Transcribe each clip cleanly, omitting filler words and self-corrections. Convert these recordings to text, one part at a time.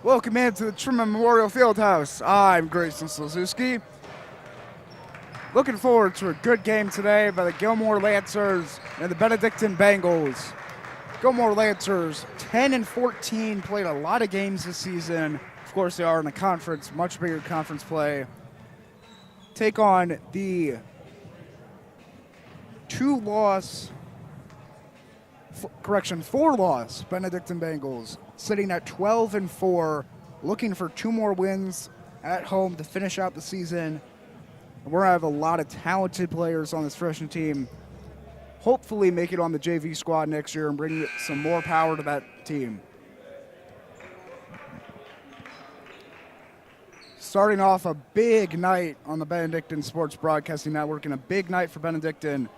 Welcome into the Trueman Memorial Fieldhouse. I'm Grayson Slazuski. Looking forward to a good game today by the Gilmour Lancers and the Benedictine Bengals. Gilmour Lancers 10-14, played a lot of games this season. Of course, they are in a conference, much bigger conference play. Take on the four-loss Benedictine Bengals, sitting at 12-4, looking for 2 more wins at home to finish out the season. We're going to have a lot of talented players on this freshman team. Hopefully make it on the JV squad next year and bring some more power to that team. Starting off a big night on the Benedictine Sports Broadcasting Network and a big night for Benedictine.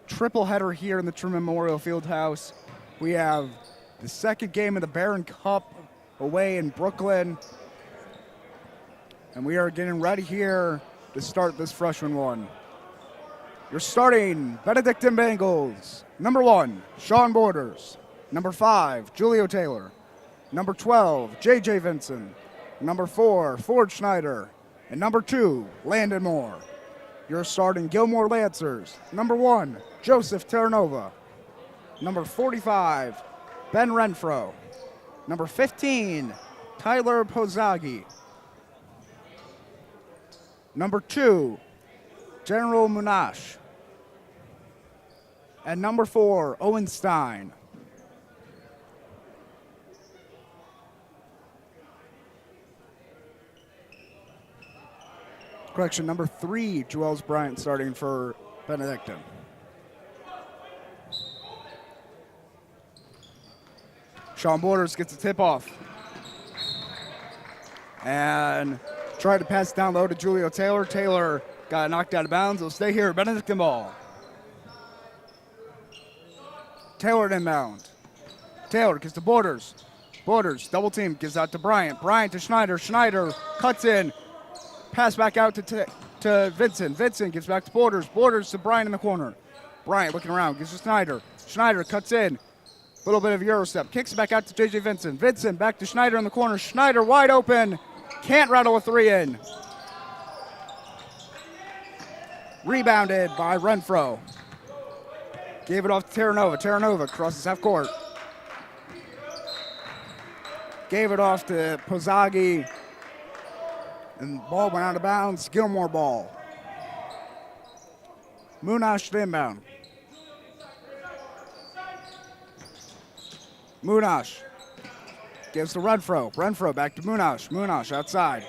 Triple header here in the Trueman Memorial Fieldhouse. We have the second game of the Barron Cup away in Brooklyn. And we are getting ready here to start this freshman one. You're starting Benedictine Bengals. Number 1, Sean Borders. Number 5, Julio Taylor. Number 12, J.J. Vinson. Number 4, Ford Schneider. And number 2, Landon Moore. You're starting Gilmour Lancers. Number 1, Joseph Terranova. Number 45, Ben Renfro. Number 15, Tyler Pozagi. Number 2, General Munash. And number 4, Owen Stein. Correction, number 3, Joels Bryant starting for Benedictine. Sean Borders gets a tip-off. And tried to pass down low to Julio Taylor. Taylor got knocked out of bounds. He'll stay here. Benedictine ball. Taylor inbound. Taylor gets to Borders. Borders, double team, gives out to Bryant. Bryant to Schneider. Schneider cuts in. Pass back out to Vincent. Vincent gives back to Borders. Borders to Bryant in the corner. Bryant looking around, gives to Schneider. Schneider cuts in. Little bit of Euro step. Kicks it back out to J.J. Vincent. Vincent back to Schneider in the corner. Schneider wide open. Can't rattle a 3 in. Rebounded by Renfro. Gave it off to Terranova. Terranova crosses half court. Gave it off to Pozagi. And the ball went out of bounds. Gilmour ball. Munash to inbound. Munash gives to Renfro. Renfro back to Munash. Munash outside.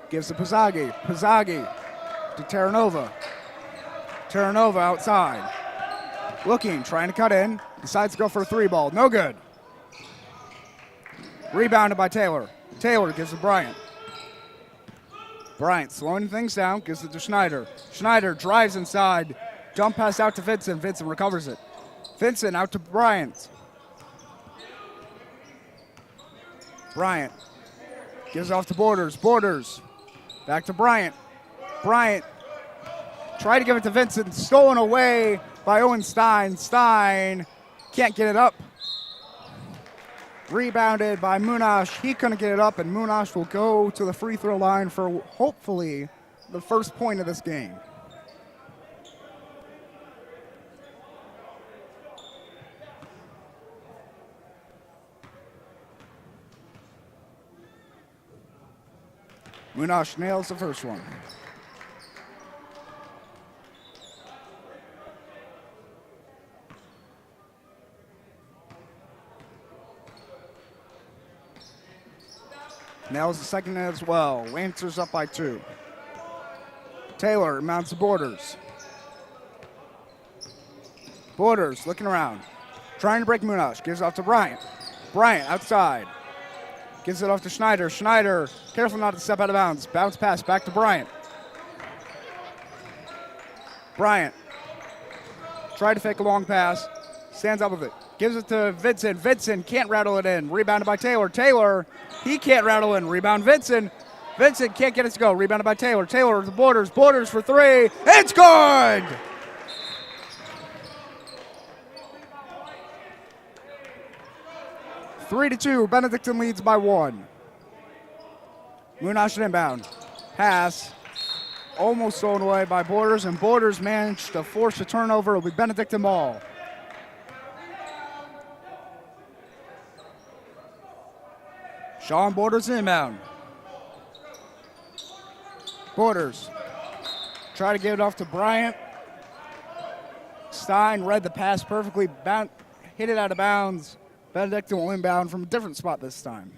Gives to Pozagi. Pozagi to Terranova. Terranova outside. Looking, trying to cut in. Decides to go for a 3 ball. No good. Rebounded by Taylor. Taylor gives to Bryant. Bryant slowing things down. Gives it to Schneider. Schneider drives inside. Jump pass out to Vincent. Vincent recovers it. Vincent out to Bryant. Bryant gives off to Borders. Borders back to Bryant. Bryant tried to give it to Vincent. Stolen away by Owen Stein. Stein can't get it up. Rebounded by Munash. He couldn't get it up, and Munash will go to the free throw line for hopefully the first point of this game. Munash nails the first one. Nails the second as well. Lancers up by 2. Taylor mounts the Borders. Borders looking around. Trying to break Munash. Gives off to Bryant. Bryant outside. Gives it off to Schneider. Schneider, careful not to step out of bounds. Bounce pass back to Bryant. Bryant tried to fake a long pass. Stands up with it. Gives it to Vincent. Vincent can't rattle it in. Rebounded by Taylor. Taylor, he can't rattle in. Rebound Vincent. Vincent can't get it to go. Rebounded by Taylor. Taylor to Borders. Borders for 3. It's good! 3-2, Benedictine leads by 1. Munash inbound. Pass. Almost thrown away by Borders, and Borders managed to force a turnover. It'll be Benedictine ball. Sean Borders inbound. Borders. Try to get it off to Bryant. Stein read the pass perfectly, hit it out of bounds. Benedictine will inbound from a different spot this time.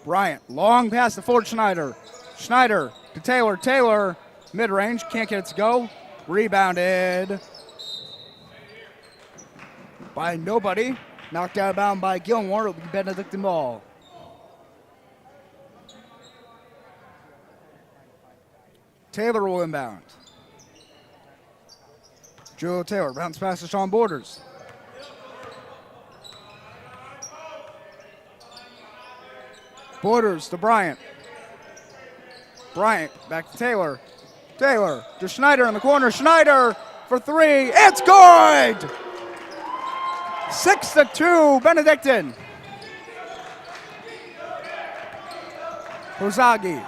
Bryant, long pass to Ford Schneider. Schneider to Taylor. Taylor, mid-range, can't get it to go. Rebounded by nobody. Knocked out of bounds by Gilmour. It'll be Benedictine ball. Taylor will inbound. Julio Taylor, bounce pass to Sean Borders. Borders to Bryant. Bryant back to Taylor. Taylor to Schneider in the corner. Schneider for 3. It's good! 6-2, Benedictine. Hozagi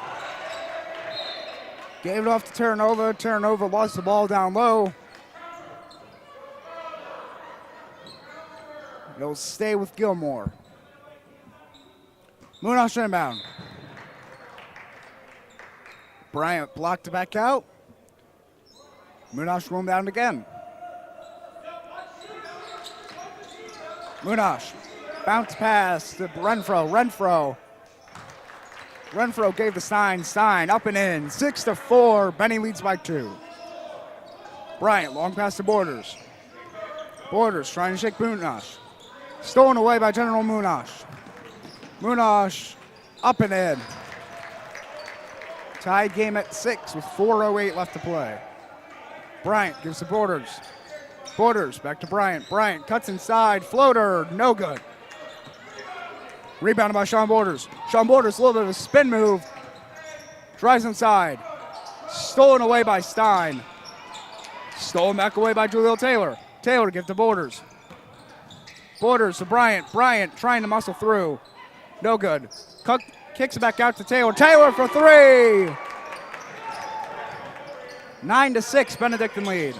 gave it off to Terranova. Terranova lost the ball down low. It'll stay with Gilmour. Munash inbound. Bryant blocked it back out. Munash roam down again. Munash, bounce pass to Renfro. Renfro gave the Stein. Stein up and in. 6-4. Benny leads by 2. Bryant, long pass to Borders. Borders trying to shake Munash. Stolen away by General Munash. Munash up and in. Tied game at 6 with 4:08 left to play. Bryant gives to Borders. Borders back to Bryant. Bryant cuts inside. Floater, no good. Rebounded by Sean Borders. Sean Borders, a little bit of a spin move. Drives inside. Stolen away by Stein. Stolen back away by Julio Taylor. Taylor gives to Borders. Borders to Bryant. Bryant trying to muscle through. No good. Kicks it back out to Taylor. Taylor for 3. 9-6, Benedictine lead.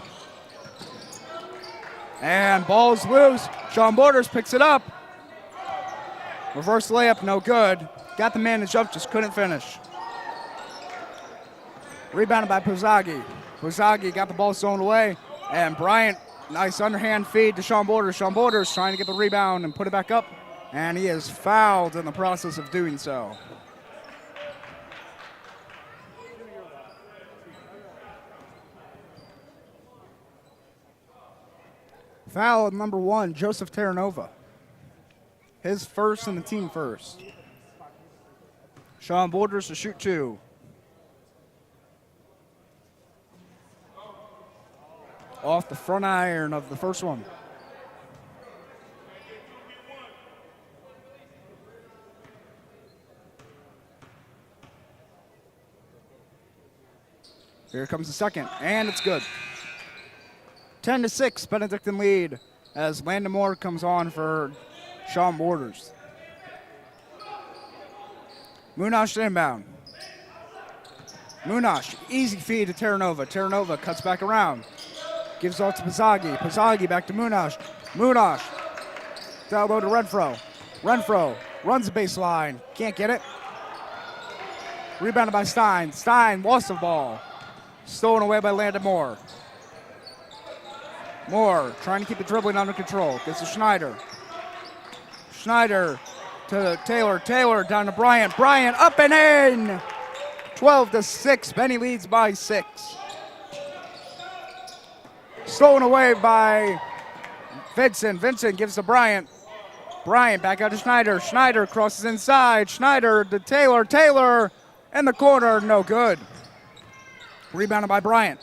And ball's loose. Sean Borders picks it up. Reverse layup, no good. Got the man to jump, just couldn't finish. Rebounded by Pozagi. Pozagi got the ball stolen away. And Bryant, nice underhand feed to Sean Borders. Sean Borders trying to get the rebound and put it back up. And he is fouled in the process of doing so. Foul number 1, Joseph Terranova. His first and the team first. Sean Borders to shoot 2. Off the front iron of the first one. Here comes the second, and it's good. 10-6, Benedictine lead as Landon Moore comes on for Sean Borders. Munash inbound. Munash, easy feed to Terranova. Terranova cuts back around. Gives off to Pozagi. Pozagi back to Munash. Munash, down low to Renfro. Renfro runs the baseline. Can't get it. Rebounded by Stein. Stein lost the ball. Stolen away by Landon Moore. Moore trying to keep the dribbling under control. Gets to Schneider. Schneider to Taylor. Taylor down to Bryant. Bryant up and in. 12-6. Benny leads by 6. Stolen away by Vincent. Vincent gives to Bryant. Bryant back out to Schneider. Schneider crosses inside. Schneider to Taylor. Taylor in the corner. No good. Rebounded by Bryant.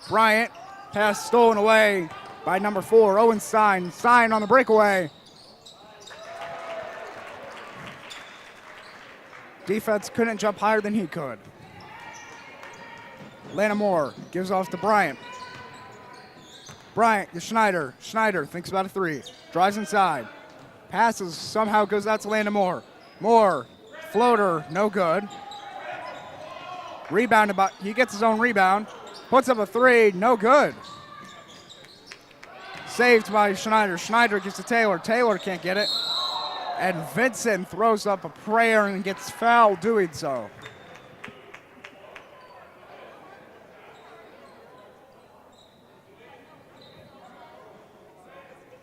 Bryant. Pass stolen away by number 4, Owen Stein. Stein on the breakaway. Defense couldn't jump higher than he could. Landon Moore gives off to Bryant. Bryant to Schneider. Schneider thinks about a three. Drives inside. Passes, somehow goes out to Landon Moore. Moore, floater, no good. Rebounded by, he gets his own rebound. Puts up a three, no good. Saved by Schneider. Schneider gives to Taylor. Taylor can't get it. And Vincent throws up a prayer and gets fouled doing so.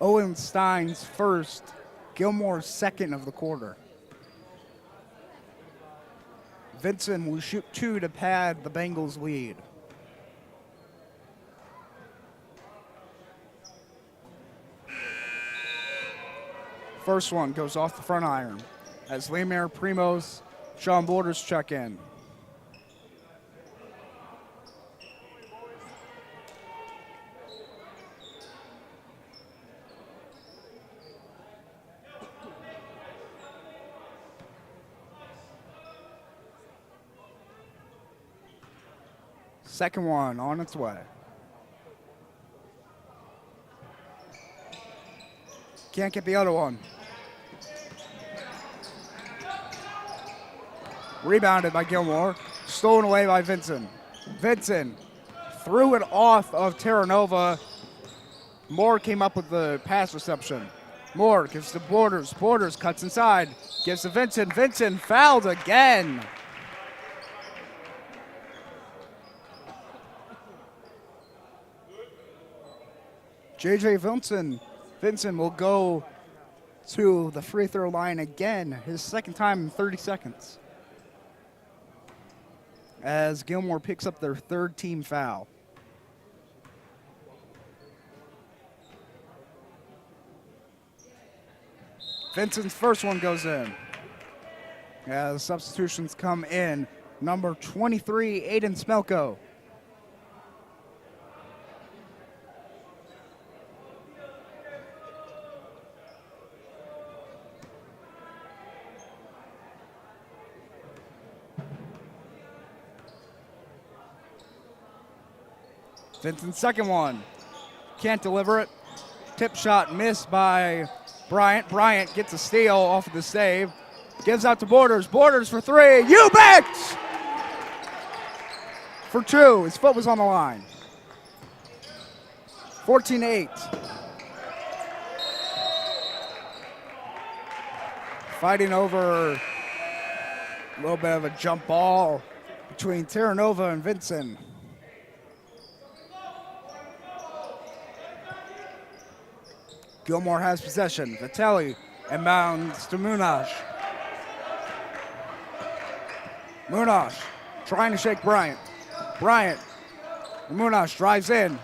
Owen Stein's first, Gilmour's second of the quarter. Vincent will shoot two to pad the Bengals' lead. First one goes off the front iron as Lemire, Primos, Sean Borders check in. Second one on its way. Can't get the other one. Rebounded by Gilmour. Stolen away by Vincent. Vincent threw it off of Terranova. Moore came up with the pass reception. Moore gives to Borders. Borders cuts inside. Gives to Vincent. Vincent fouled again. J.J. Vincent will go to the free throw line again, his second time in 30 seconds. As Gilmour picks up their third team foul. Vincent's first one goes in. As substitutions come in, number 23, Aiden Smelko. Vincent's second one. Can't deliver it. Tip shot missed by Bryant. Bryant gets a steal off of the save. Gives out to Borders. Borders for three. You bet! For two. His foot was on the line. 14-8. Fighting over a little bit of a jump ball between Terranova and Vincent. Gilmour has possession. Vitelli inbounds to Munash. Munash trying to shake Bryant. Bryant. Munash drives in.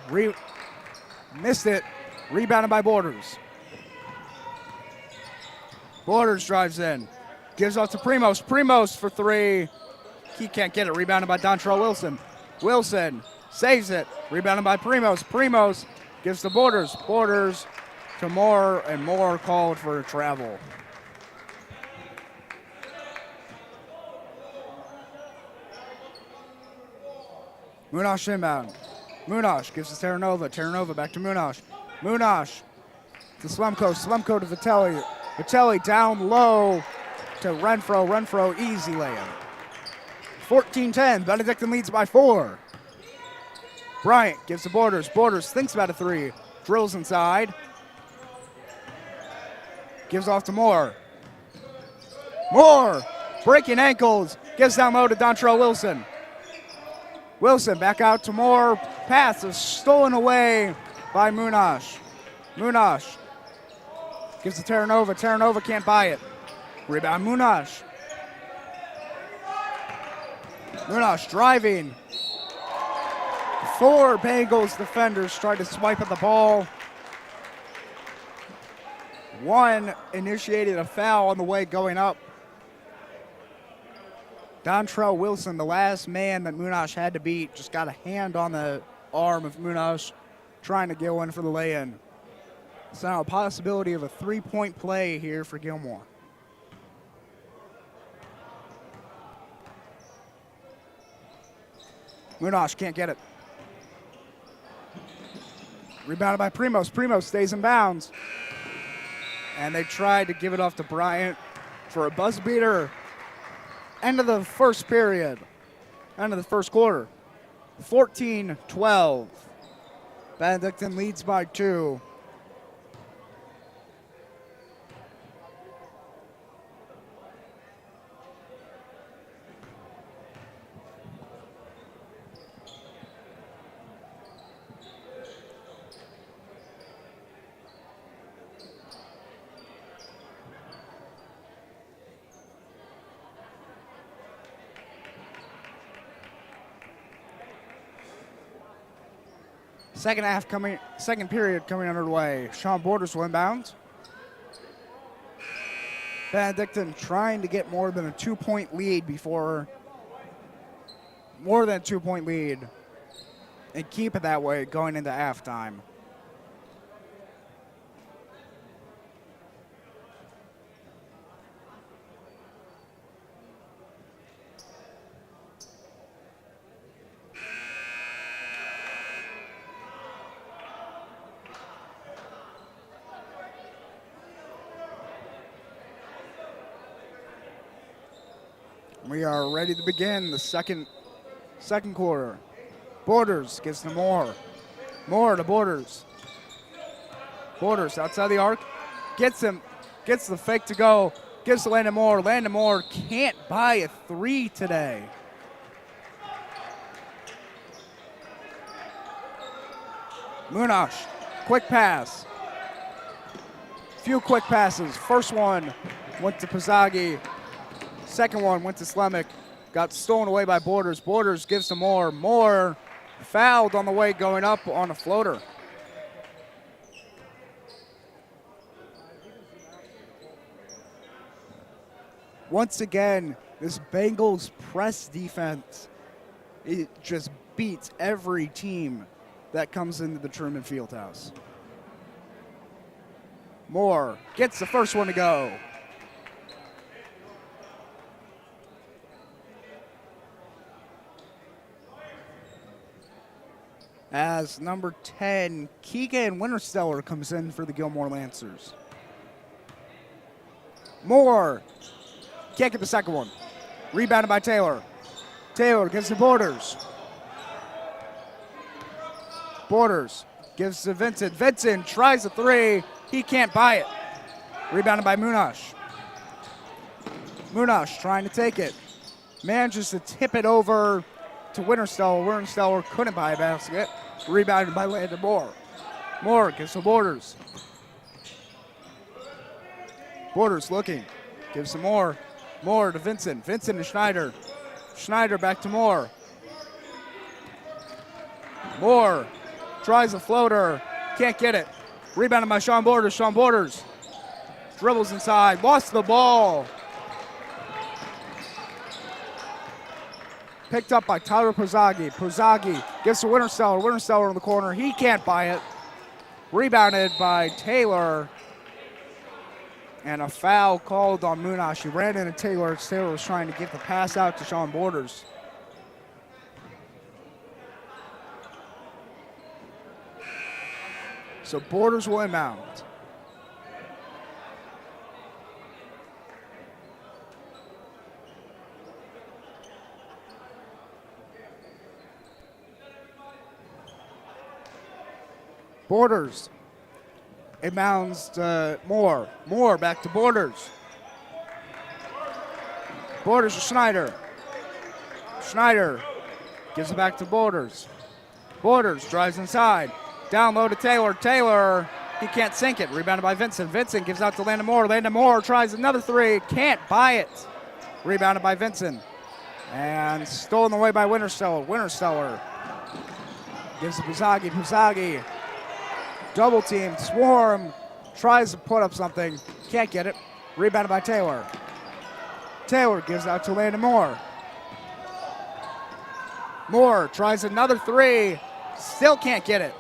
Missed it. Rebounded by Borders. Borders drives in. Gives off to Primos. Primos for three. He can't get it. Rebounded by Dontrell Wilson. Wilson saves it. Rebounded by Primos. Primos gives to Borders. Borders to Moore, and Moore called for travel. Munash inbound. Munash gives to Terranova. Terranova back to Munash. Munash to Slumko. Slumko to Vitelli. Vitelli down low to Renfro. Renfro easy layup. 14-10. Benedictine leads by 4. Bryant gives to Borders. Borders thinks about a three. Drills inside. Gives off to Moore. Moore breaking ankles. Gives down low to Dontrell Wilson. Wilson back out to Moore. Pass is stolen away by Munash. Munash gives to Terranova. Terranova can't buy it. Rebound Munash. Munash driving. 4 Bengals defenders try to swipe at the ball. 1 initiated a foul on the way going up. Dontrell Wilson, the last man that Munash had to beat, just got a hand on the arm of Munash trying to get one for the lay-in. So now a possibility of a 3-point play here for Gilmour. Munash can't get it. Rebounded by Primos. Primos stays in bounds. And they tried to give it off to Bryant for a buzz beater. End of the first period. End of the first quarter. 14-12. Benedictine leads by 2. Second period coming underway. Sean Borders will inbound. Benedictine trying to get more than a 2-point lead and keep it that way going into halftime. We are ready to begin the second quarter. Borders gets to Moore. Moore to Borders. Borders outside the arc. Gets the fake to go. Gives to Landon Moore. Landon Moore can't buy a 3 today. Munosh, quick pass. Few quick passes. First one went to Pizzaghi. Second one went to Slemick. Got stolen away by Borders. Borders gives to Moore. Moore fouled on the way going up on a floater. Once again, this Bengals press defense, it just beats every team that comes into the Trueman Fieldhouse. Moore gets the first one to go. As number 10, Keegan Wintersteller comes in for the Gilmour Lancers. Moore can't get the second one. Rebounded by Taylor. Taylor gives to Borders. Borders gives to Vincent. Vincent tries a 3. He can't buy it. Rebounded by Munosh. Munosh trying to take it. Manages to tip it over to Wintersteller. Wintersteller couldn't buy a basket. Rebounded by Landon Moore. Moore gives to Borders. Borders looking. Gives to Moore. Moore to Vincent. Vincent to Schneider. Schneider back to Moore. Moore tries a floater. Can't get it. Rebounded by Sean Borders. Sean Borders dribbles inside. Lost the ball. Picked up by Tyler Pizzaghi. Pizzaghi gives to Wintersteller. Wintersteller in the corner. He can't buy it. Rebounded by Taylor. And a foul called on Munosh. He ran into Taylor. Taylor was trying to get the pass out to Sean Borders. So Borders will inbound. Borders. Inbounds to Moore. Moore back to Borders. Borders to Schneider. Schneider gives it back to Borders. Borders drives inside. Down low to Taylor. Taylor, he can't sink it. Rebounded by Vincent. Vincent gives out to Landon Moore. Landon Moore tries another 3. Can't buy it. Rebounded by Vincent. And stolen away by Wintersteller. Wintersteller gives to Pizzaghi. Pizzaghi. Double team, swarm, tries to put up something, can't get it. Rebounded by Taylor. Taylor gives out to Landon Moore. Moore tries another 3, still can't get it.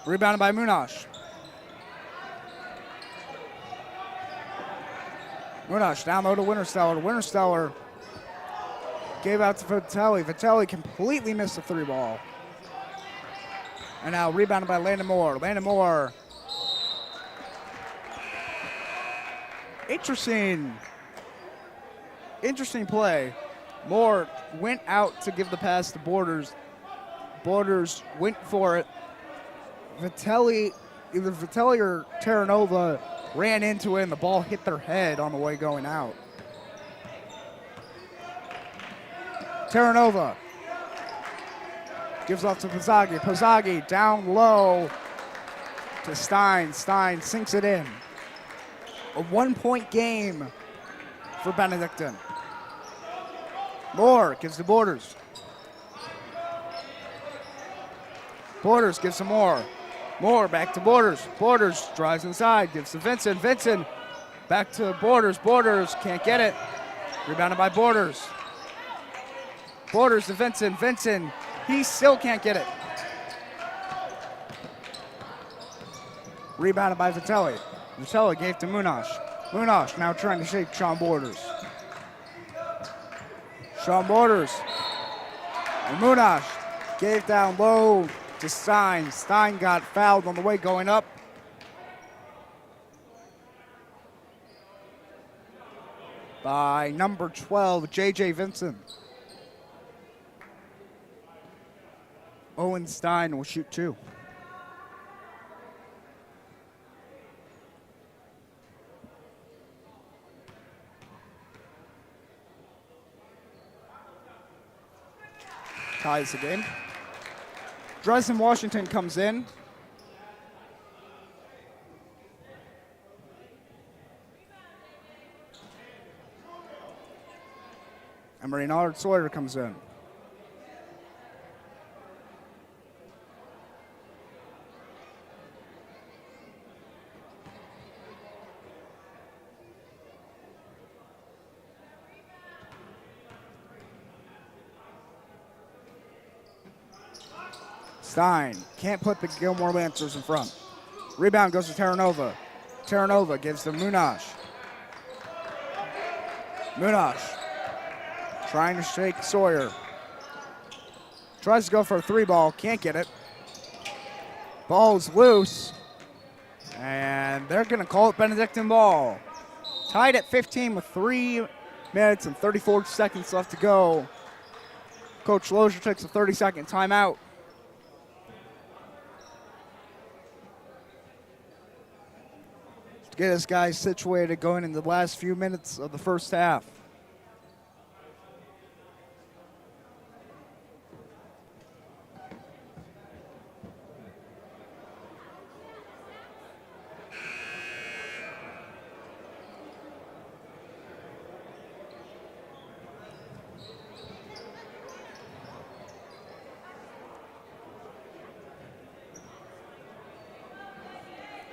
Rebounded by Munosh. Munosh down low to Wintersteller. Wintersteller gave out to Vitelli. Vitelli completely missed the 3 ball. And now rebounded by Landon Moore. Landon Moore. Interesting play. Moore went out to give the pass to Borders. Borders went for it. Either Vitelli or Terranova ran into it, and the ball hit their head on the way going out. Terranova gives off to Pizzaghi. Pizzaghi down low to Stein. Stein sinks it in. A 1-point game for Benedictine. Moore gives to Borders. Borders gives to Moore. Moore back to Borders. Borders drives inside, gives to Vincent. Vincent back to Borders. Borders can't get it. Rebounded by Borders. Borders to Vincent. Vincent, he still can't get it. Rebounded by Vitelli. Vitelli gave to Munoz. Munoz now trying to shake Sean Borders. Sean Borders. And Munoz gave down low to Stein. Stein got fouled on the way going up. By number 12, J.J. Vincent. Owen Stein will shoot 2. Ties the game. Dresden Washington comes in. And Renard Sawyer comes in. Stein can't put the Gilmour Lancers in front. Rebound goes to Terranova. Terranova gives to Munoz. Munoz trying to shake Sawyer. Tries to go for a 3-ball, can't get it. Ball's loose. And they're going to call it Benedictine ball. Tied at 15 with 3 minutes and 34 seconds left to go. Coach Lozier takes a 30-second timeout. To get us guys situated going in the last few minutes of the first half.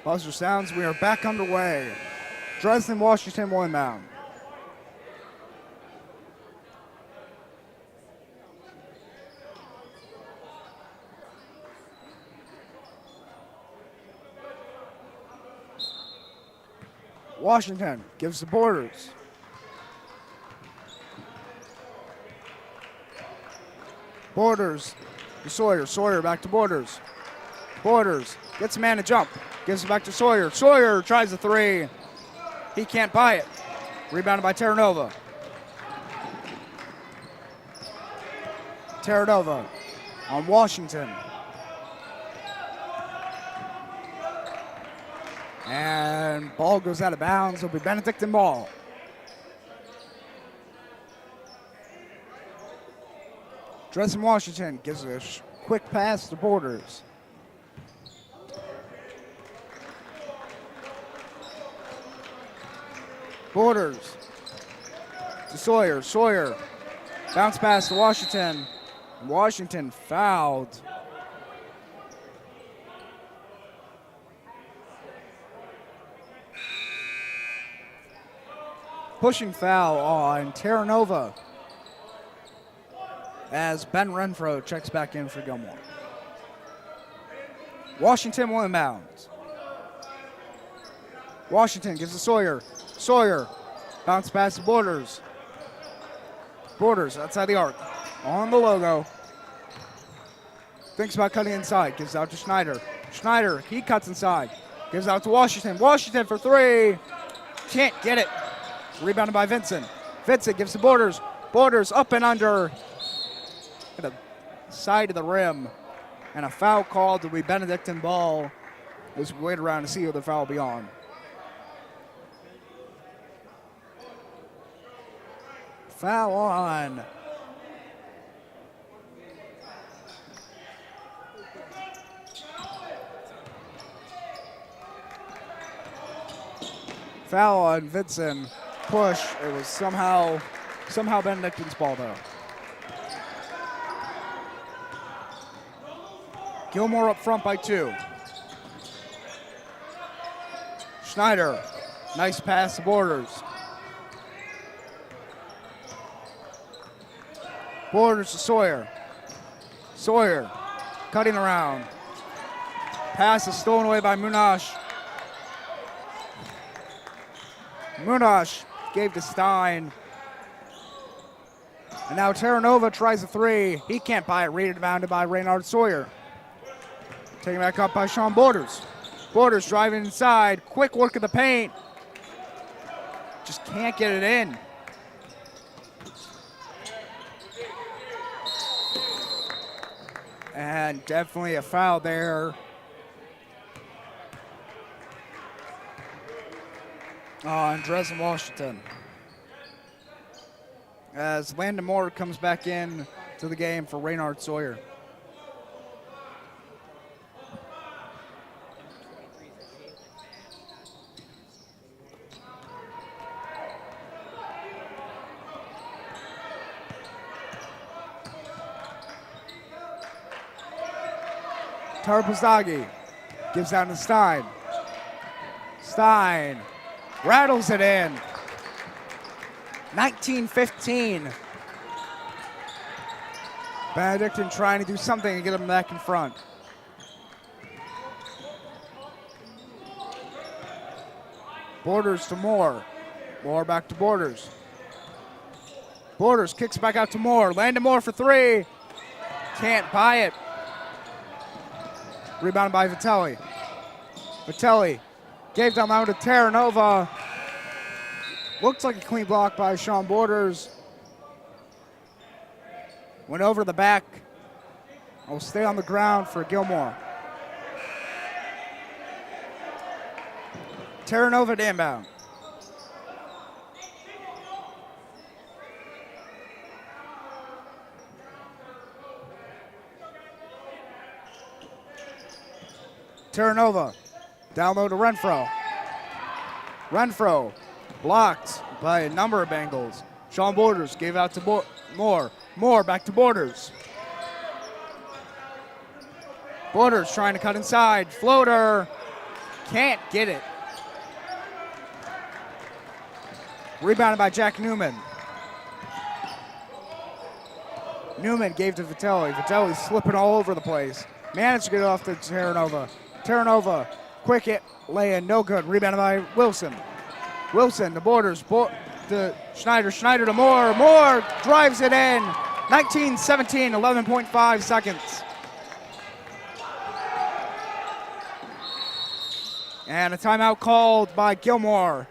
Buzzer sounds, we are back underway. Dresden, Washington, one down. Washington gives the Borders. Borders to Sawyer. Sawyer back to Borders. Borders gets a man to jump. Gives it back to Sawyer. Sawyer tries a 3. He can't buy it. Rebounded by Terranova. Terranova on Washington. And ball goes out of bounds. It'll be Benedictine ball. Dresden Washington gives a quick pass to Borders. Borders to Sawyer. Sawyer bounce pass to Washington. Washington fouled. Pushing foul on Terranova as Ben Renfro checks back in for Gilmour. Washington will inbound. Washington gives to Sawyer. Sawyer, bounce pass to Borders. Borders outside the arc, on the logo. Thinks about cutting inside. Gives out to Schneider. Schneider, he cuts inside. Gives out to Washington. Washington for three. Can't get it. Rebounded by Vincent. Vincent gives to Borders. Borders up and under. At the side of the rim. And a foul called to be Benedictine ball. Let's wait around to see who the foul will be on. Foul on. Foul on Vincent. Push. It was somehow Benedictine's ball though. Gilmour up front by 2. Schneider. Nice pass to Borders. Borders to Sawyer. Sawyer cutting around. Pass is stolen away by Munash. Munash gave to Stein. And now Terranova tries a 3. He can't buy it. Rebounded by Reynard Sawyer. Taken back up by Sean Borders. Borders driving inside. Quick look at the paint. Just can't get it in. And definitely a foul there. On Dresden Washington. As Landon Moore comes back in to the game for Reynard Sawyer. Tarapazagi gives down to Stein. Stein rattles it in. 19-15. Benedictine trying to do something to get them back in front. Borders to Moore. Moore back to Borders. Borders kicks back out to Moore. Landon Moore for 3. Can't buy it. Rebounded by Vitelli. Vitelli gave down low to Terranova. Looks like a clean block by Sean Borders. Went over the back. Will stay on the ground for Gilmour. Terranova to inbound. Terranova, down low to Renfro. Renfro, blocked by a number of Bengals. Sean Borders gave out to Moore. Moore back to Borders. Borders trying to cut inside. Floater, can't get it. Rebounded by Jack Newman. Newman gave to Vitelli. Vitelli slipping all over the place. Managed to get off to Terranova. Terranova, quick hit, lay-in, no good. Rebounded by Wilson. Wilson, the Borders, to Schneider. Schneider to Moore. Moore drives it in. 19-17, 11.5 seconds. And a timeout called by Gilmour.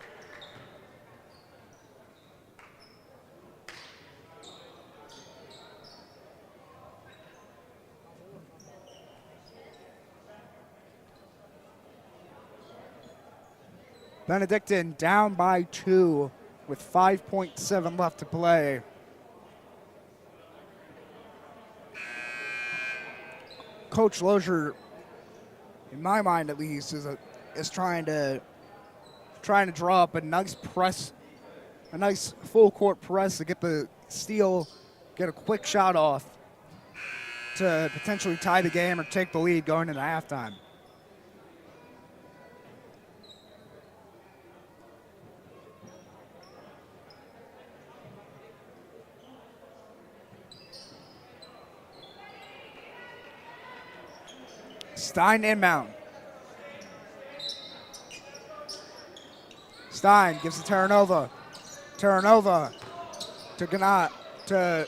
Benedictine down by 2 with 5.7 left to play. Coach Lozier, in my mind at least, is trying to draw up a nice press, a nice full court press to get the steal, get a quick shot off to potentially tie the game or take the lead going into halftime. Stein inbound. Stein gives to Terranova. Terranova to Gannat, to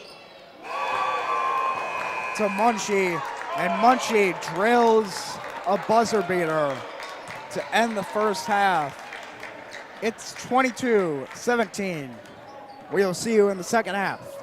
Munchie. And Munchie drills a buzzer beater to end the first half. It's 22-17. We'll see you in the second half.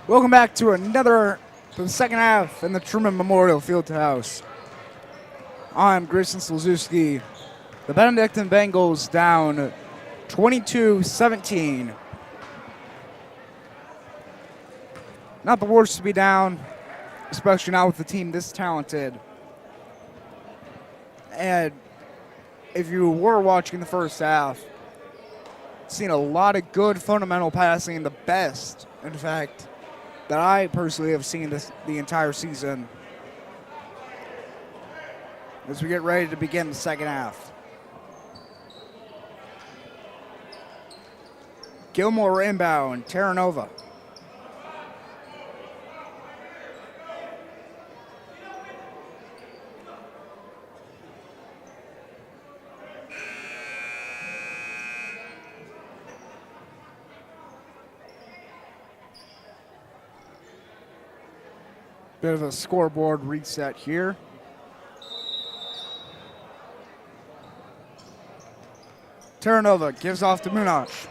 Welcome back to the second half in the Trueman Memorial Fieldhouse. I'm Grayson Slazewski. The Benedictine Bengals down 22-17. Not the worst to be down, especially not with a team this talented. And if you were watching the first half, seen a lot of good fundamental passing, the best, in fact, that I personally have seen the entire season, as we get ready to begin the second half. Gilmour inbound, Terranova. Bit of a scoreboard reset here. Terranova gives off to Munoz.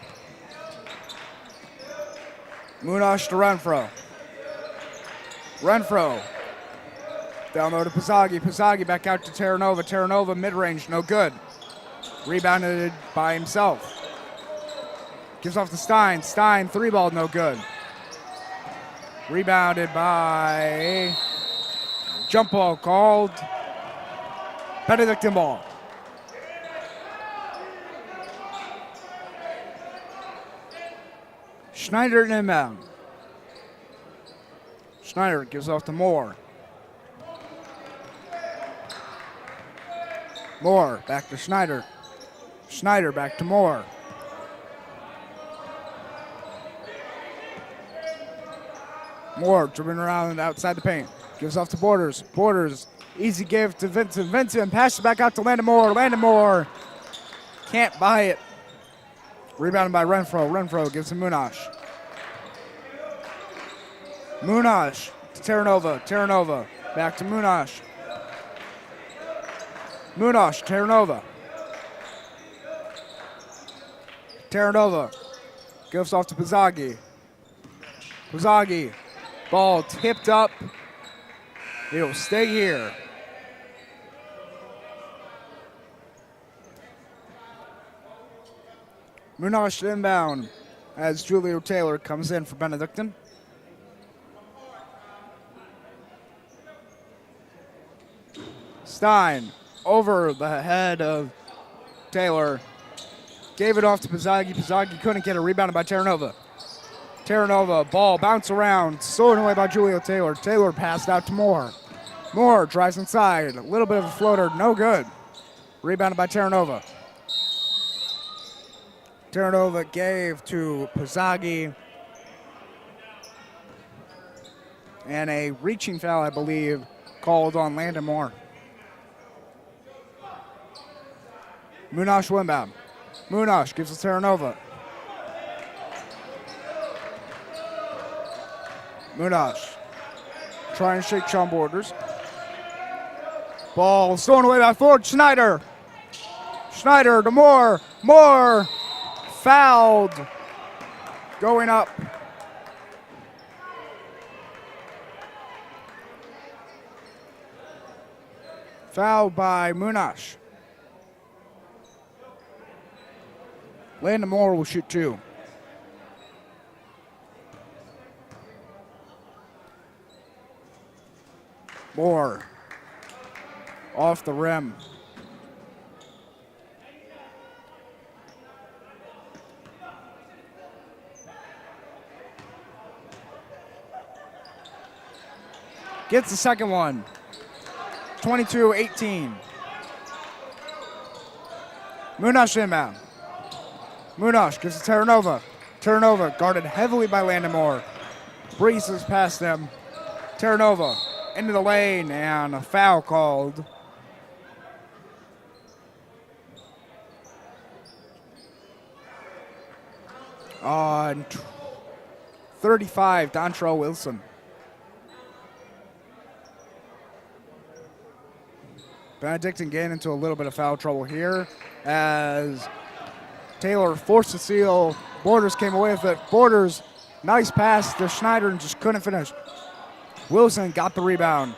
Munoz to Renfro. Renfro. Down low to Pizzaghi. Pizzaghi back out to Terranova. Terranova mid-range, no good. Rebounded by himself. Gives off to Stein. Stein, three ball, no good. Rebounded by jump ball called. Benedictine ball. Schneider inbound. Schneider gives off to Moore. Moore back to Schneider. Schneider back to Moore. Moore dribbling around outside the paint. Gives off to Borders. Borders, easy give to Vincent. Vincent passes back out to Landon Moore. Landon Moore can't buy it. Rebounded by Renfro. Renfro gives to Munoz. Munoz to Terranova. Terranova back to Munoz. Munoz, Terranova. Terranova gives off to Pizzaghi. Pizzaghi. Ball tipped up. It'll stay here. Munoz inbound as Julio Taylor comes in for Benedictine. Stein over the head of Taylor. Gave it off to Pizzaghi. Pizzaghi couldn't get a rebound by Terranova. Terranova, ball bounce around, stolen away by Julio Taylor. Taylor passed out to Moore. Moore drives inside, a little bit of a floater, no good. Rebounded by Terranova. Terranova gave to Pizzaghi. And a reaching foul, I believe, called on Landon Moore. Munoz inbound. Munoz gives it to Terranova. Munoz trying to shake Sean Borders. Ball stolen away by Ford. Schneider. Schneider to Moore. Moore fouled. Going up. Fouled by Munash. Landon Moore will shoot 2. Moore off the rim. Gets the second one. 22-18. Munash inbound. Munash gives it to Terranova. Terranova guarded heavily by Landon Moore. Breezes past them. Terranova into the lane and a foul called. On 35, Dontrell Wilson. Benedictine getting into a little bit of foul trouble here as Taylor forced the steal. Borders came away with it. Borders, nice pass to Schneider and just couldn't finish. Wilson got the rebound.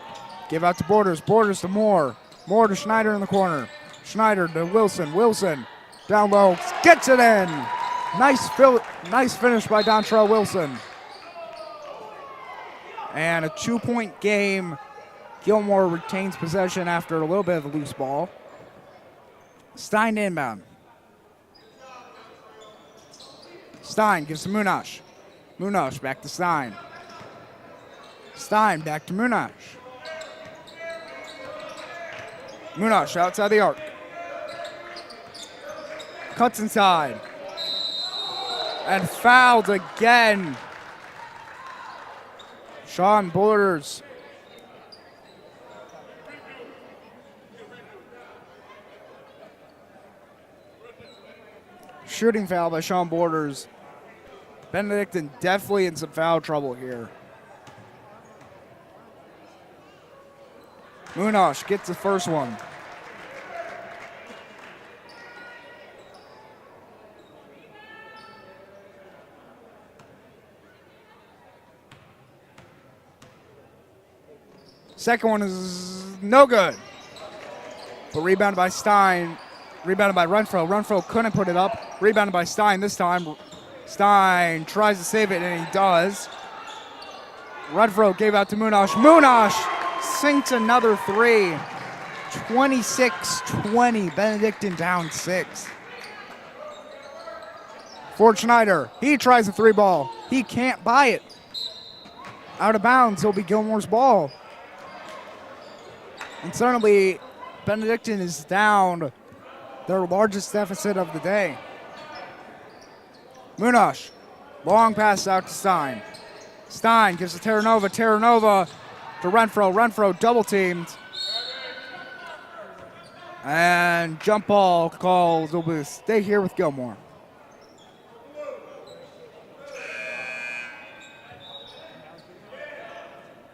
Give out to Borders. Borders to Moore. Moore to Schneider in the corner. Schneider to Wilson. Wilson down low. Gets it in. Nice finish by Dontrell Wilson. And a 2-point game. Gilmour retains possession after a little bit of a loose ball. Stein inbound. Stein gives to Munash. Munash back to Stein. Stein back to Munash. Munash outside the arc. Cuts inside. And fouled again. Sean Borders. Shooting foul by Sean Borders. Benedictine definitely in some foul trouble here. Munash gets the first one. Second one is no good. But rebounded by Stein. Rebounded by Renfro. Renfro couldn't put it up. Rebounded by Stein this time. Stein tries to save it, and he does. Renfro gave out to Munash. Munash sinks another 3. 26-20. Benedictine down 6. Ford Schneider. He tries a 3-ball. He can't buy it. Out of bounds. It'll be Gilmour's ball. And suddenly, Benedictine is down their largest deficit of the day. Munash, long pass out to Stein. Stein gives to Terranova. Terranova to Renfro. Renfro double teamed. And jump ball called. Will stay here with Gilmour.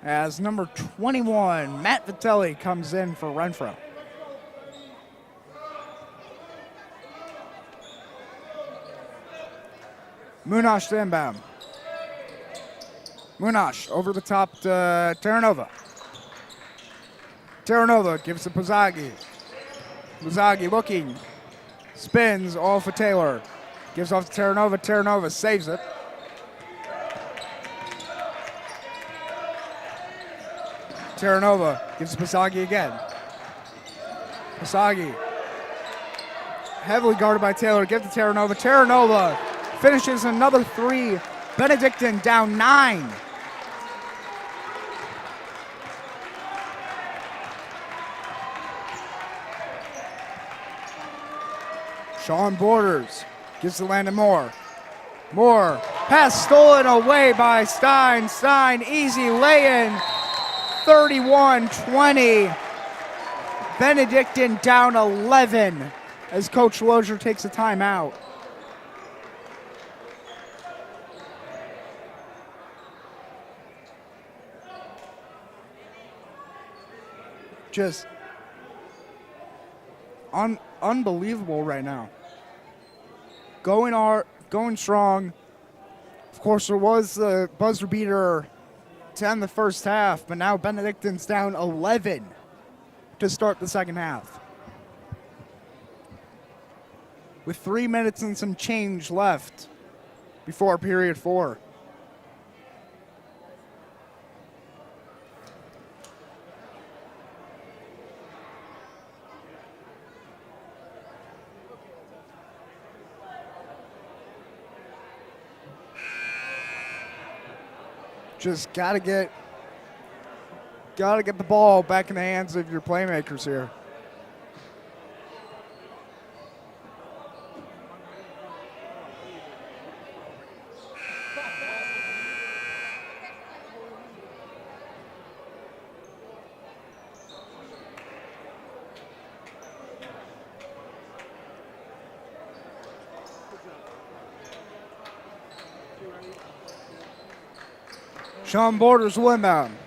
As number 21, Matt Vitelli, comes in for Renfro. Munash to inbound. Munash over the top to Terranova. Terranova gives to Pozzaggi. Pozzaggi looking. Spins all for Taylor. Gives off to Terranova. Terranova saves it. Terranova gives to Pozzaggi again. Pozzaggi heavily guarded by Taylor. Give to Terranova. Terranova finishes another 3. Benedictine down 9. Sean Borders gives to Landon Moore. Moore, pass stolen away by Stein. Stein, easy lay-in. 31-20. Benedictine down 11 as Coach Lozier takes a timeout. Just unbelievable right now. Going strong. Of course, there was the buzzer beater to end the first half, but now Benedictine's down 11 to start the second half. With 3 minutes and some change left before period 4. Just gotta get the ball back in the hands of your playmakers here. Sean Borders will inbound.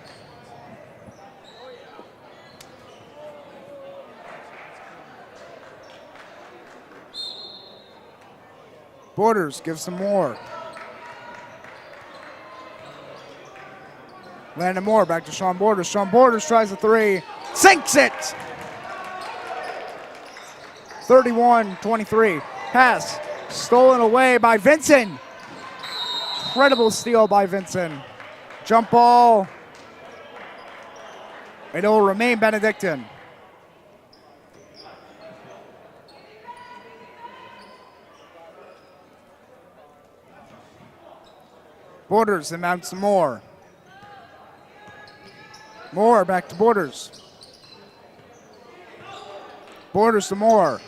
Borders gives some more. Landon Moore back to Sean Borders. Sean Borders tries a three. Sinks it! 31-23. Pass stolen away by Vincent. Incredible steal by Vincent. Jump ball. It will remain Benedictine. Borders inbounds some more. Moore back to Borders. Borders to Moore.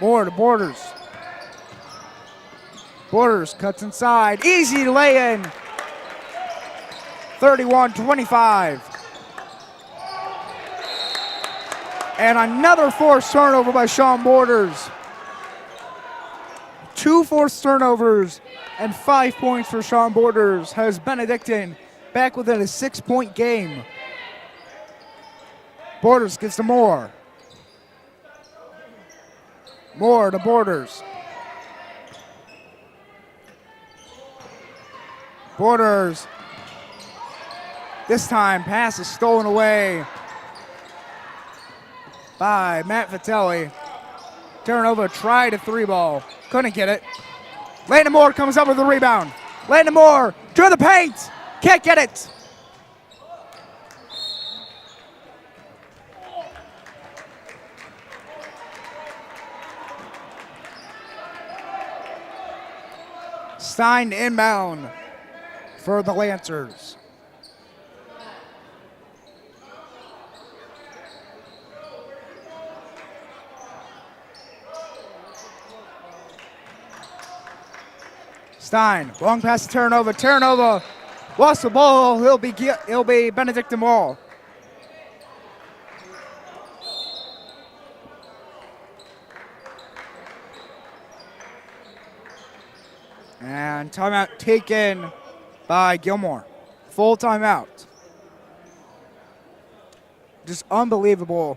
Moore to Borders. Borders cuts inside. Easy lay-in. 31-25. And another forced turnover by Sean Borders. 2 forced turnovers and 5 points for Sean Borders has Benedictine back within a 6-point game. Borders gives to Moore. Moore to Borders. Borders. This time, pass is stolen away by Matt Vitelli. Turnover, tried a 3-ball. Couldn't get it. Landon Moore comes up with the rebound. Landon Moore to the paint. Can't get it. Stein inbound for the Lancers. Stein, long pass to Terranova. Terranova lost the ball. He'll be Benedictine ball. And timeout taken by Gilmour. Full timeout. Just unbelievable.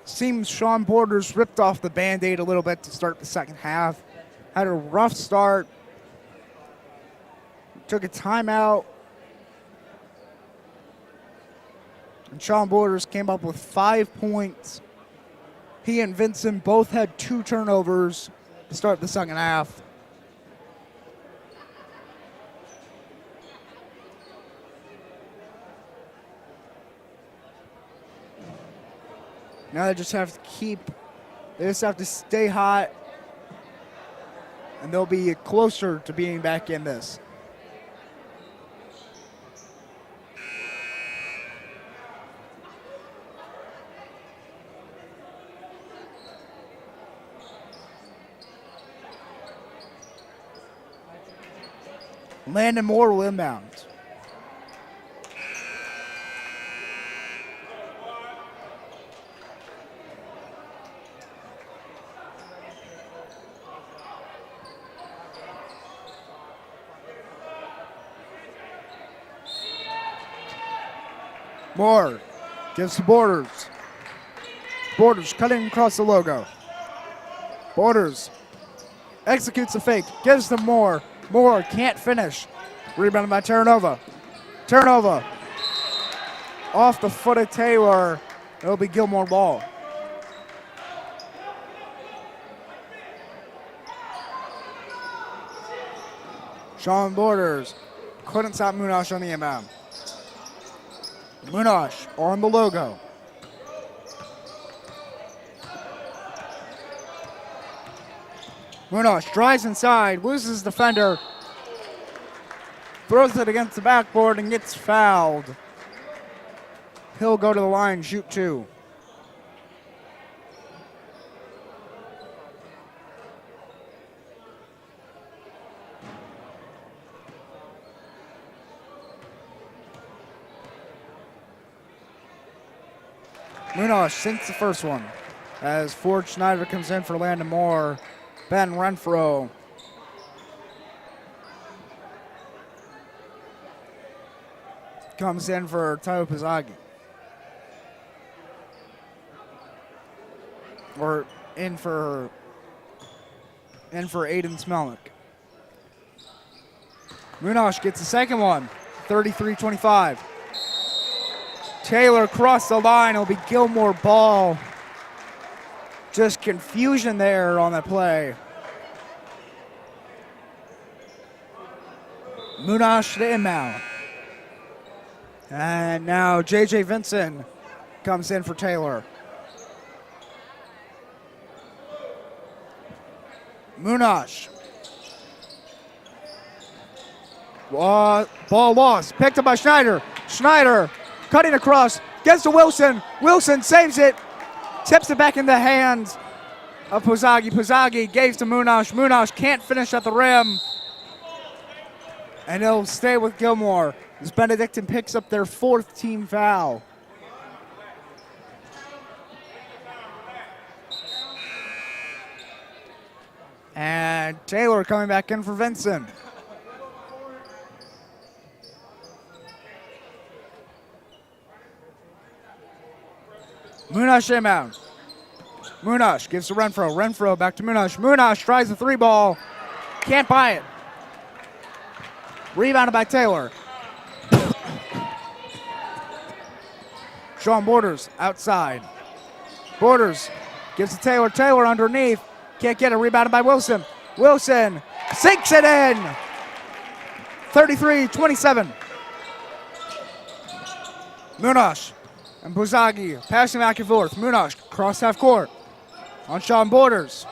Seems Sean Borders ripped off the Band-Aid a little bit to start the second half. Had a rough start. Took a timeout. And Sean Borders came up with 5 points. He and Vincent both had 2 turnovers to start the second half. Now they just have to stay hot, and they'll be closer to being back in this. Landon Moore will inbound. Moore gives to Borders. Borders cutting across the logo. Borders executes the fake, gives to Moore. Moore can't finish. Rebounded by Terranova. Terranova off the foot of Taylor. It'll be Gilmour ball. Sean Borders couldn't stop Munoz on the inbound. Munoz on the logo. Munoz drives inside, loses defender, throws it against the backboard and gets fouled. He'll go to the line, shoot 2. Munoz sinks the first one as Ford Schneider comes in for Landon Moore. Ben Renfro comes in for Tayo Pizaghi. Or in for Aiden Smelnick. Munoz gets the second one, 33-25. Taylor across the line. It'll be Gilmour ball. Just confusion there on that play. Munoz to the inbound. And now J.J. Vincent comes in for Taylor. Munoz. Ball lost. Picked up by Schneider. Schneider cutting across. Gets to Wilson. Wilson saves it. Tips it back in the hands of Pizaghi. Pizaghi gave to Munoz. Munoz can't finish at the rim. And he'll stay with Gilmour as Benedictine picks up their 4th team foul. And Taylor coming back in for Vincent. Munoz inbound. Munoz gives to Renfro. Renfro back to Munoz. Munoz tries the 3 ball. Can't buy it. Rebounded by Taylor. Sean Borders outside. Borders gives to Taylor. Taylor underneath. Can't get it. Rebounded by Wilson. Wilson sinks it in. 33-27. Munoz and Pizaghi passing back and forth. Munoz cross half court on Sean Borders.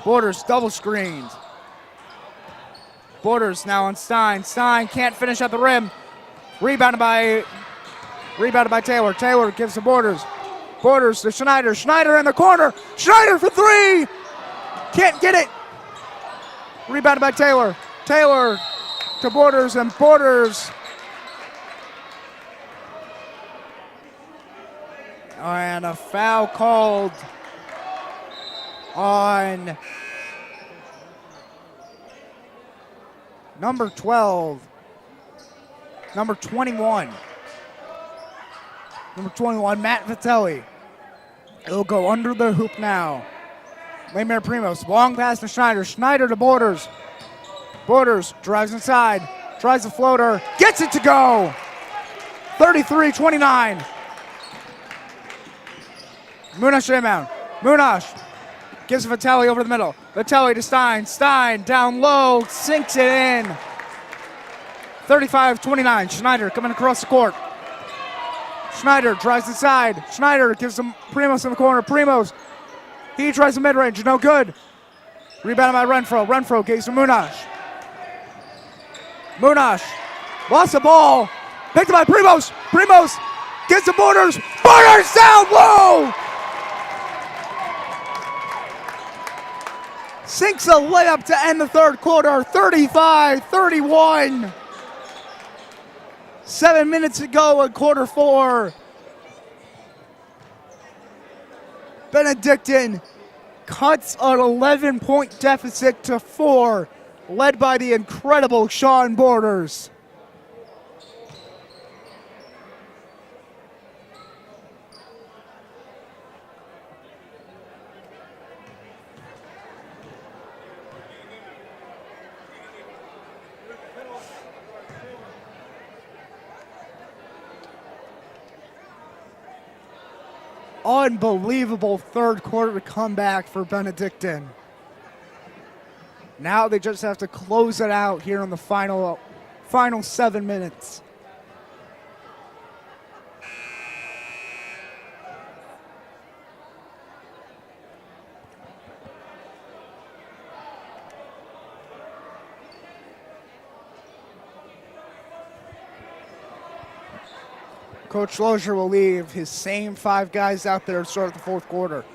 Borders double screened. Borders now on Stein. Stein can't finish at the rim. Rebounded by Taylor. Taylor gives to Borders. Borders to Schneider. Schneider in the corner. Schneider for 3. Can't get it. Rebounded by Taylor. Taylor to Borders, and Borders. And a foul called on number 12. Number 21. Number 21, Matt Vitelli. It'll go under the hoop now. Lemire Primos, long pass to Schneider. Schneider to Borders. Borders drives inside, tries the floater, gets it to go. 33-29. Munoz inbound. Munoz gives Vitelli over the middle. Vitelli to Stein. Stein down low, sinks it in. 35-29. Schneider coming across the court. Schneider drives inside. Schneider gives him Primos in the corner. Primos, he tries the mid-range, no good. Rebounded by Renfro. Renfro gives to Munoz. Munoz lost the ball. Picked up by Primos. Primos gets the Borders. Borders down low. Sinks a layup to end the third quarter. 35-31. 7 minutes to go in quarter 4. Benedictine cuts an 11-point deficit to 4, led by the incredible Sean Borders. unbelievable third quarter comeback for Benedictine. Now they just have to close it out here in the final 7 minutes. Coach Lozier will leave his same 5 guys out there to start the fourth quarter.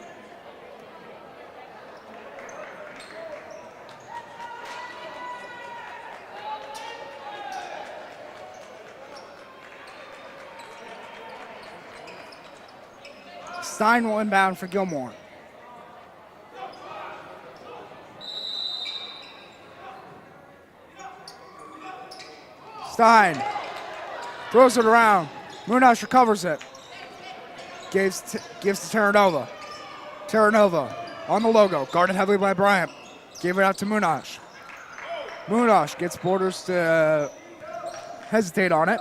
Stein will inbound for Gilmour. Stein throws it around. Munoz recovers it. Gives to Terranova. Terranova on the logo, guarded heavily by Bryant. Gave it out to Munoz. Munoz gets Borders to hesitate on it.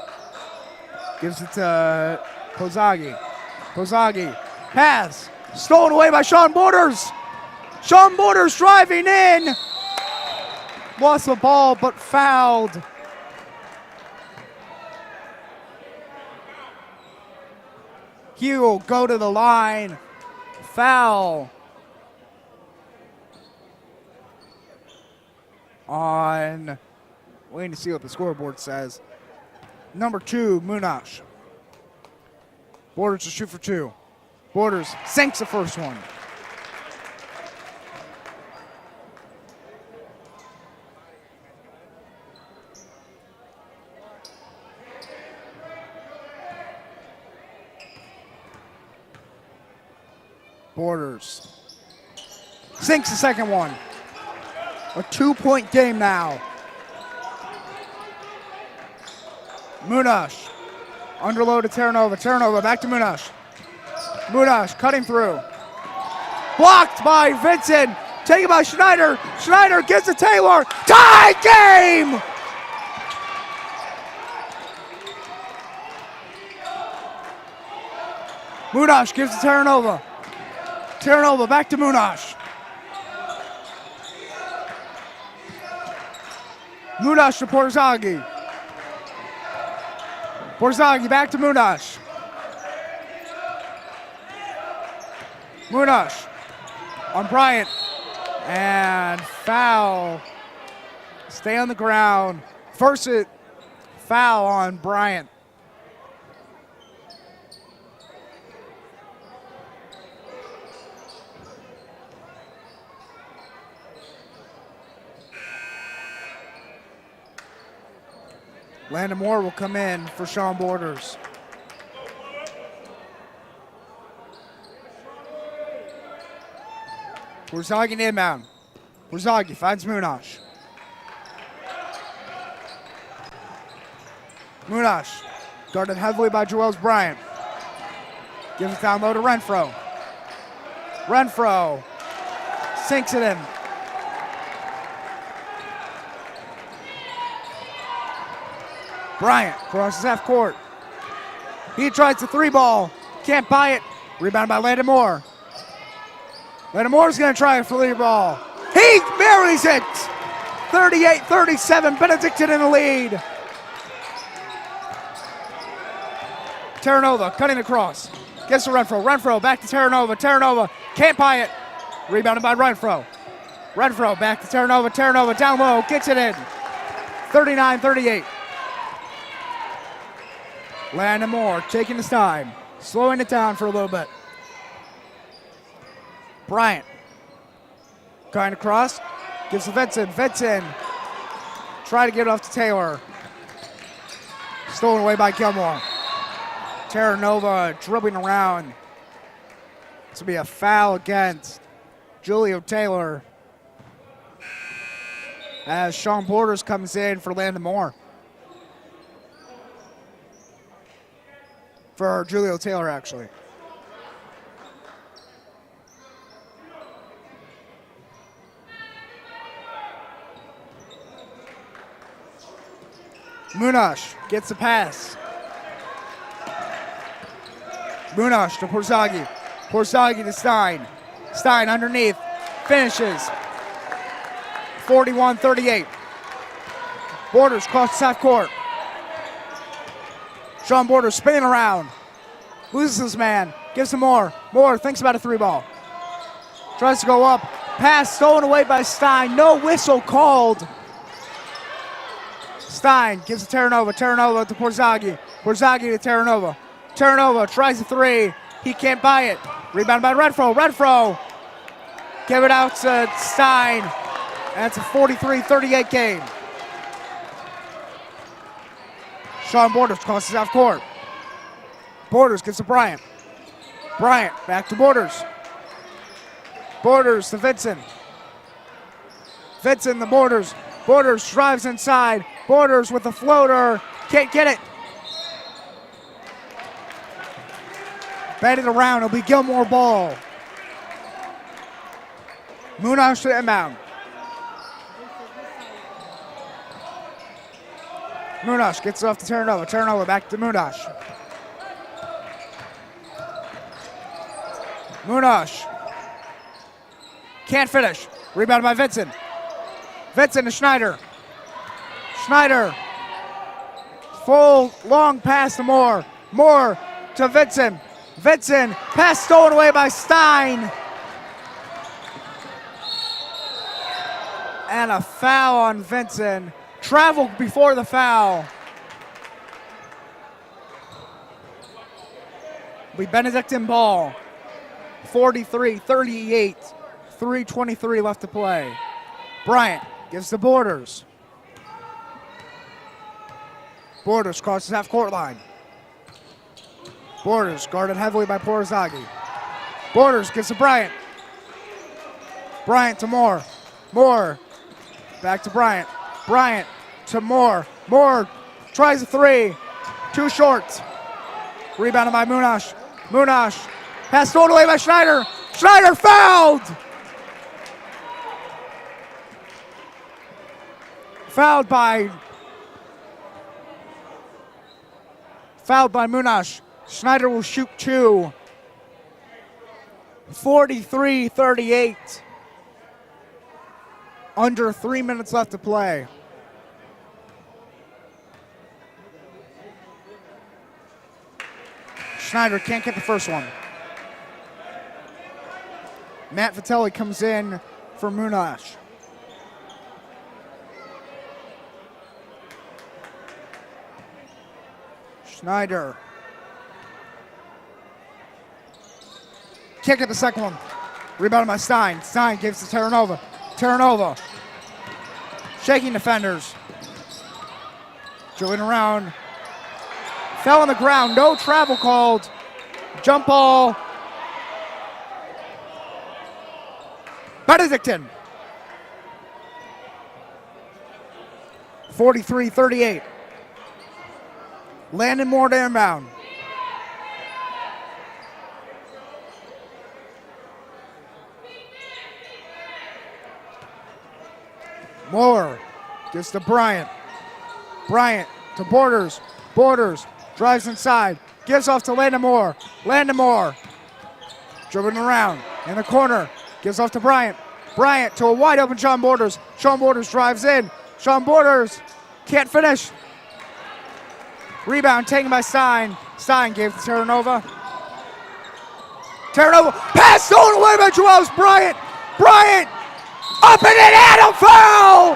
Gives it to Kozagi. Kozagi, pass. Stolen away by Sean Borders. Sean Borders driving in. Lost the ball, but fouled. Hugh will go to the line. Foul on, waiting to see what the scoreboard says. Number 2, Munoz. Borders to shoot for 2. Borders sinks the first one. Borders sinks the second one. A 2-point game now. Munoz underload to Terranova. Terranova back to Munoz. Munoz cutting through. Blocked by Vincent. Taken by Schneider. Schneider gets to Taylor. Tie game! Munoz gives to Terranova. Terranova back to Munoz. Munoz to Porzaghi. Porzaghi back to Munoz. Munoz on Bryant. And foul. Stay on the ground. First foul on Bryant. Landon Moore will come in for Sean Borders. Porzaghi inbound. Porzaghi finds Munoz. Munoz guarded heavily by Joels Bryant. Gives it down low to Renfro. Renfro sinks it in. Bryant crosses half court. He tries the 3-ball. Can't buy it. Rebounded by Landon Moore. Landon Moore's going to try a 3-ball. He buries it. 38-37. Benedictine in the lead. Terranova cutting across. Gets to Renfro. Renfro back to Terranova. Terranova can't buy it. Rebounded by Renfro. Renfro back to Terranova. Terranova down low. Gets it in. 39-38. Landon Moore taking his time, slowing it down for a little bit. Bryant going across, gives to Vincent. Vincent try to get it off to Taylor. Stolen away by Gilmour. Terranova dribbling around. This will be a foul against Julio Taylor as Sean Borders comes in for Landon Moore. For Julio Taylor, actually. Munoz gets the pass. Munoz to Porzaghi. Porzaghi to Stein. Stein underneath. Finishes. 41-38. Borders crosses half court. Sean Borders spinning around. Loses his man. Gives him more. Moore thinks about a three ball. Tries to go up. Pass stolen away by Stein. No whistle called. Stein gives to Terranova. Terranova to Porzaghi. Porzaghi to Terranova. Terranova tries a three. He can't buy it. Rebound by Renfro. Renfro. Give it out to Stein. And it's a 43-38 game. Sean Borders crosses half court. Borders gets to Bryant. Bryant back to Borders. Borders to Vincent. Vincent the Borders. Borders drives inside. Borders with the floater. Can't get it. Batted around. It'll be Gilmour ball. Munoz to inbound. Munoz gets it off to Terranova. Terranova back to Munoz. Munoz. Can't finish. Rebounded by Vincent. Vincent to Schneider. Schneider. Full long pass to Moore. Moore to Vincent. Vincent. Pass stolen away by Stein. And a foul on Vincent. Travel before the foul. It'll be Benedictine ball. 43-38. 3:23 left to play. Bryant gives the Borders. Borders crosses half court line. Borders guarded heavily by Porzaghi. Borders gives to Bryant. Bryant to Moore. Moore back to Bryant. Bryant to Moore. Moore tries a three. Too short. Rebounded by Munoz. Munoz. Pass stolen away by Schneider. Schneider fouled. Fouled by Munoz. Schneider will shoot two. 43-38. Under 3 minutes left to play. Schneider can't get the first one. Matt Vitelli comes in for Munoz. Schneider. Kick at the second one. Rebounded by Stein. Stein gives to Terranova. Terranova. Shaking defenders. Drilling around. Fell on the ground. No travel called. Jump ball. Benedictine. 43-38. Landon Moore to inbound. Moore gets to Bryant. Bryant to Borders. Borders drives inside. Gives off to Landon Moore. Landon Moore. Dribbling around in the corner. Gives off to Bryant. Bryant to a wide open Sean Borders. Sean Borders drives in. Sean Borders can't finish. Rebound taken by Stein. Stein gave to Terranova. Terranova. Pass stolen away by Joel's Bryant. Bryant. Up and in, Adam foul!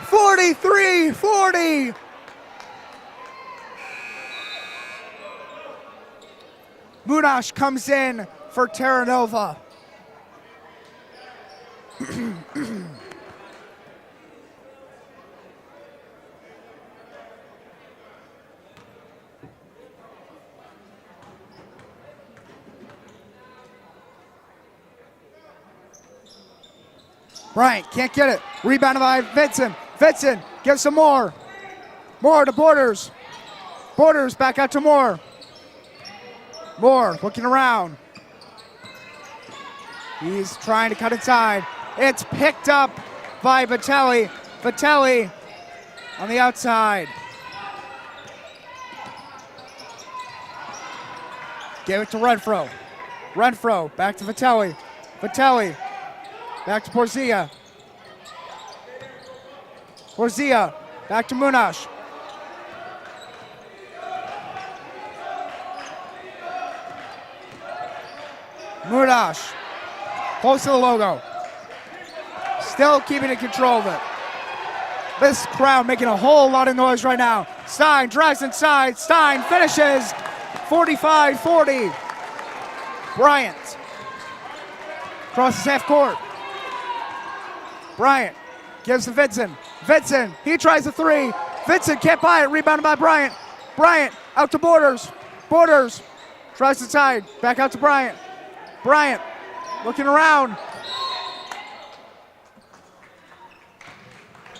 43-40. Munoz comes in for Terranova. Bryant can't get it. Rebounded by Vincent. Vincent gives some more. Moore to Borders. Borders back out to Moore. Moore looking around. He's trying to cut inside. It's picked up by Vitelli. Vitelli on the outside. Gave it to Renfro. Renfro back to Vitelli. Vitelli back to Porzia. Porzia back to Munash. Munash close to the logo. Still keeping in control of it. This crowd making a whole lot of noise right now. Stein drives inside. Stein finishes 45-40. Bryant crosses half court. Bryant gives to Vincent. Vincent, he tries a three. Vincent can't buy it. Rebounded by Bryant. Bryant out to Borders. Borders tries inside. Back out to Bryant. Bryant looking around.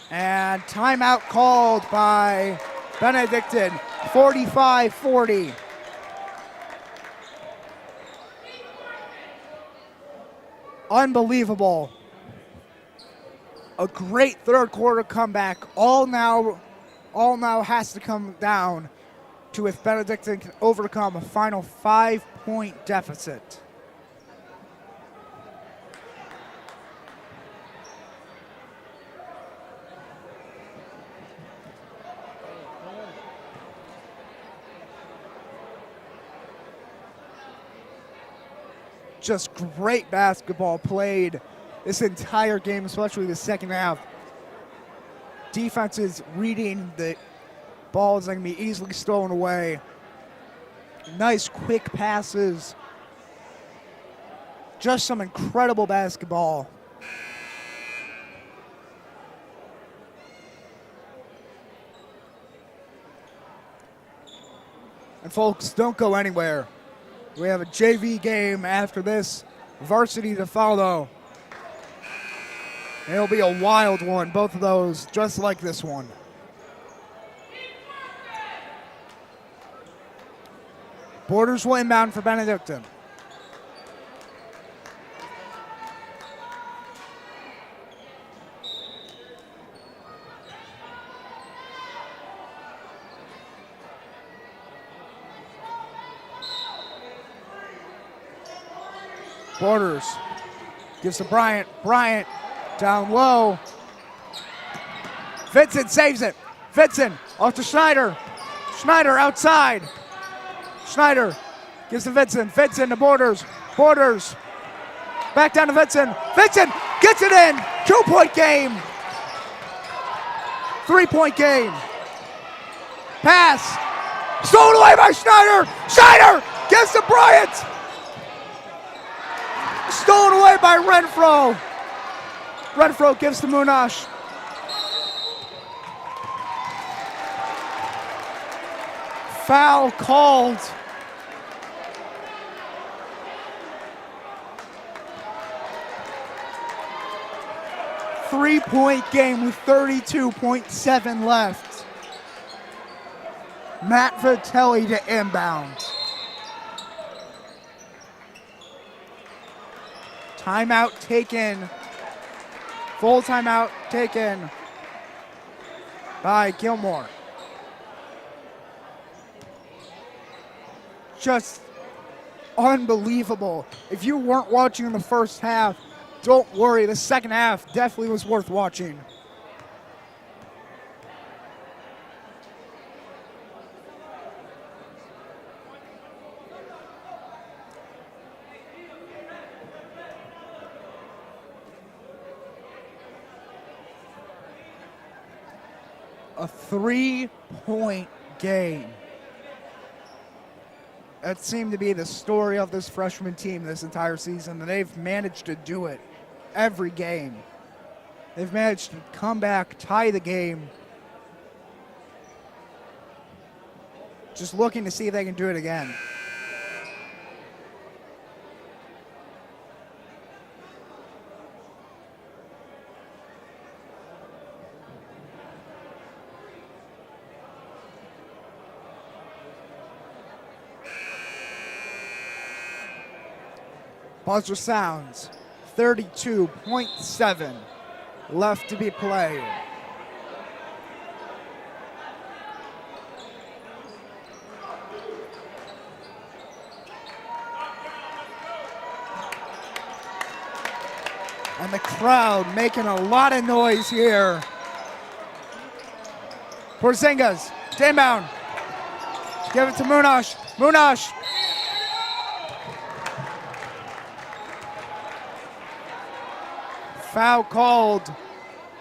And timeout called by Benedictine, 45-40. Unbelievable. A great third quarter comeback. All now has to come down to if Benedictine can overcome a final 5-point deficit. Just great basketball played this entire game, especially the second half. Defenses reading the balls that can be easily stolen away. Nice quick passes. Just some incredible basketball. And folks, don't go anywhere. We have a JV game after this, Varsity to follow. And it'll be a wild one, both of those, just like this one. Borders will inbound for Benedictine. Borders gives to Bryant. Bryant down low. Vincent saves it. Vincent off to Schneider. Schneider outside. Schneider gives to Vincent. Vincent to Borders. Borders back down to Vincent. Vincent gets it in. 2-point game. 3-point game. Pass. Stolen away by Schneider. Schneider gives to Bryant. Stolen away by Renfro. Renfro gives to Munash. Foul called. Three-point game with 32.7 left. Matt Vitelli to inbound. Timeout taken. Full timeout taken by Gilmour. Just unbelievable. If you weren't watching in the first half, don't worry. The second half definitely was worth watching. A 3-point game. That seemed to be the story of this freshman team this entire season, and they've managed to do it every game. They've managed to come back, tie the game. Just looking to see if they can do it again. Buzzer sounds. 32.7 left to be played. And the crowd making a lot of noise here. Porzingis, inbound. Give it to Munash. Munash. Foul called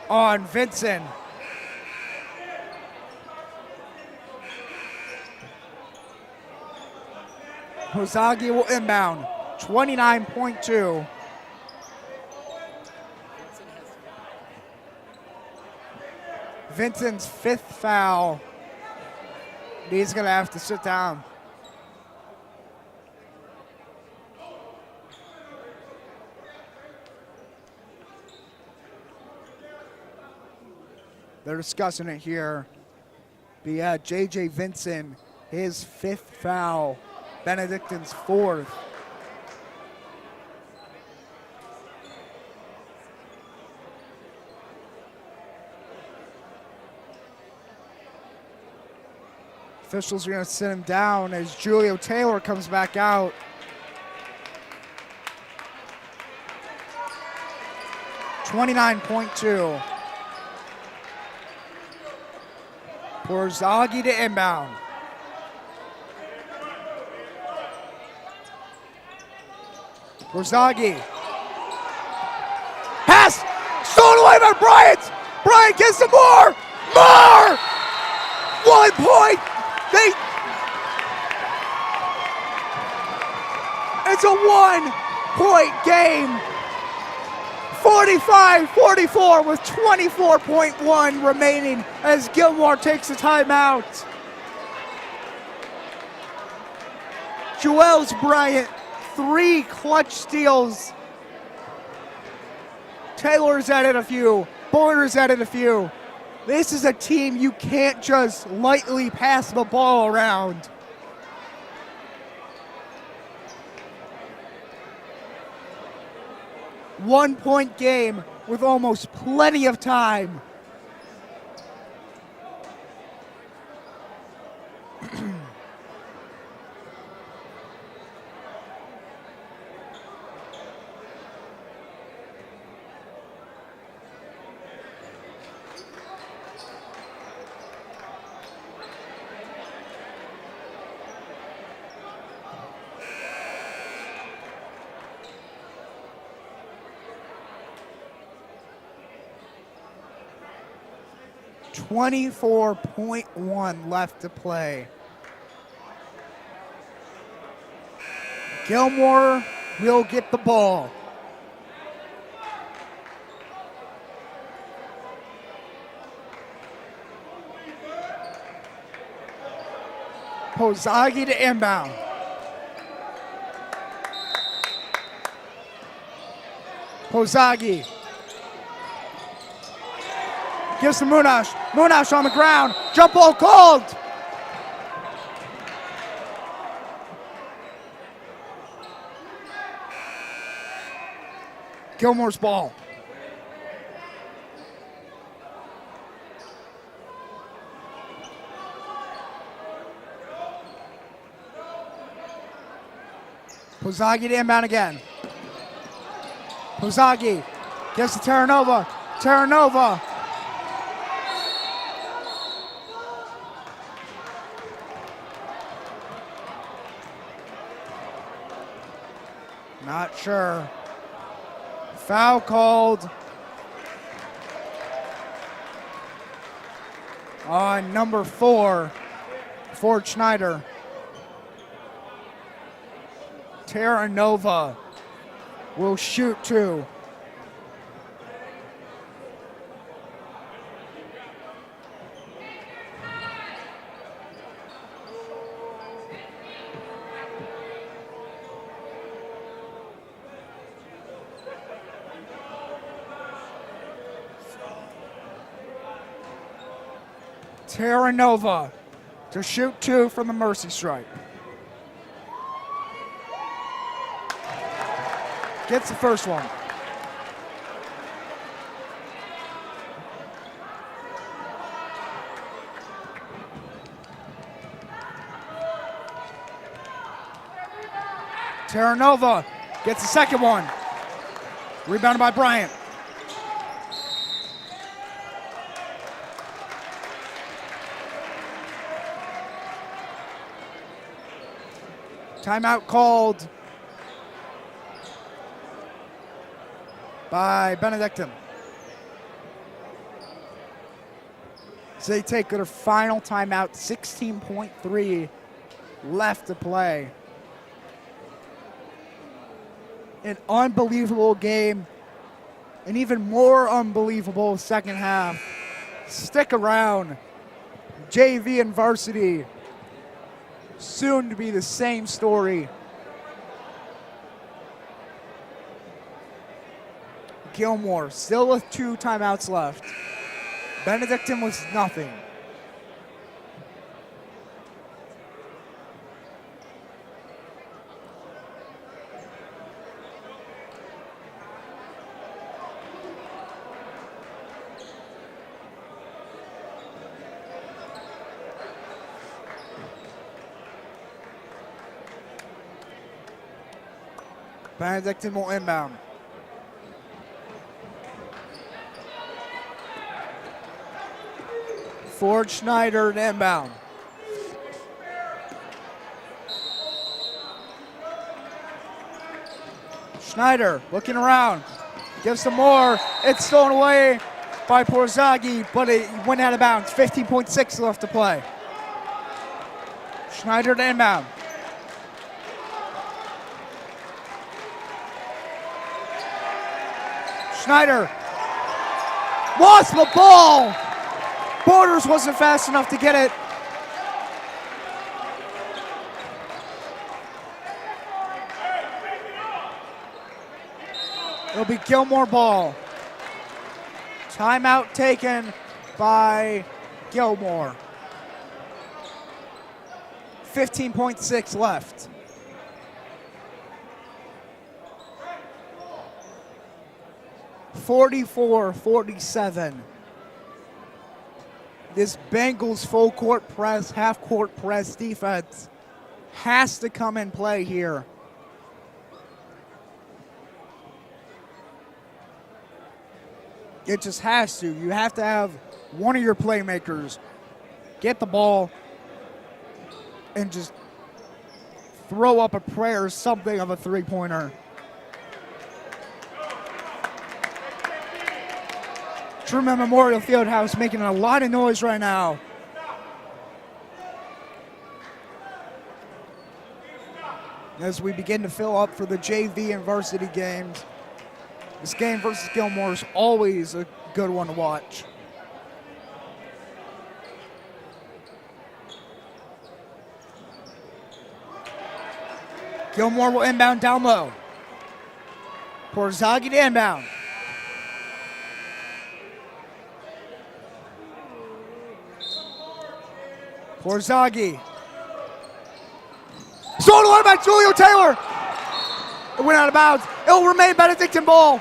on Vincent. Hozagi will inbound. 29.2. Vincent's 5th foul. He's going to have to sit down. They're discussing it here. But yeah, J.J. Vincent, his 5th foul. Benedictine's 4th. Officials are going to sit him down as Julio Taylor comes back out. .2. Porzingis to inbound. Porzingis. Pass! Stolen away by Bryant! Bryant gets some more! More! 1 point! It's a 1-point game. 45-44 with 24.1 remaining as Gilmour takes a timeout. Joels Bryant, 3 clutch steals. Taylor's added a few. Borders added a few. This is a team you can't just lightly pass the ball around. One-point game with almost plenty of time. .1 left to play. Gilmour will get the ball. Porzingis to inbound. Porzingis. Gives to Munash. Munash on the ground. Jump ball called. Gilmour's ball. Porzingis to inbound again. Porzingis gives to Terranova. Terranova. Not sure. Foul called on number 4, Ford Schneider. Terranova will shoot 2. Terranova to shoot 2 from the mercy stripe. Gets the first one. Terranova gets the second one. Rebounded by Bryant. Timeout called by Benedictine. So they take their final timeout, 16.3 left to play. An unbelievable game, an even more unbelievable second half. Stick around. JV and Varsity, soon to be the same story. Gilmour still with 2 timeouts left. Benedictine was nothing. Benedictine will inbound. Ford Schneider to inbound. Schneider looking around. Gives some more. It's stolen away by Porzaghi, but it went out of bounds. 15.6 left to play. Schneider to inbound. Schneider lost the ball. Borders wasn't fast enough to get it. It'll be Gilmour ball. Timeout taken by Gilmour. 15.6 left. (44-47). This Bengals full court press, half court press defense has to come in play here. It just has to. You have to have one of your playmakers get the ball and just throw up a prayer, something of a three-pointer. Trueman Memorial Fieldhouse making a lot of noise right now. As we begin to fill up for the JV and Varsity games. This game versus Gilmour is always a good one to watch. Gilmour will inbound down low. Porzaghi to inbound. Porzaghi. Stolen away by Julio Taylor. It went out of bounds. It will remain Benedictine ball.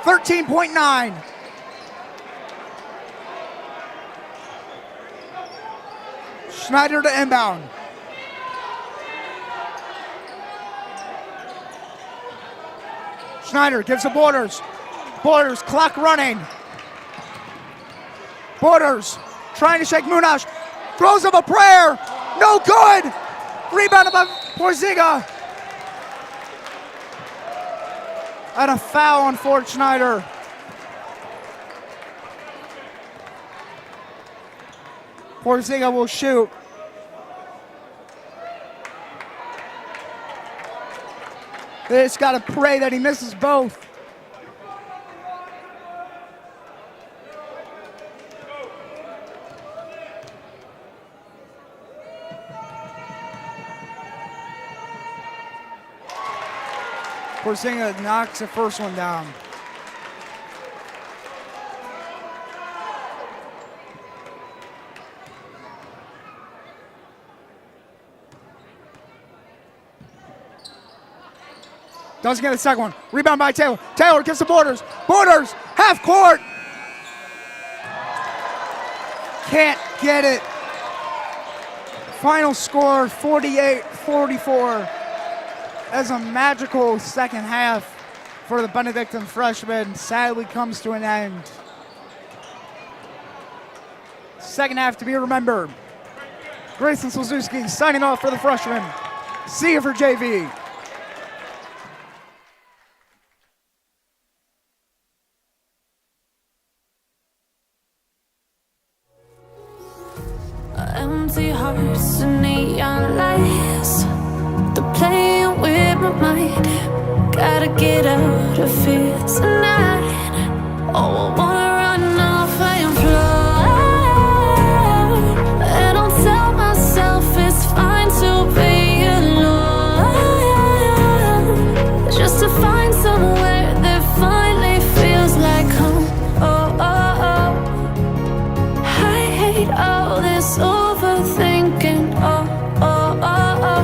13.9. Schneider to inbound. Schneider gives to Borders. Borders, clock running. Borders trying to shake Munash. Throws up a prayer. No good. Rebounded by Porzingha. And a foul on Ford Schneider. Porzingha will shoot. They just got to pray that he misses both. Porzingha knocks the first one down. Doesn't get a second one. Rebound by Taylor. Taylor gets the Borders. Borders, half court. Can't get it. Final score, 48-44. as a magical second half for the Benedictine freshmen sadly comes to an end. Second half to be remembered. Grayson Slazewski signing off for the freshmen. See you for JV. Empty hearts and neon lights, they're playing with my mind. Gotta get out of here tonight. Oh, I wanna run off and fly, and I'll tell myself it's fine to be alone, just to find somewhere that finally feels like home. Oh, oh, oh. I hate all this overthinking. Oh, oh, oh, oh.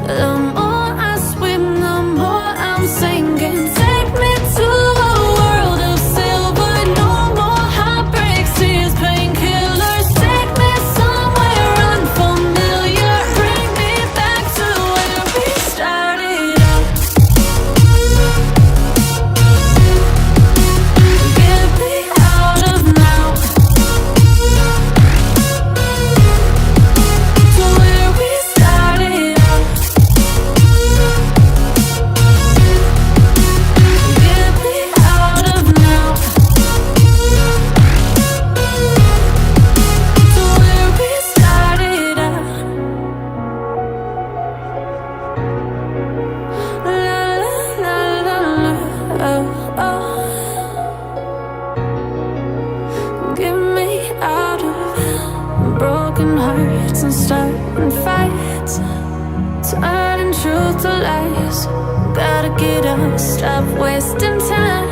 The more I swim, the more I'm sinking. Take me to a world of silver. No more heartbreaks, tears, painkillers. Take me somewhere unfamiliar. Bring me back to where we started out. Get me out of now, to where we started out. Get me out of now, to where we started out. La la la la la, oh, oh. Get me out of broken hearts and starting fights, turning truth to lies. Gotta get up, stop wasting time.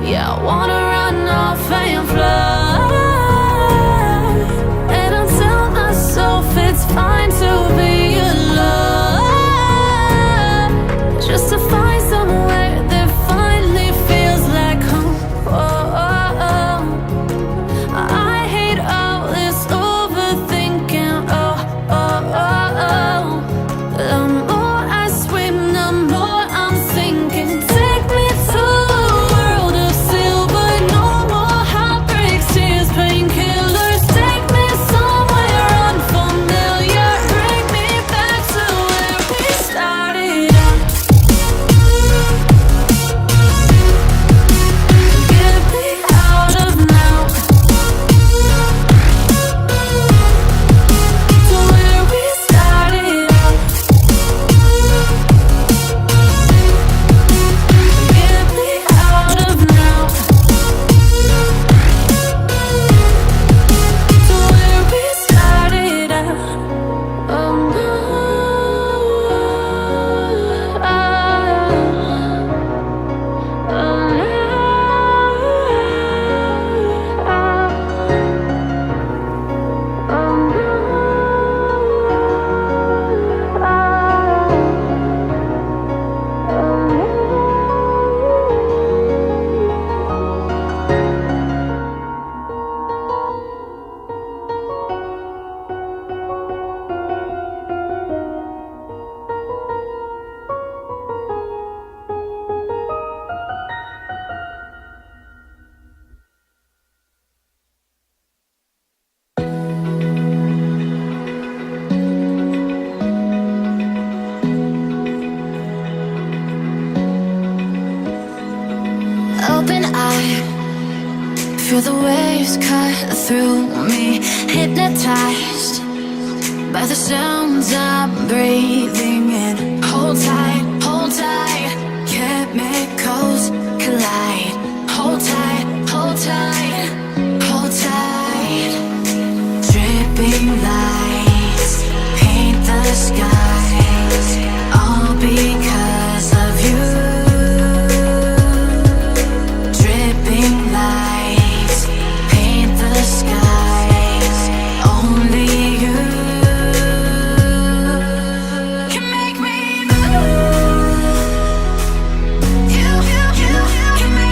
Yeah, I wanna run off and fly, and I'll tell myself it's fine to be alone, just to find somewhere that finally feels like home. Oh, oh, oh. I hate all this overthinking. Oh, oh, oh, oh. The more I swim, the more I'm sinking. Take me to a world of silver. No more heartbreaks, tears, painkillers. Take me somewhere unfamiliar. Bring me back to where we started out. Get me out of now, to where we started out. Get me out of now, to where we started out. Oh no, open eye, feel the waves cut through me, hypnotized by the sounds I'm breathing in. Hold tight, chemicals collide. Hold tight, hold tight, hold tight. Dripping lights paint the skies, all because of you. Dripping lights paint the skies, only you can make me move. You can make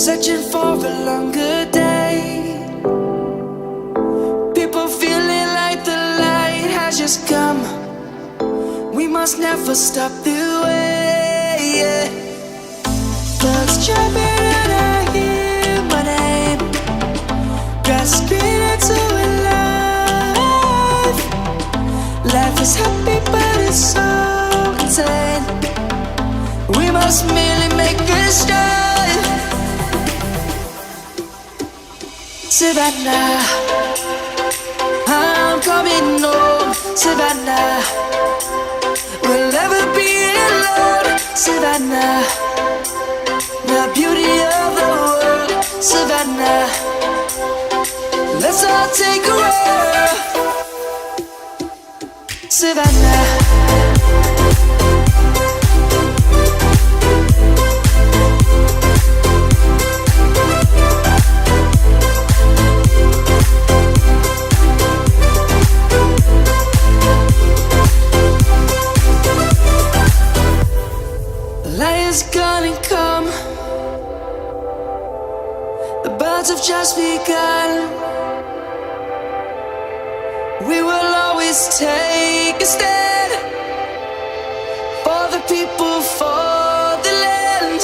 searching for a longer day. People feeling like the light has just come. We must never stop the way, yeah. Thugs jumping and I hear my name, grasping into a life. Life is happy but it's so insane. We must merely make a start. Savannah, I'm coming home. Savannah, we'll never be alone. Savannah, the beauty of the world. Savannah, let's all take a walk. Savannah, light is gonna come. The birds have just begun. We will always take a stand for the people, for the land.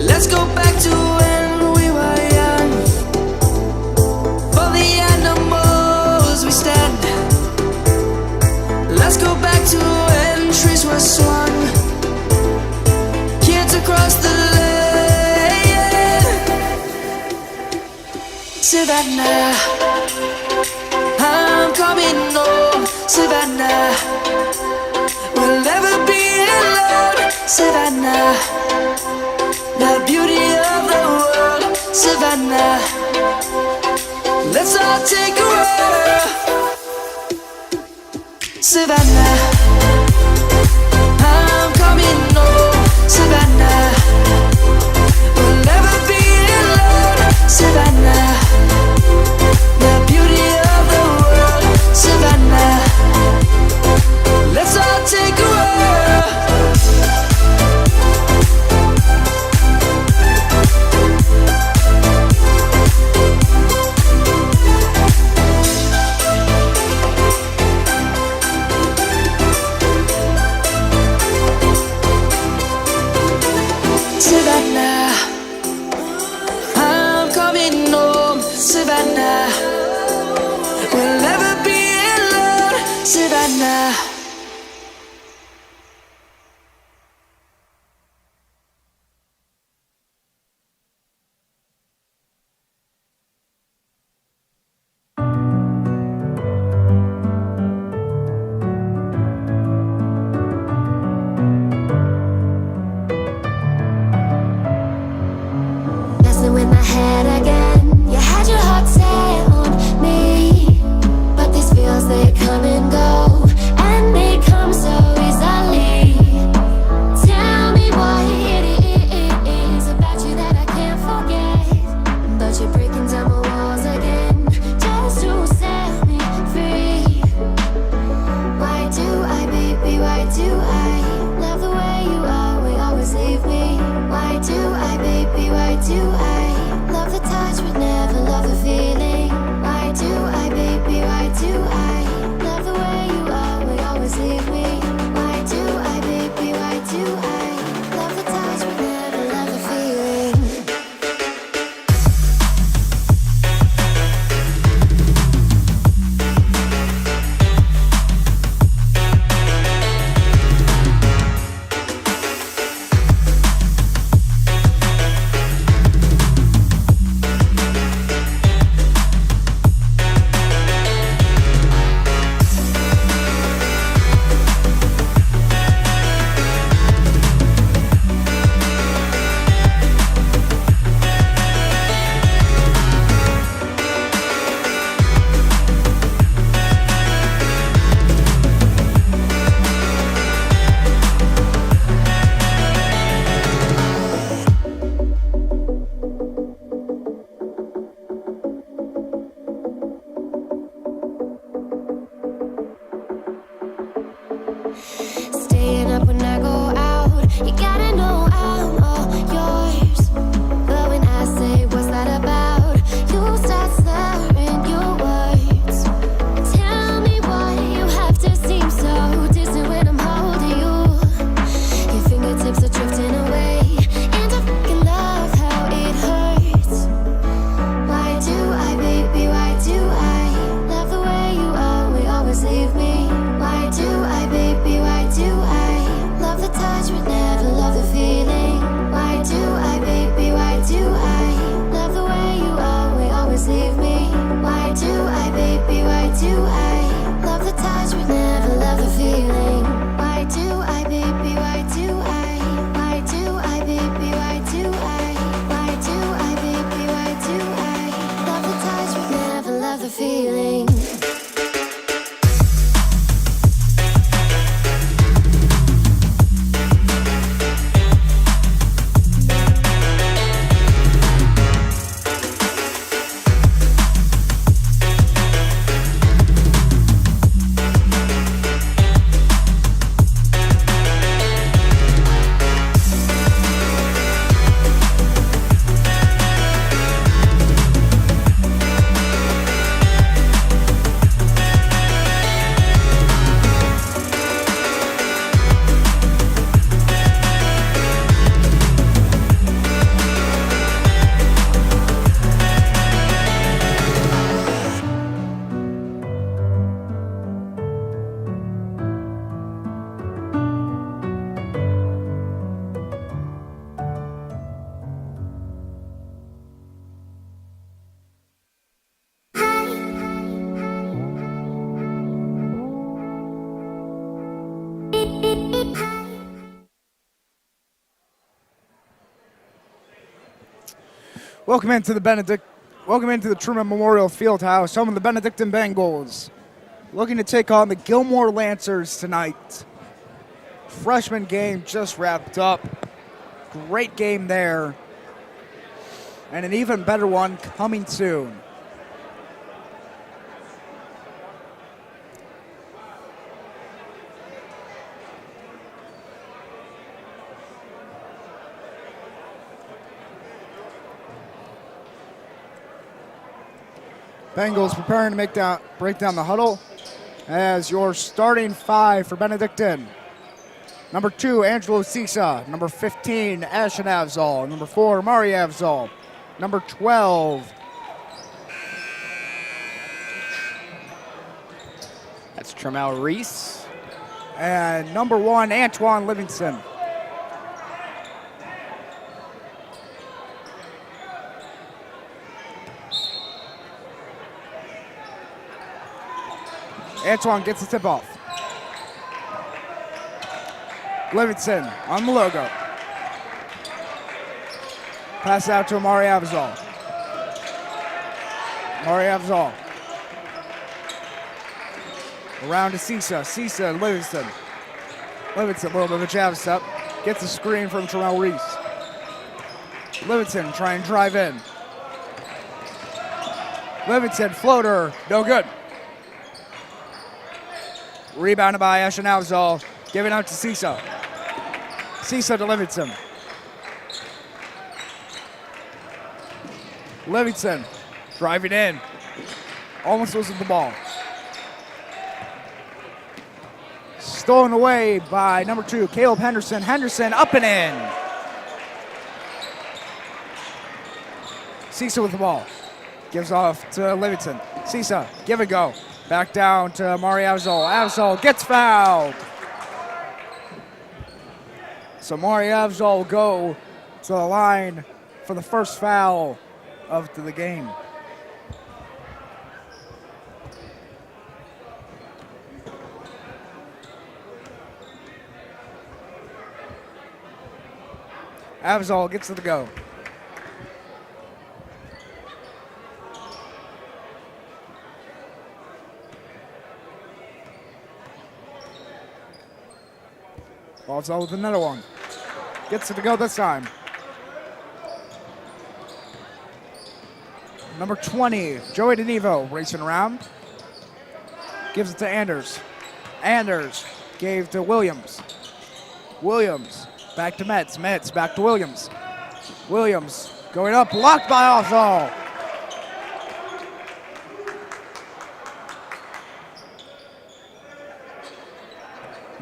Let's go back to when we were young. For the animals we stand. Let's go back to when trees were swung. Kids across the land. Savannah, I'm coming home. Savannah, we'll never be alone. Savannah, the beauty of the world. Savannah, let's all take a walk. Savannah, I'm coming home. Savannah, we'll never be alone. Savannah, the beauty of the world. Savannah, let's all take a walk. Welcome into the Trueman Memorial Fieldhouse, home of the Benedictine Bengals, looking to take on the Gilmour Lancers tonight. Freshman game just wrapped up. Great game there. And an even better one coming soon. Bengals preparing to break down the huddle as your starting five for Benedictine. Number 2, Angelo Sisa. Number 15, Ashton Avzal. Number 4, Mari Avzal. Number 12. That's Tremel Reese. And number 1, Antoine Livingston. Antoine gets the tip off. Livingston on the logo. Pass out to Amari Avzal. Amari Avzal. Around to Sisa. Sisa, Livingston. Livingston, a little bit of a jab step. Gets a screen from Terrell Reese. Livingston trying to drive in. Livingston, floater, no good. Rebounded by Ashton Avzal. Giving out to Sisa. Sisa to Livingston. Livingston driving in. Almost loses the ball. Stolen away by number 2, Caleb Henderson. Henderson up and in. Sisa with the ball. Gives off to Livingston. Sisa, give and go. Back down to Mari Avzal. Avzal gets fouled. So Mari Avzal will go to the line for the first foul of the game. Avzal gets to the go. Avzal with another one. Gets it to go this time. Number 20, Joey DeNevo racing around. Gives it to Anders. Anders gave to Williams. Williams back to Metz. Metz back to Williams. Williams going up, blocked by Avzal.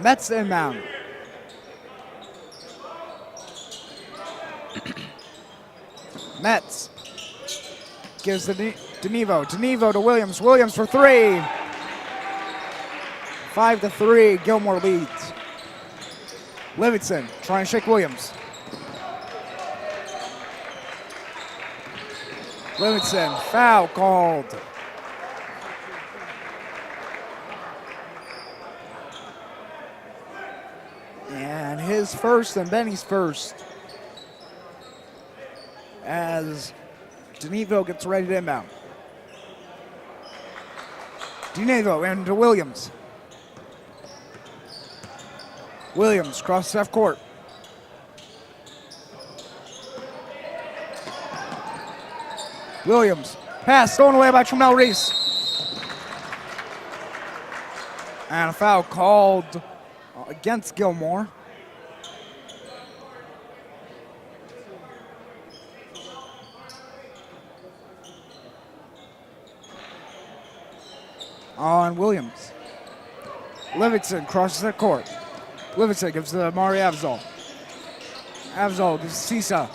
Metz inbound. Metz gives the DeNevo. DeNevo to Williams. Williams for 3. 5-3, Gilmour leads. Livingston trying to shake Williams. Livingston, foul called. And his first and Benny's first. As DeNevo gets ready to inbound. DeNevo into Williams. Williams crosses half court. Williams, pass thrown away by Tremel Reese. And a foul called against Gilmour. On Williams. Livingston crosses the court. Livingston gives to Mari Avzal. Avzal gives to Sisa.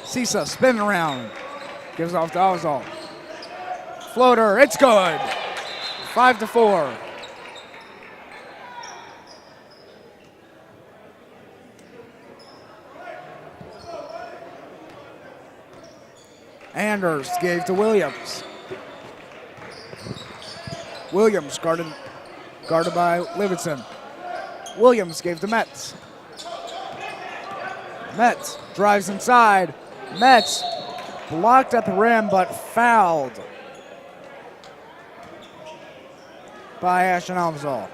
Sisa spinning around. Gives off to Avzal. Floater, it's good. 5-4. Anders gave to Williams. Williams guarded by Livingston. Williams gave to Metz. Metz drives inside. Metz blocked at the rim, but fouled by Ashton Almazal.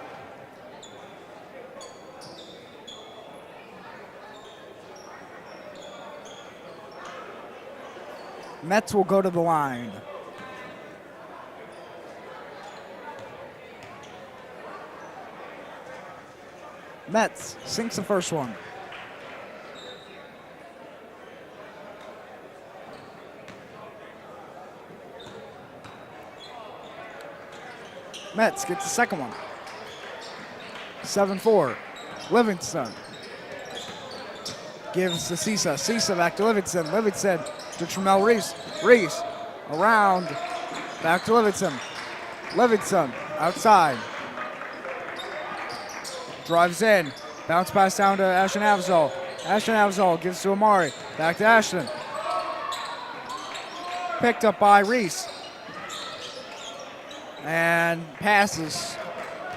Metz will go to the line. Metz sinks the first one. Metz gets the second one. 7-4. Livingston gives to Cisa. Cisa back to Livingston. Livingston to Tremel Reese. Reese around. Back to Livingston. Livingston outside. Drives in. Bounce pass down to Ashton Avzal. Ashton Avzal gives to Amari. Back to Ashton. Picked up by Reese. And passes.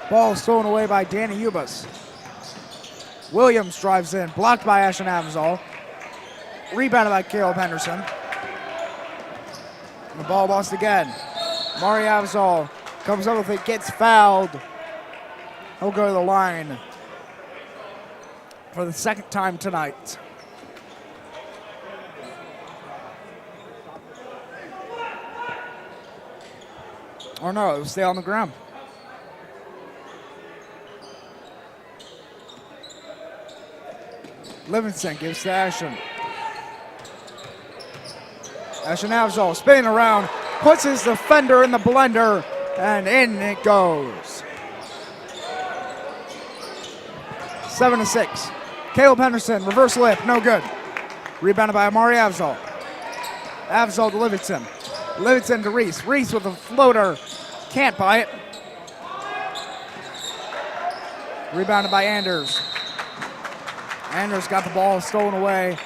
Ball stolen away by Danny Ubas. Williams drives in. Blocked by Ashton Avzal. Rebounded by Caleb Henderson. And the ball lost again. Mari Avzal comes up with it. Gets fouled. He'll go to the line for the second time tonight. Or no, it'll stay on the ground. Livingston gives to Ashton. Ashton Avzal spinning around, puts his defender in the blender, and in it goes. 7-6. Caleb Henderson, reverse layup, no good. Rebounded by Amari Avzal. Avzal to Livingston. Livingston to Reese. Reese with a floater. Can't buy it. Rebounded by Anders. Anders got the ball stolen away.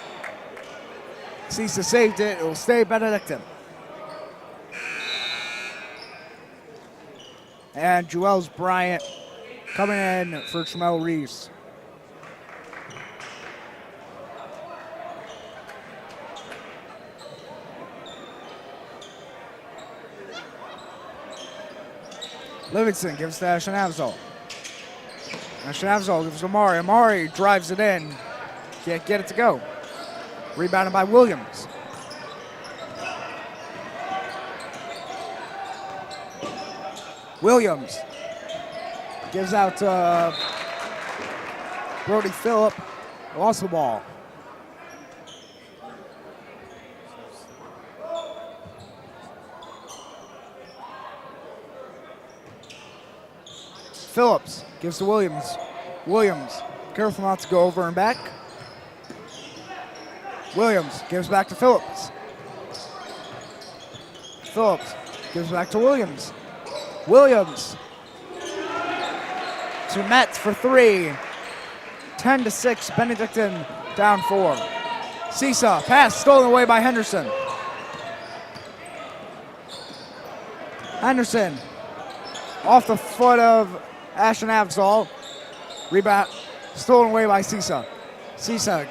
Cisa saved it. It will stay Benedictine. And Joels Bryant coming in for Tremel Reese. Livingston gives to Ashton Avzal. Ashton Avzal gives to Amari. Amari drives it in. Can't get it to go. Rebounded by Williams. Williams gives out to Brody Phillip. Lost the ball. Phillips gives to Williams. Williams, careful not to go over and back. Williams gives back to Phillips. Phillips gives back to Williams. Williams to Metz for three. 10-6, Benedictine down 4. Cisa, pass stolen away by Henderson. Henderson off the foot of Ashton Avzal. Rebound stolen away by Cisa. Cisa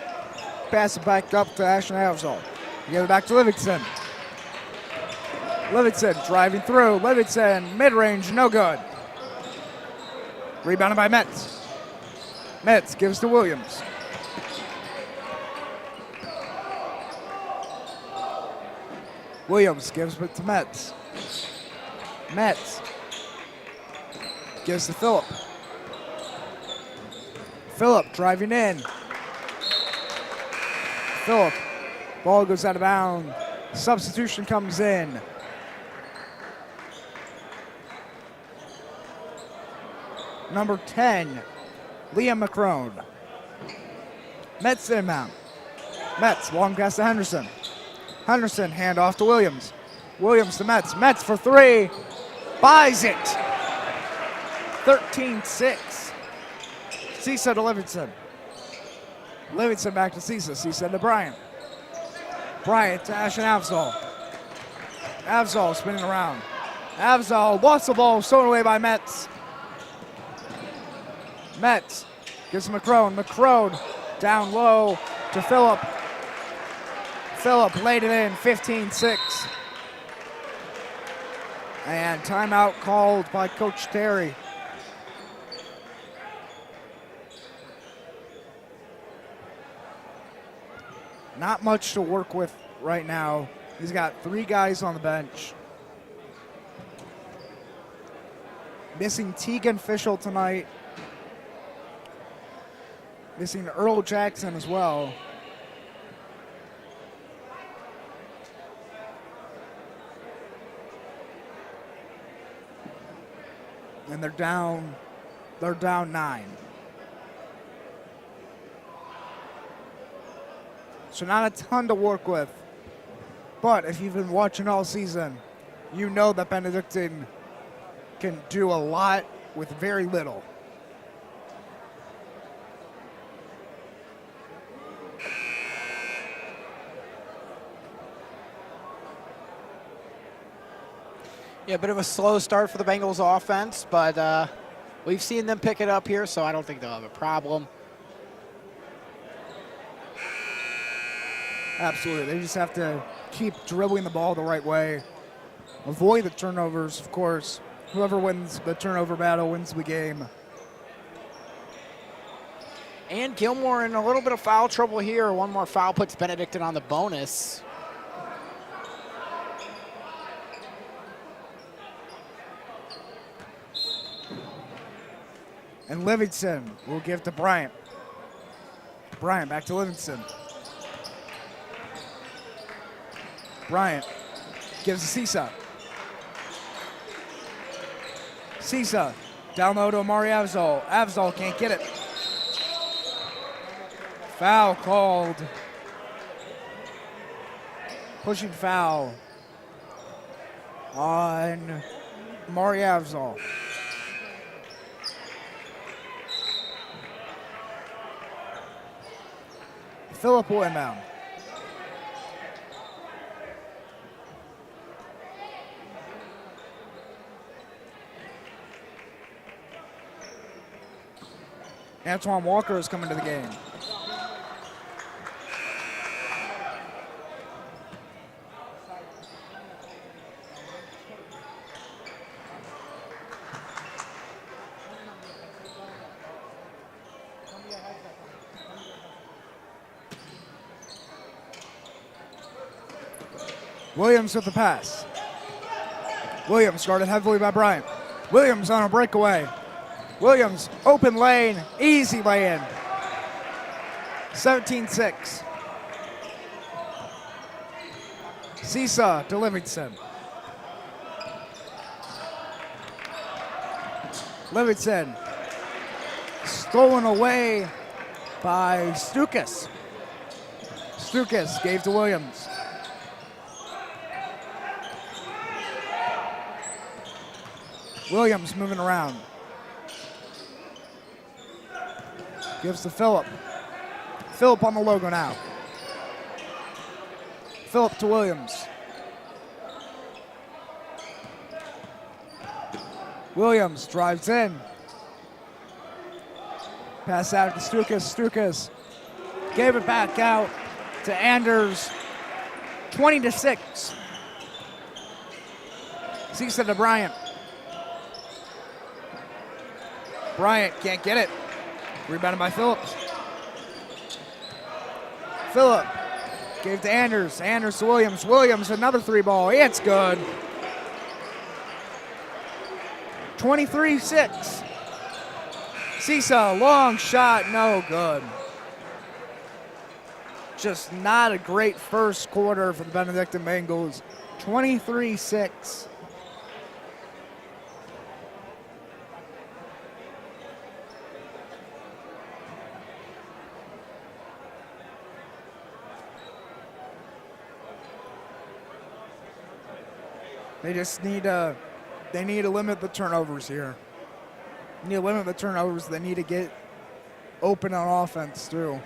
pass it back up to Ashton Avzal. Give it back to Livingston. Livingston driving through. Livingston mid-range, no good. Rebounded by Metz. Metz gives to Williams. Williams gives it to Metz. Metz gives to Phillip. Phillip driving in. Phillip, ball goes out of bounds. Substitution comes in. Number 10, Liam McCrone. Metz inbound. Metz, long pass to Henderson. Henderson, hand off to Williams. Williams to Metz. Metz for three. Buys it. 13-6. Cisa to Livingston. Livingston back to Cisa. Cisa to Bryant. Bryant to Ashton Avzal. Avzal spinning around. Avzal lost the ball, stolen away by Metz. Metz gives to McCrone. McCrone down low to Phillip. Phillip laid it in, 15-6. And timeout called by Coach Terry. Not much to work with right now. He's got 3 guys on the bench. Missing Tegan Fischel tonight. Missing Earl Jackson as well. And they're down 9. So not a ton to work with. But if you've been watching all season, you know that Benedictine can do a lot with very little. Yeah, a bit of a slow start for the Bengals offense, but we've seen them pick it up here, so I don't think they'll have a problem. Absolutely. They just have to keep dribbling the ball the right way. Avoid the turnovers, of course. Whoever wins the turnover battle wins the game. And Gilmour in a little bit of foul trouble here. One more foul puts Benedictine on the bonus. And Livingston will give to Bryant. Bryant back to Livingston. Bryant gives to Sisa. Sisa down low to Amari Avzal. Avzal can't get it. Foul called. Pushing foul on Amari Avzal. Phillip will inbound. Antoine Walker is coming to the game. Williams with the pass. Williams guarded heavily by Bryant. Williams on a breakaway. Williams, open lane, easy lay-in. 17-6. Sisa to Livingston. Livingston stolen away by Stukas. Stukas gave to Williams. Williams moving around. Gives to Phillip. Phillip on the logo now. Phillip to Williams. Williams drives in. Pass out to Stukas. Stukas gave it back out to Anders. 20-6. Sisa to Bryant. Bryant can't get it. Rebounded by Phillips. Phillip gave to Anders. Anders to Williams. Williams, another 3-ball. It's good. 23-6. Sisa, long shot, no good. Just not a great first quarter for the Benedictine Bengals. 23-6. They just need to limit the turnovers here. They need to limit the turnovers. They need to get open on offense too.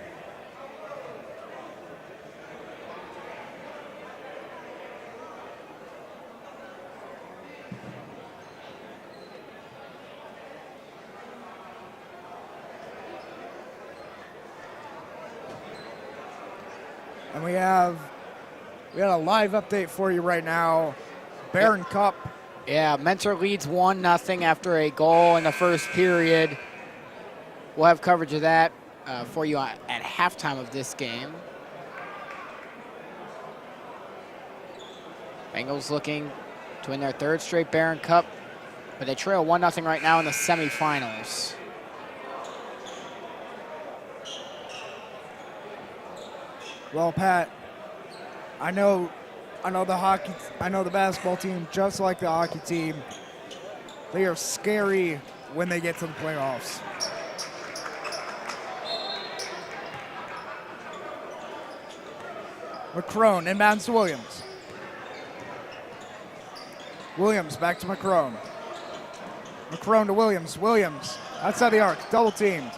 And we have We got a live update for you right now. Barron Cup. Yeah, Mentor leads 1-0 after a goal in the first period. We'll have coverage of that for you at halftime of this game. Bengals looking to win their third straight Barron Cup, but they trail 1-0 right now in the semifinals. Well, Pat, I know the basketball team just like the hockey team. They are scary when they get to the playoffs. McCrone inbounds to Williams. Williams back to McCrone. McCrone to Williams. Williams outside the arc, double teamed.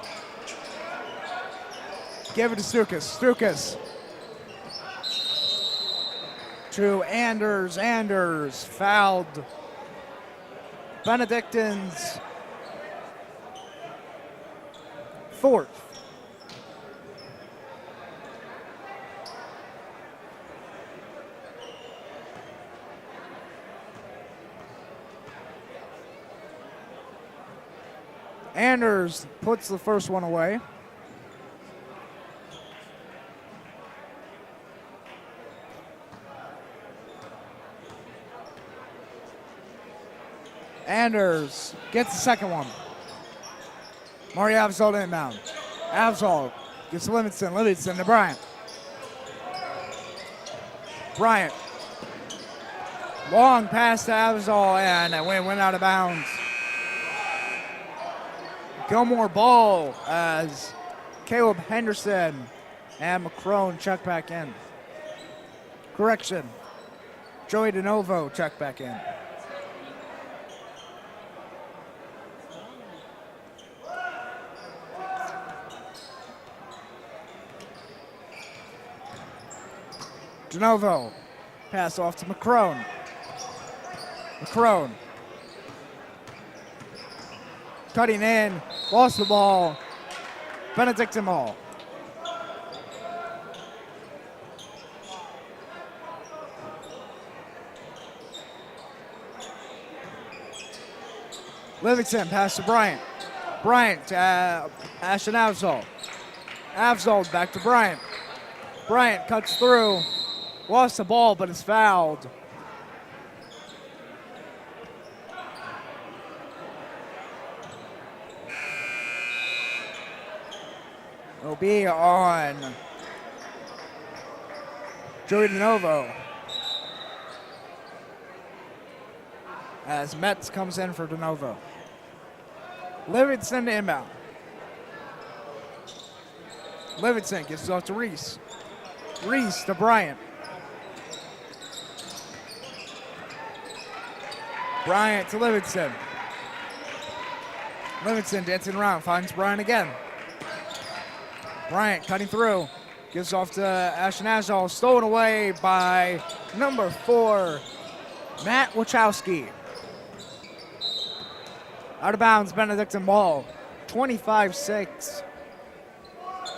Give it to Stukas. Stukas to Anders. Anders fouled. Benedictine's fourth. Anders puts the first one away. Anders gets the second one. Mario Avzol inbound. Avzol gets to Livingston. Livingston to Bryant. Bryant. Long pass to Avzol, and it went out of bounds. Gilmour ball as Caleb Henderson and McCrone check back in. Correction. Joey DeNovo check back in. DeNovo. Pass off to McCrone. McCrone. Cutting in. Lost the ball. Benedictine ball. Livingston pass to Bryant. Bryant to Ashton Avzol. Avzol back to Bryant. Bryant cuts through. Lost the ball, but is fouled. It'll be on Joey DeNovo as Metz comes in for DeNovo. Livingston to inbound. Livingston gives it off to Reese. Reese to Bryant. Bryant to Livingston. Livingston dancing around, finds Bryant again. Bryant cutting through, gives off to Ashton Avzol, stolen away by number 4, Matt Wachowski. Out of bounds, Benedictine ball, 25-6.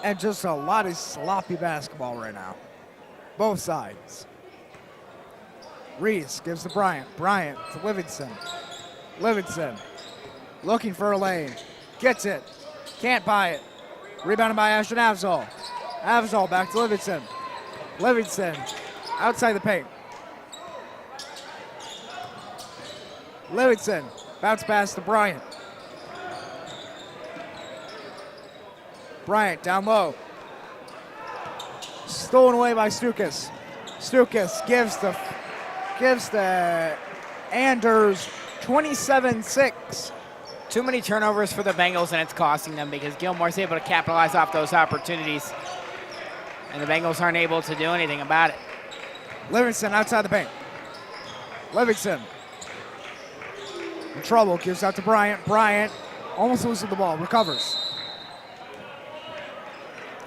And just a lot of sloppy basketball right now. Both sides. Reese gives to Bryant. Bryant to Livingston. Livingston looking for a lane. Gets it. Can't buy it. Rebounded by Ashton Avzol. Avzol back to Livingston. Livingston outside the paint. Livingston bounce pass to Bryant. Bryant down low. Stolen away by Stukas. Stukas gives the Anders 27-6. Too many turnovers for the Bengals, and it's costing them because Gilmour's able to capitalize off those opportunities, and the Bengals aren't able to do anything about it. Livingston outside the paint. Livingston in trouble, gives out to Bryant. Bryant almost loses the ball, recovers.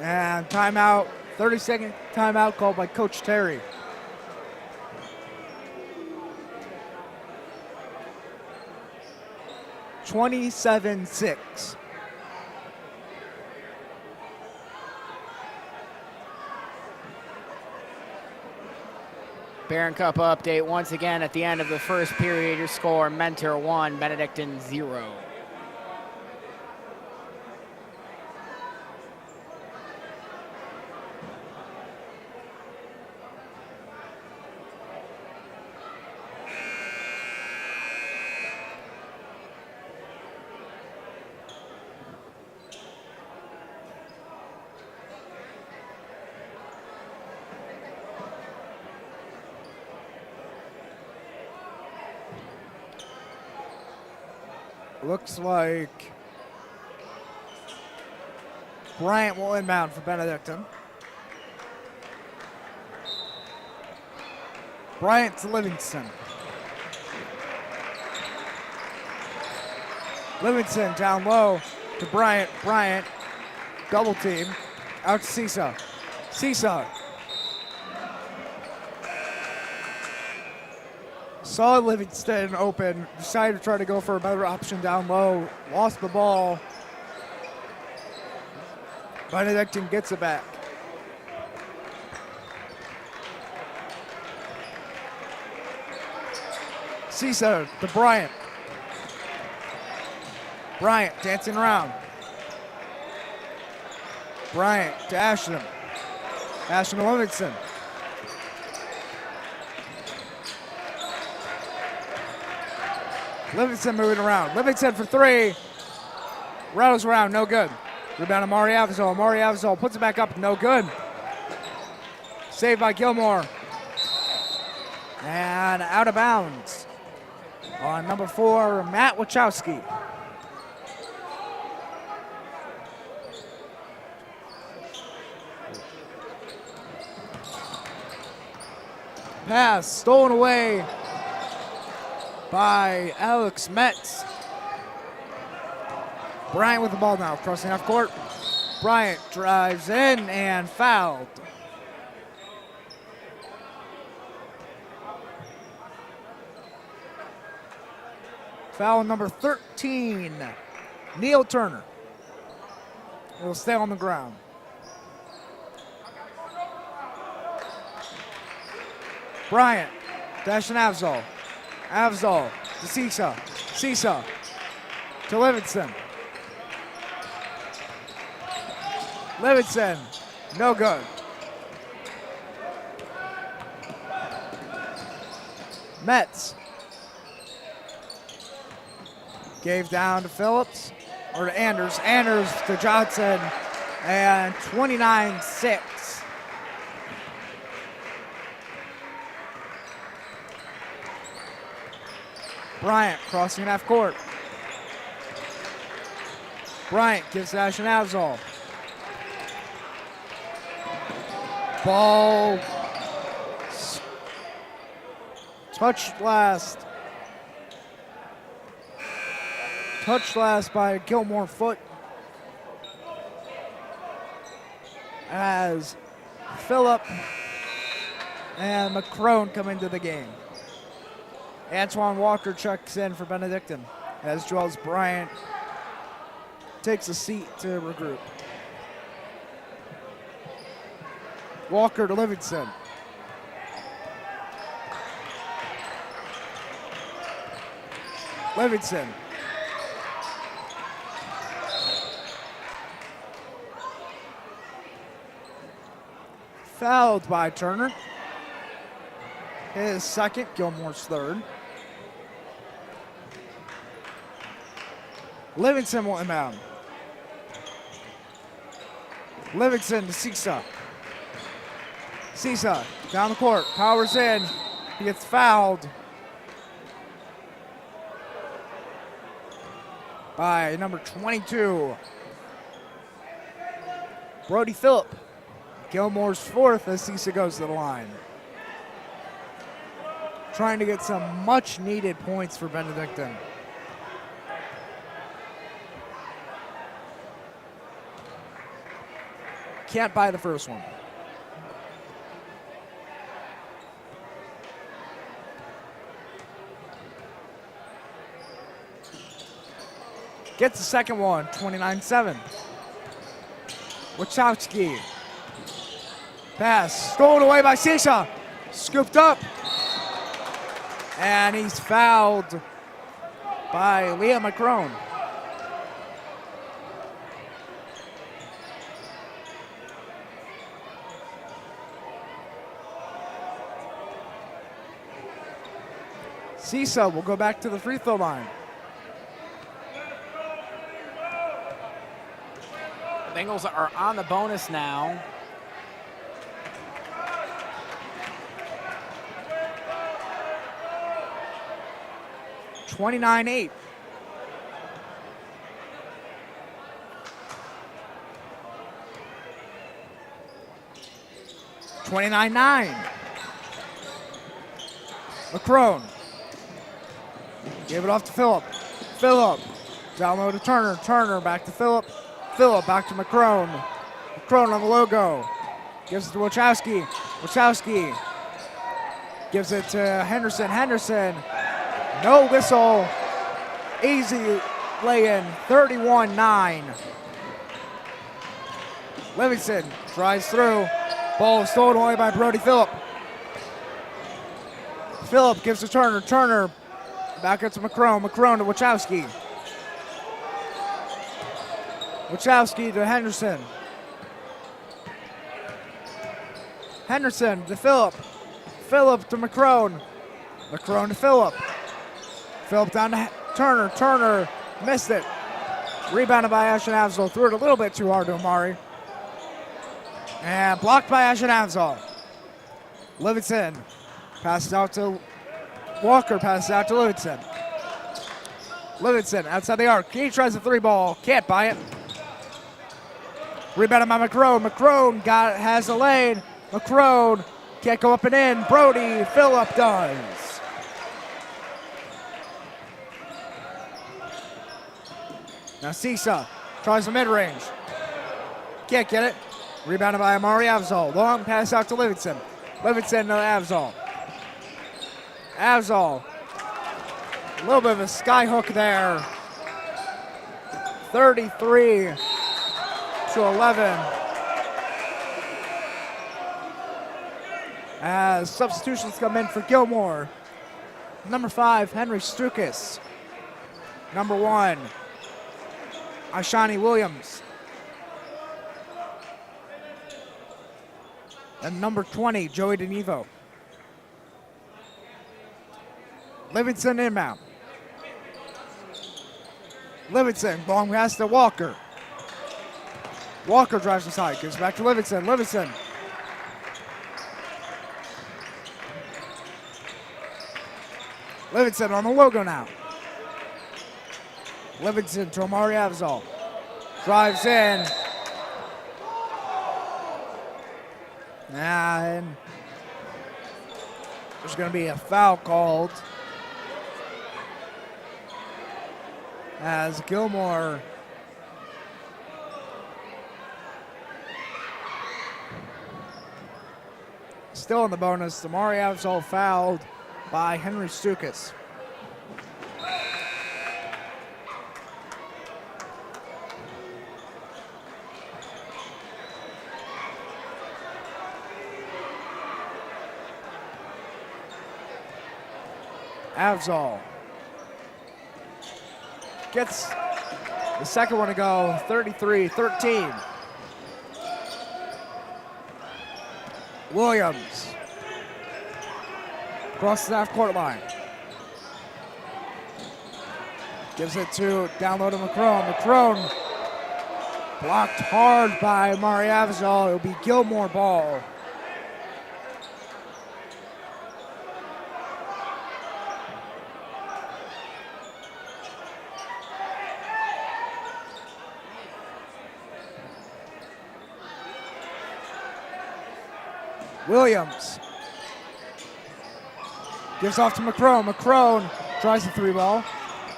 And timeout, 30-second timeout called by Coach Terry. $27-6. Barron Cup update once again at the end of the first period. Your score, Mentor 1, Benedictine 0. Looks like Bryant will inbound for Benedictine. Bryant to Livingston. Livingston down low to Bryant. Bryant, double team, out to Sisa. Sisa. Saw Livingston open, decided to try to go for a better option down low, lost the ball. Benedictine gets it back. Sisa to Bryant. Bryant dancing around. Bryant to Ashton. Ashton to Livingston. Livingston moving around. Livingston for three. Rattles around, no good. Rebound to Mari Avazol. Mari Avazol puts it back up, no good. Saved by Gilmour. And out of bounds on number 4, Matt Wachowski. Pass stolen away by Alex Metz. Bryant with the ball now, crossing half court. Bryant drives in and fouled. Foul number 13, Neil Turner. Will stay on the ground. Bryant, Dashin Avzol. Avzol to Sisa. Sisa to Livingston. Livingston, no good. Metz gave down to Phillips, or to Anders. Anders to Johnson, and 29-6. Bryant crossing half court. Bryant gives Ashton Avzol. Ball touched last. Touched last by Gilmour foot as Phillip and McCrone come into the game. Antoine Walker checks in for Benedictine as Joels Bryant takes a seat to regroup. Walker to Livingston. Livingston. Fouled by Turner. His second, Gilmour's third. Livingston will inbound. Livingston to Sisa. Sisa down the court, powers in. He gets fouled by number 22, Brody Phillip. Gilmour's fourth as Sisa goes to the line. Trying to get some much needed points for Benedictine. Can't buy the first one. Gets the second one, 29-7. Wachowski. Pass stolen away by Sisa. Scooped up. And he's fouled by Leah McCrone. Cisa will go back to the free throw line. The Bengals are on the bonus now. 29-8. McCrone. Gave it off to Phillip. Phillip. Down low to Turner. Turner back to Phillip. Phillip back to McCrone. McCrone on the logo. Gives it to Wachowski. Wachowski gives it to Henderson. Henderson. No whistle. Easy lay-in. 31-9. Livingston tries through. Ball is stolen away by Brody Phillip. Phillip gives to Turner. Turner back up to McCrone. McCrone to Wachowski. Wachowski to Henderson. Henderson to Phillip. Phillip to McCrone. McCrone to Phillip. Phillip down to Turner. Turner missed it. Rebounded by Ashton Avzal. Threw it a little bit too hard to Amari. And blocked by Ashton Avzal. Livingston passes out to Walker. Passes out to Livingston. Livingston outside the arc. He tries a three ball. Can't buy it. Rebounded by McCrone. McCrone has the lane. McCrone can't go up and in. Brody Phillip does. Now Cisa tries the mid-range. Can't get it. Rebounded by Amari Avzal. Long pass out to Livingston. Livingston to Avzal. Avzal. A little bit of a sky hook there. 33-11. As substitutions come in for Gilmour. Number 5, Henry Stukas. Number 1, Ashani Williams. And number 20, Joey DeNevo. Livingston inbound. Livingston, long pass to Walker. Walker drives inside, gives back to Livingston. Livingston. Livingston on the logo now. Livingston to Amari Avzal. Drives in. And there's going to be a foul called as Gilmour still in the bonus. Amari Avzal fouled by Henry Stukas. Avzal gets the second one to go, 33-13. Williams across the half-court line. Gives it to down low to McCrone. McCrone blocked hard by Amari Avzal. It'll be Gilmour ball. Williams gives off to McCrone. McCrone tries the three ball.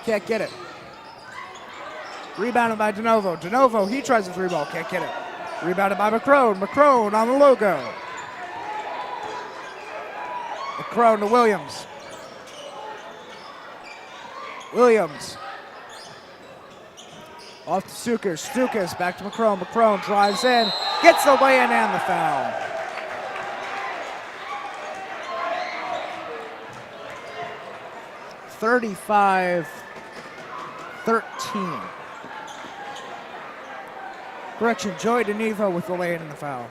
Can't get it. Rebounded by DeNovo. DeNovo, he tries the three ball. Can't get it. Rebounded by McCrone. McCrone on the logo. McCrone to Williams. Williams. Off to Stukas. Stukas back to McCrone. McCrone drives in. Gets the lay-in and the foul. 35-13. Correction, Joey DeNevo with the lay in the foul.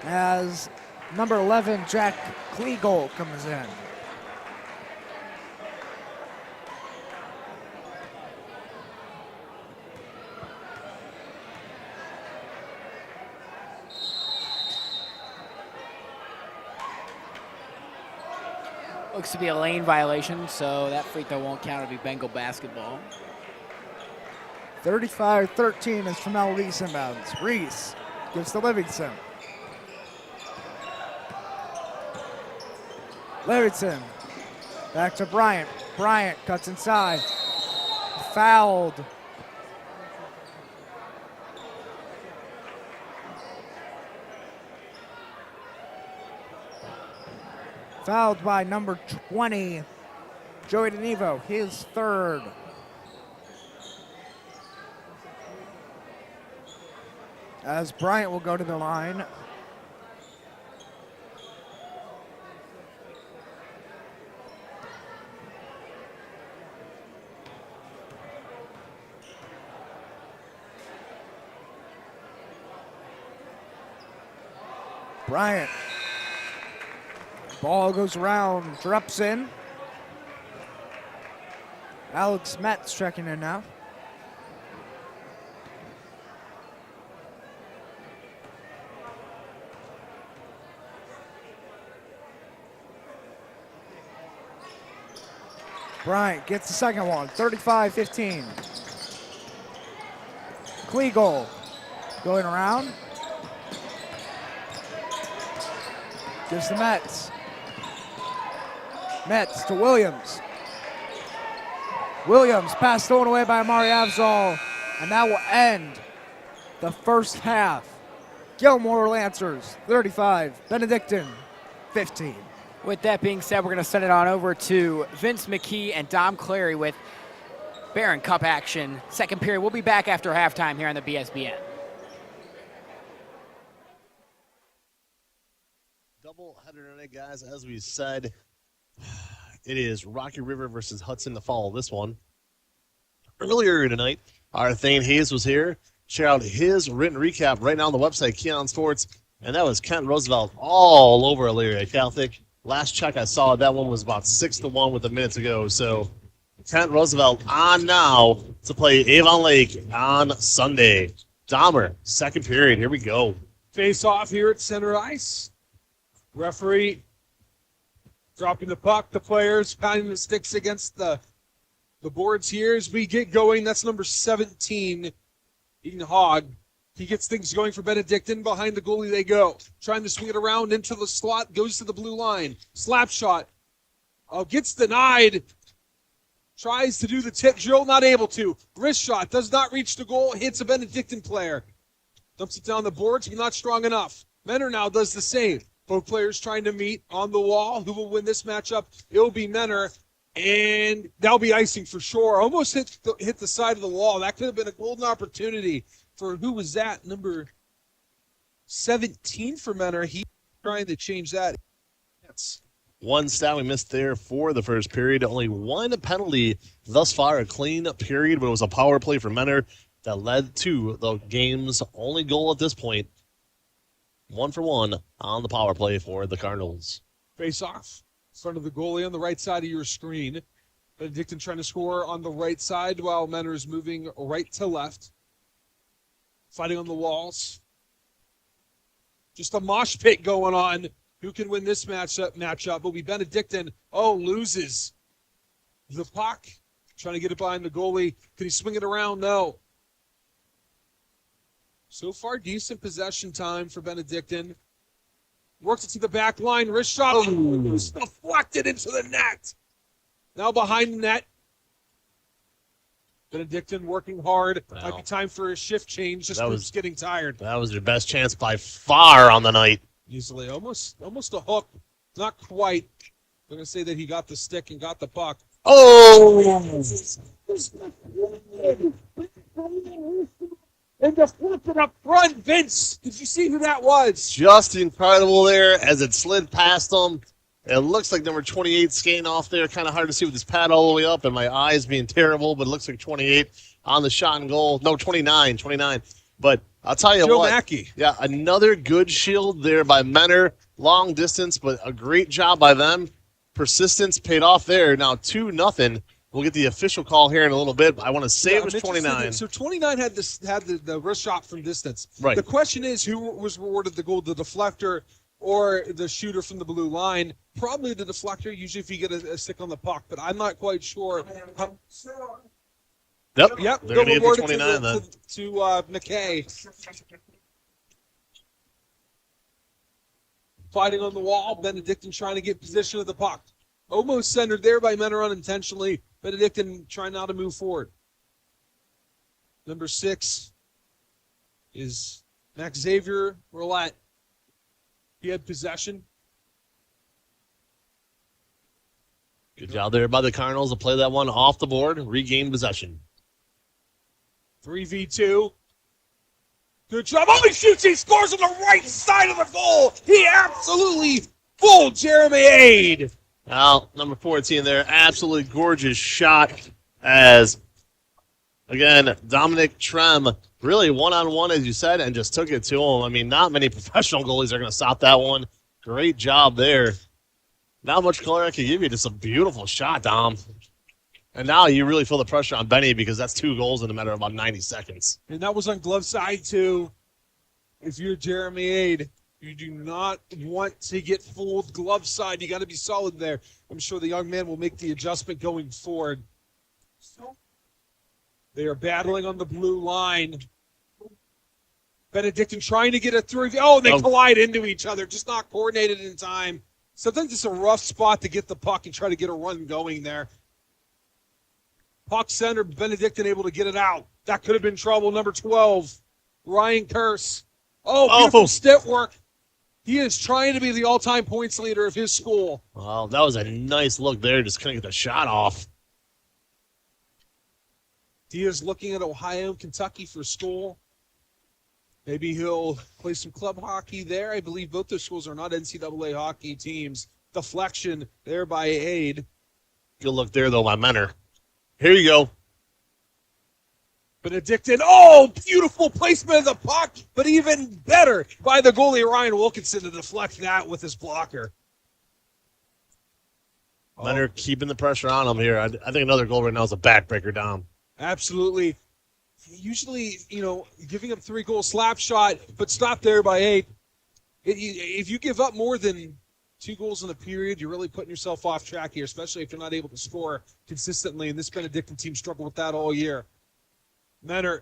As number 11, Jack Kliegel comes in. Looks to be a lane violation, so that free throw won't count. It'll be Bengal basketball. 35-13 as Tramel Reese inbounds. Reese gives to Livingston. Livingston back to Bryant. Bryant cuts inside. Fouled. Fouled by number 20, Joey DeNevo, his third. As Bryant will go to the line. Bryant. Ball goes around, drops in. Alex Metz checking in now. Bryant gets the second one, 35-15. Kliegel going around. Gives to Metz. Metz to Williams. Williams pass thrown away by Amari Avzal, and that will end the first half. Gilmour Lancers 35, Benedictine 15. With that being said, we're going to send it on over to Vince McKee and Dom Clary with Barron Cup action. Second period. We'll be back after halftime here on the BSBN. Double header tonight, guys. As we said, it is Rocky River versus Hudson to follow this one. Earlier tonight, our Thane Hayes was here. Check out his written recap right now on the website, Keon Sports. And that was Kent Roosevelt all over Elyria Catholic. Last check I saw, that one was about 6-1 with a minute to go. So Kent Roosevelt on now to play Avon Lake on Sunday. Dahmer, second period. Here we go. Face off here at center ice. Referee dropping the puck. The players pounding the sticks against the boards here as we get going. That's number 17, Eden Hogg. He gets things going for Benedictine. Behind the goalie they go. Trying to swing it around into the slot. Goes to the blue line. Slap shot. Gets denied. Tries to do the tip drill. Not able to. Wrist shot. Does not reach the goal. Hits a Benedictine player. Dumps it down the boards. But not strong enough. Menor now does the same. Both players trying to meet on the wall. Who will win this matchup? It will be Menor. And that'll be icing for sure. Almost hit the side of the wall. That could have been a golden opportunity for who was that? Number 17 for Menor. He's trying to change that. That's one stat we missed there for the first period. Only one penalty thus far, a clean period, but it was a power play for Menor that led to the game's only goal at this point. 1-for-1 on the power play for the Cardinals. face off. In front of the goalie on the right side of your screen. Benedictine trying to score on the right side while Menor is moving right to left. Fighting on the walls. Just a mosh pit going on. Who can win this matchup? Will be Benedictine. Oh, loses the puck. Trying to get it behind the goalie. Can he swing it around? No. So far, decent possession time for Benedictine. Worked it to the back line. Wrist shot. Oh, deflected into the net. Now behind the net. Benedictine working hard. Wow. Might be time for a shift change. Just group's getting tired. That was their best chance by far on the night. Easily. Almost a hook. Not quite. I'm going to say that he got the stick and got the puck. Oh! And deflected up front, Vince. Did you see who that was? Just incredible there as it slid past him. It looks like number 28 skating off there. Kind of hard to see with his pad all the way up and my eyes being terrible, but it looks like 28 on the shot and goal. No, 29. But I'll tell you Joe what. Mackey. Yeah, another good shield there by Menor. Long distance, but a great job by them. Persistence paid off there. Now 2-0. We'll get the official call here in a little bit. I want to say it was 29. So 29 had the wrist shot from distance. Right. The question is, who was rewarded the goal, the deflector or the shooter from the blue line? Probably the deflector, usually if you get a stick on the puck, but I'm not quite sure. Yep. Yep. They're going to get the rewarded 29 then. to McKay. Fighting on the wall, Benedictine trying to get possession of the puck. Almost centered there by Menor unintentionally. Benedictine trying now to move forward. Number 6 is Max Xavier Roulette. He had possession. Good job there by the Cardinals to play that one off the board, regain possession. 3v2. Good job. Oh, he shoots. He scores on the right side of the goal. He absolutely fooled Jeremy Aid. Now, number 14 there, absolutely gorgeous shot as, again, Dominic Trem really one-on-one, as you said, and just took it to him. I mean, not many professional goalies are going to stop that one. Great job there. Not much color I can give you, just a beautiful shot, Dom. And now you really feel the pressure on Benny because that's 2 goals in a matter of about 90 seconds. And that was on glove side, too. If you're Jeremy Aid, you do not want to get fooled glove side. You got to be solid there. I'm sure the young man will make the adjustment going forward. They are battling on the blue line. Benedictine trying to get a 3. Oh, and they collide into each other. Just not coordinated in time. Sometimes it's a rough spot to get the puck and try to get a run going there. Puck center, Benedictine able to get it out. That could have been trouble. Number 12, Ryan Curse. Oh, beautiful stick work. He is trying to be the all-time points leader of his school. Well, that was a nice look there. Just couldn't get the shot off. He is looking at Ohio and Kentucky for school. Maybe he'll play some club hockey there. I believe both those schools are not NCAA hockey teams. Deflection there by Aid. Good look there, though, by Menor. Here you go. Benedictine. Oh, beautiful placement of the puck, but even better by the goalie Ryan Wilkinson to deflect that with his blocker. Menor keeping the pressure on him here. I think another goal right now is a backbreaker, Dom. Absolutely. Usually, giving up 3-goal slap shot, but stopped there by 8. If you give up more than 2 goals in a period, you're really putting yourself off track here, especially if you're not able to score consistently, and this Benedictine team struggled with that all year. Menor,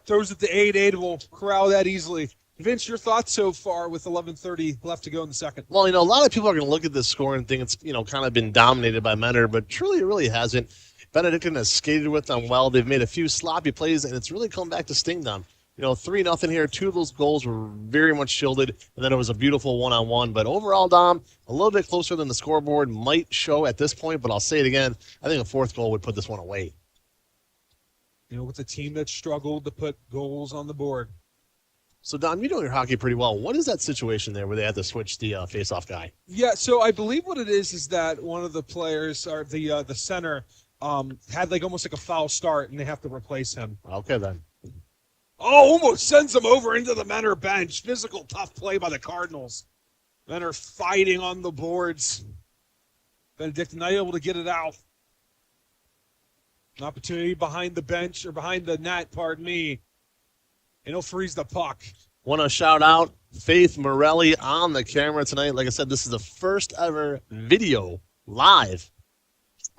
throws it to 8. 8 will corral that easily. Vince, your thoughts so far with 11:30 left to go in the second? Well, a lot of people are going to look at this score and think it's, kind of been dominated by Menor, but truly it really hasn't. Benedictine has skated with them well. They've made a few sloppy plays, and it's really come back to sting them. 3-0 here. 2 of those goals were very much shielded, and then it was a beautiful one-on-one. But overall, Dom, a little bit closer than the scoreboard might show at this point, but I'll say it again. I think a 4th goal would put this one away. With a team that struggled to put goals on the board. So, Dom, you know your hockey pretty well. What is that situation there where they had to switch the face-off guy? Yeah, so I believe what it is that one of the players, or the center, had almost a foul start, and they have to replace him. Okay, then. Oh, almost sends him over into the Menor bench. Physical, tough play by the Cardinals. Menor fighting on the boards. Benedictine not able to get it out. An opportunity behind the bench, or behind the net, pardon me. And he'll freeze the puck. Want to shout out Faith Morelli on the camera tonight. Like I said, this is the first ever live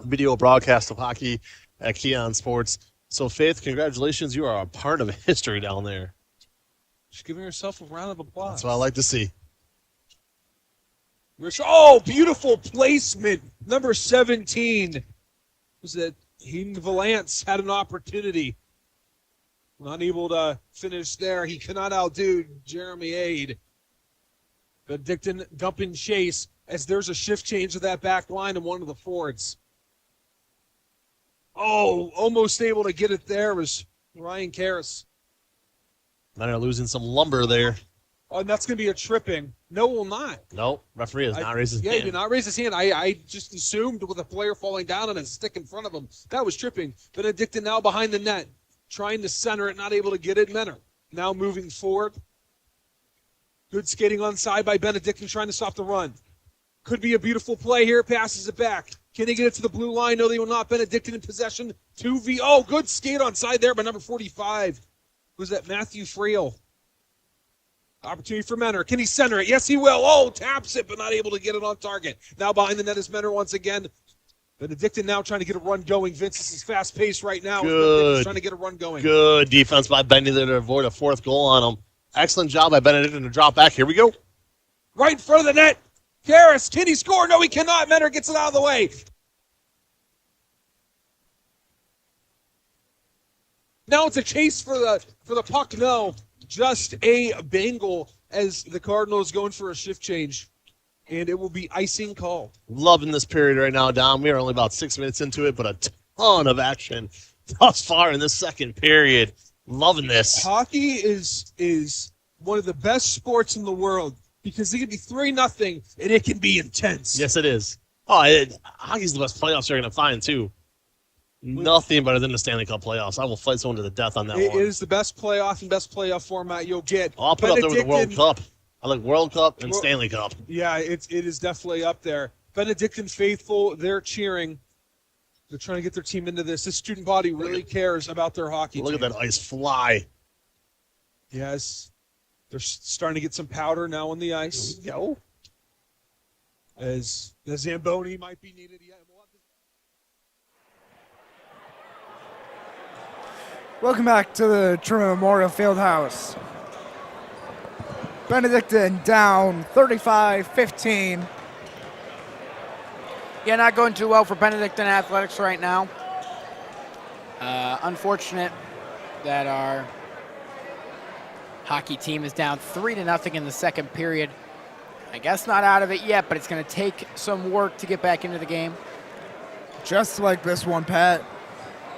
video broadcast of hockey at Keon Sports. So, Faith, congratulations. You are a part of history down there. Just giving yourself a round of applause. That's what I like to see. Oh, beautiful placement. Number 17. Was it Hayden Valance had an opportunity. Not able to finish there. He cannot outdo Jeremy Aid. Benedictine dumping chase as there's a shift change of that back line and one of the forwards. Oh, almost able to get it there was Ryan Karras. Menor losing some lumber there. Oh, and that's going to be a tripping. No, it will not. Nope, referee has not raised his Yeah, hand. he did not raise his hand. I just assumed with a player falling down and a stick in front of him, that was tripping. Benedictine now behind the net, trying to center it, not able to get it. Menor now moving forward. Good skating on side by Benedictine, trying to stop the run. Could be a beautiful play here. Passes it back. Can they get it to the blue line? No, they will not. Benedictine in possession. 2v. Oh, good skate on side there by number 45. Was that Matthew Frail? Opportunity for Menor. Can he center it? Yes, he will. Oh, taps it, but not able to get it on target. Now behind the net is Menor once again. Benedictine now trying to get a run going. Vince, this is fast paced right now. Good. Trying to get a run going. Good defense by Benedictine to avoid a fourth goal on him. Excellent job by Benedictine to drop back. Here we go. Right in front of the net. Garris, can he score? No, he cannot. Menor gets it out of the way. Now it's a chase for the puck. No, just a bangle as the Cardinals going for a shift change, and it will be icing call. Loving this period right now, Dom. We are only about 6 minutes into it, but a ton of action thus far in this second period. Loving this. Hockey is one of the best sports in the world because it can be 3-0 and it can be intense. Yes, it is. Hockey's the best playoffs you're going to find, too. Nothing better than the Stanley Cup playoffs. I will fight someone to the death on that one. It is the best playoff format you'll get. I'll put it up there with the World Cup. I like World Cup and Stanley Cup. Yeah, it is definitely up there. Benedictine faithful, they're cheering. They're trying to get their team into this. This student body really cares about their hockey Look team. at that ice fly. Yes. They're starting to get some powder now on the ice. Yo. As the Zamboni might be needed. Yeah. Welcome back to the Trueman Memorial Fieldhouse. Benedictine down 35-15. Yeah, not going too well for Benedictine Athletics right now. Unfortunate that our hockey team is down 3-0 in the second period. I guess not out of it yet, but it's going to take some work to get back into the game. Just like this one, Pat.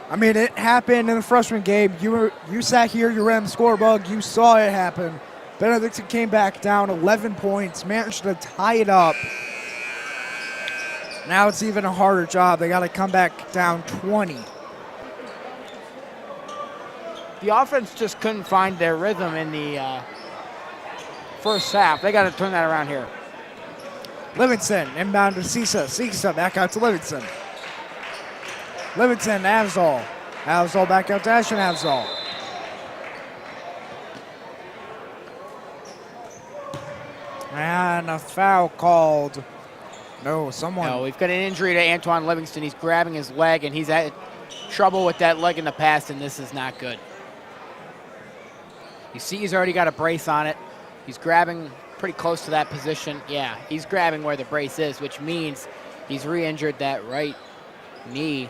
I mean, it happened in the freshman game. You sat here, you ran the scorebook, you saw it happen. Benedictine came back down 11 points, managed to tie it up. Now it's even a harder job. They got to come back down 20. The offense just couldn't find their rhythm in the first half. They got to turn that around here. Livingston inbound to Cisa. Cisa back out to Livingston. Livingston, Avzal. Avzal back out to Ashton Avzal. And a foul called. No, someone. No, we've got an injury to Antoine Livingston. He's grabbing his leg, and he's had trouble with that leg in the past, and this is not good. You see he's already got a brace on it. He's grabbing pretty close to that position. Yeah, he's grabbing where the brace is, which means he's re-injured that right knee.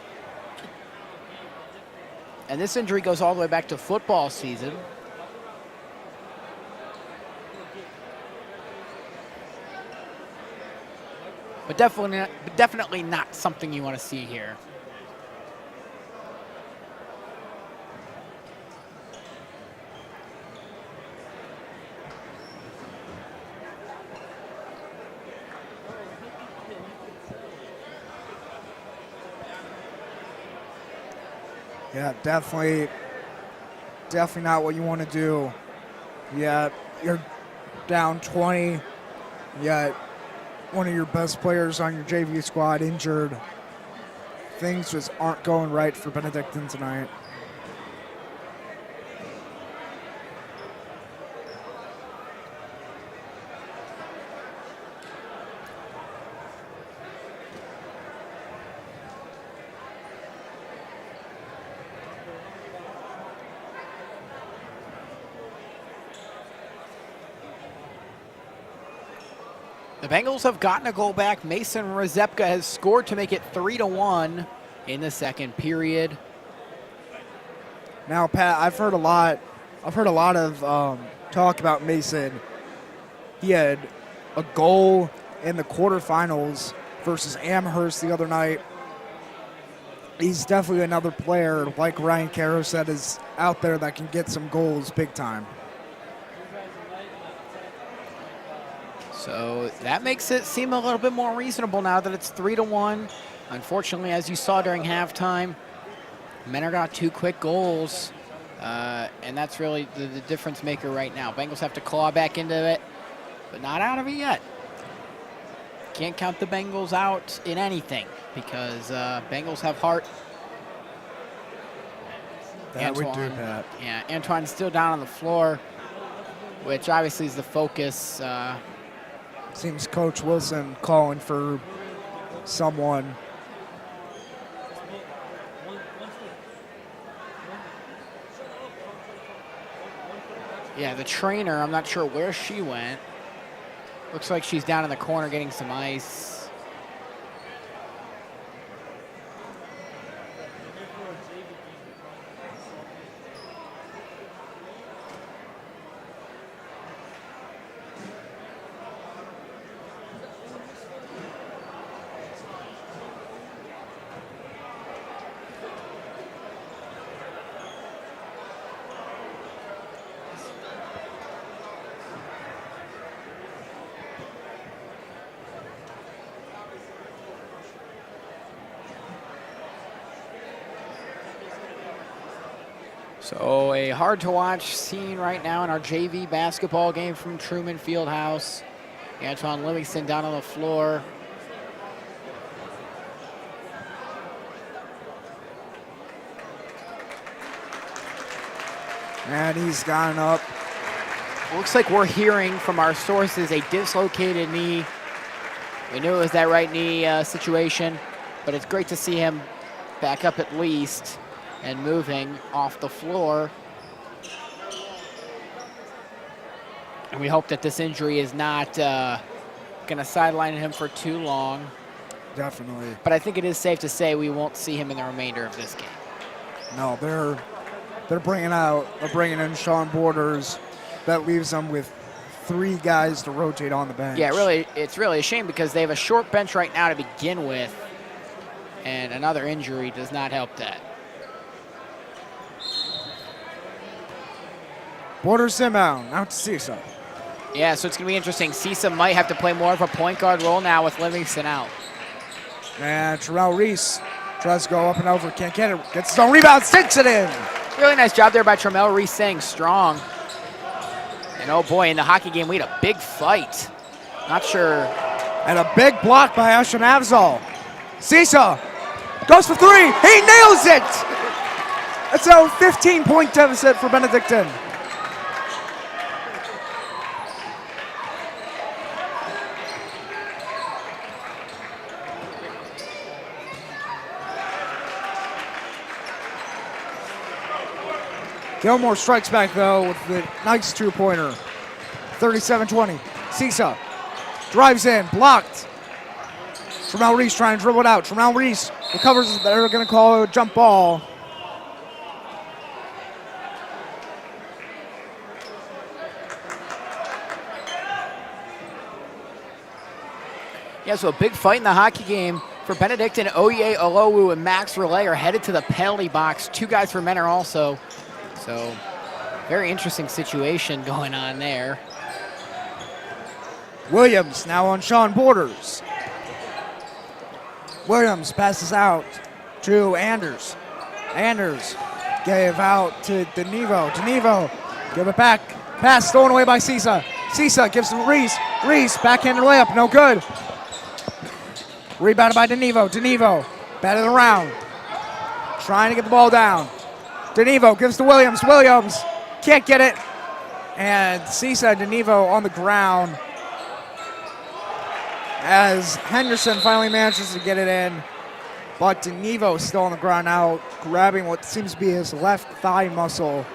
And this injury goes all the way back to football season. But definitely not something you want to see here. Yeah, definitely not what you want to do. Yeah, you're down 20. Yet one of your best players on your JV squad injured. Things just aren't going right for Benedictine tonight. The Bengals have gotten a goal back. Mason Rezepka has scored to make it 3-1 in the second period. Now, Pat, I've heard a lot of talk about Mason. He had a goal in the quarterfinals versus Amherst the other night. He's definitely another player, like Ryan Caro said, is out there that can get some goals big time. So that makes it seem a little bit more reasonable now that it's 3-1. Unfortunately, as you saw during halftime, Menor got 2 quick goals, and that's really the difference maker right now. Bengals have to claw back into it, but not out of it yet. Can't count the Bengals out in anything because Bengals have heart. That we do, Pat. Yeah, Antoine's still down on the floor, which obviously is the focus. Seems Coach Wilson calling for someone. Yeah, the trainer, I'm not sure where she went. Looks like she's down in the corner getting some ice. So a hard-to-watch scene right now in our JV basketball game from Trueman Fieldhouse. Antoine Livingston down on the floor. And he's gotten up. Looks like we're hearing from our sources a dislocated knee. We knew it was that right knee situation, but it's great to see him back up at least and moving off the floor. And we hope that this injury is not going to sideline him for too long. Definitely. But I think it is safe to say we won't see him in the remainder of this game. No, they're bringing in Sean Borders. That leaves them with 3 guys to rotate on the bench. Yeah, really, it's really a shame because they have a short bench right now to begin with, and another injury does not help that. Borders inbound, out to Cisa. Yeah, so it's going to be interesting. Cisa might have to play more of a point guard role now with Livingston out. And Terrell Reese tries to go up and over, can't get it. Gets his own rebound, sticks it in. Really nice job there by Tremel Reese staying strong. And oh boy, in the hockey game, we had a big fight. Not sure. And a big block by Ashton Avzal. Cisa goes for 3, he nails it! It's a 15-point deficit for Benedictine. Gilmour strikes back, though, with the nice 2-pointer. 37-20. Cisa drives in, blocked. Tremel Reese trying to dribble it out. Tremel Reese recovers. They're going to call it a jump ball. Yeah, so a big fight in the hockey game for Benedictine. Oye Olowu and Max Relay are headed to the penalty box. 2 guys for Menor also. So, very interesting situation going on there. Williams now on Sean Borders. Williams passes out to Anders. Anders gave out to DeNivo. DeNivo, give it back. Pass stolen away by Cisa. Cisa gives to Reese. Reese, backhanded layup, no good. Rebounded by DeNivo. DeNivo, batted around. Trying to get the ball down. DeNivo gives to Williams. Williams can't get it. And Cisa and DeNivo on the ground as Henderson finally manages to get it in. But DeNivo still on the ground now, grabbing what seems to be his left thigh muscle.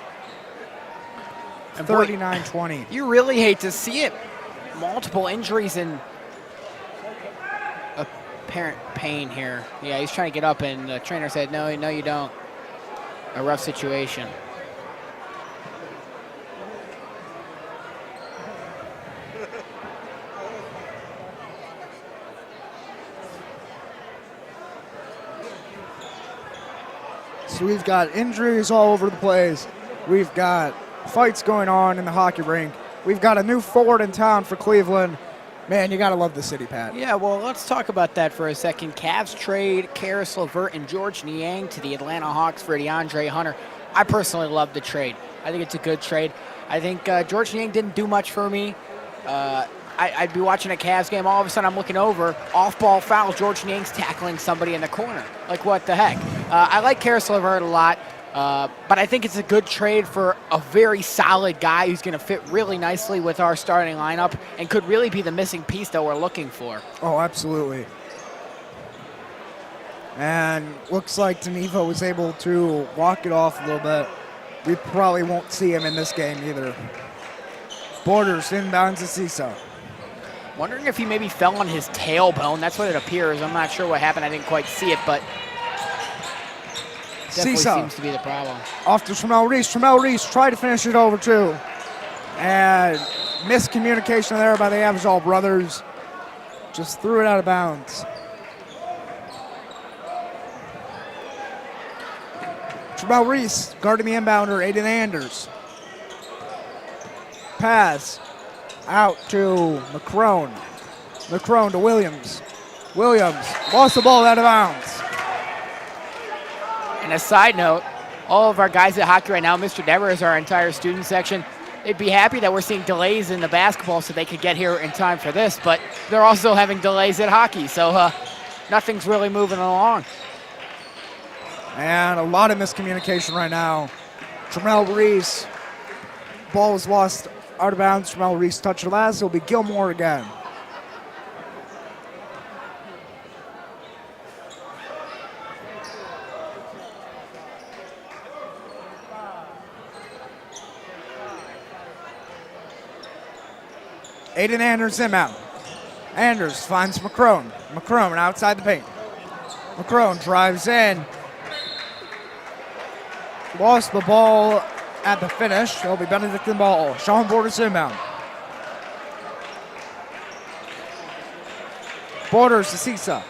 39-20. You really hate to see it. Multiple injuries and apparent pain here. Yeah, he's trying to get up, and the trainer said, no, you don't. A rough situation. So we've got injuries all over the place. We've got fights going on in the hockey rink. We've got a new forward in town for Cleveland. Man, you got to love the city, Pat. Yeah, well, let's talk about that for a second. Cavs trade Karis LeVert and George Niang to the Atlanta Hawks for DeAndre Hunter. I personally love the trade. I think it's a good trade. I think George Niang didn't do much for me. I'd be watching a Cavs game. All of a sudden, I'm looking over. Off-ball foul. George Niang's tackling somebody in the corner. Like, what the heck? I like Karis LeVert a lot. But I think it's a good trade for a very solid guy who's going to fit really nicely with our starting lineup and could really be the missing piece that we're looking for. Oh, absolutely. And looks like Denevo was able to walk it off a little bit. We probably won't see him in this game either. Borders inbounds to Cisa. Wondering if he maybe fell on his tailbone. That's what it appears. I'm not sure what happened. I didn't quite see it, but definitely seems to be the problem. Off to Tremel Reese. Tremel Reese tried to finish it over too. And miscommunication there by the Avzal brothers. Just threw it out of bounds. Tremel Reese guarding the inbounder, Aiden Anders. Pass out to McCrone. McCrone to Williams. Williams lost the ball out of bounds. And a side note, all of our guys at hockey right now, Mr. Dever is our entire student section. They'd be happy that we're seeing delays in the basketball so they could get here in time for this, but they're also having delays at hockey, so nothing's really moving along. And a lot of miscommunication right now. Tremel Reese, ball was lost out of bounds. Tremel Reese touched it last. It'll be Gilmour again. Aiden Anders inbound. Anders finds McCrone. McCrone outside the paint. McCrone drives in. Lost the ball at the finish. It'll be Benedictine ball. Sean Borders inbound. Borders to Cisa.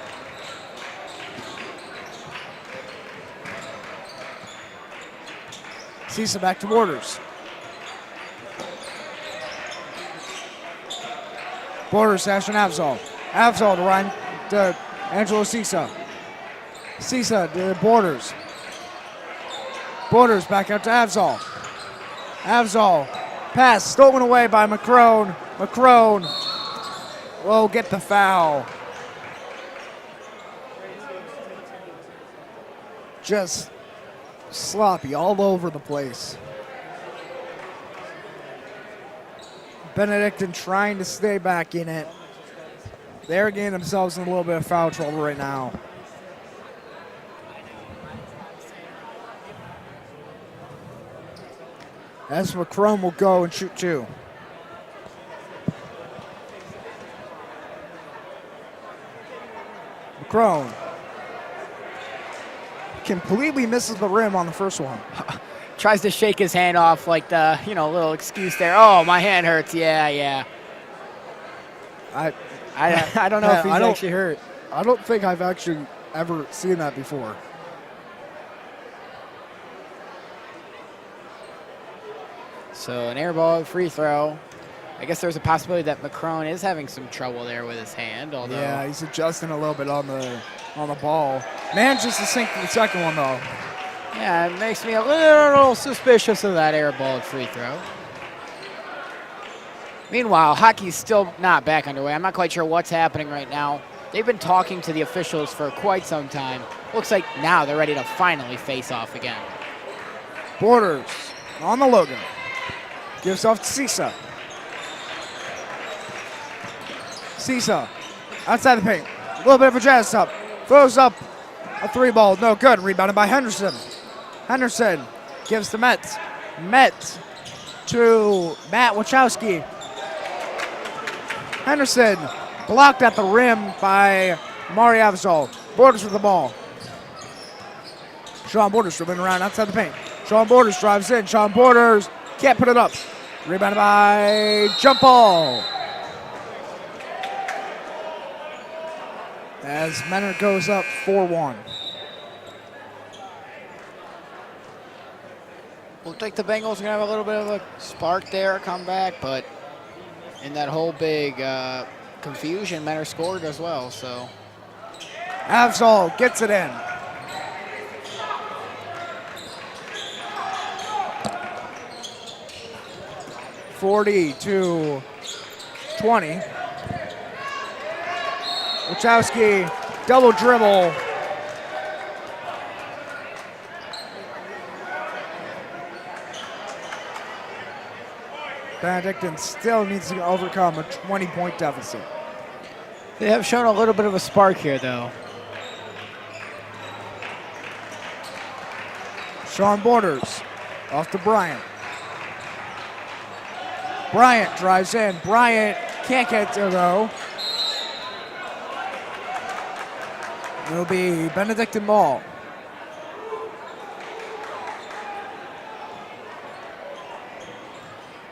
Cisa back to Borders. Borders to Ashton Avzal. Avzal to Ryan to Angelo Cisa. Cisa to Borders. Borders back out to Avzal. Avzal. Pass stolen away by McCrone. McCrone will get the foul. Just sloppy all over the place. Benedictine trying to stay back in it. They're getting themselves in a little bit of foul trouble right now. As McCrone will go and shoot two. McCrone completely misses the rim on the first one. Tries to shake his hand off like the, little excuse there. Oh, my hand hurts. Yeah. I don't know if he's actually hurt. I don't think I've actually ever seen that before. So an air ball free throw. I guess there's a possibility that McCrone is having some trouble there with his hand. Although yeah, he's adjusting a little bit on the ball. Manages to sink the second one though. Yeah, it makes me a little suspicious of that air ball free throw. Meanwhile, hockey's still not back underway. I'm not quite sure what's happening right now. They've been talking to the officials for quite some time. Looks like now they're ready to finally face off again. Borders on the logo. Gives off to Cisa. Cisa outside the paint. A little bit of a jazz up. Throws up a three ball. No good. Rebounded by Henderson. Henderson gives to Metz. Metz to Matt Wachowski. Henderson blocked at the rim by Mari Avzal. Borders with the ball. Sean Borders dribbling around outside the paint. Sean Borders drives in. Sean Borders can't put it up. Rebounded by Jump Ball. As Menard goes up 4-1. Looked like the Bengals are going to have a little bit of a spark there, comeback, but in that whole big confusion, Menor scored as well, so. Avzal gets it in. (40-20). Wachowski, double dribble. Benedictine still needs to overcome a 20-point deficit. They have shown a little bit of a spark here, though. Sean Borders off to Bryant. Bryant drives in. Bryant can't get to go. It'll be Benedictine ball.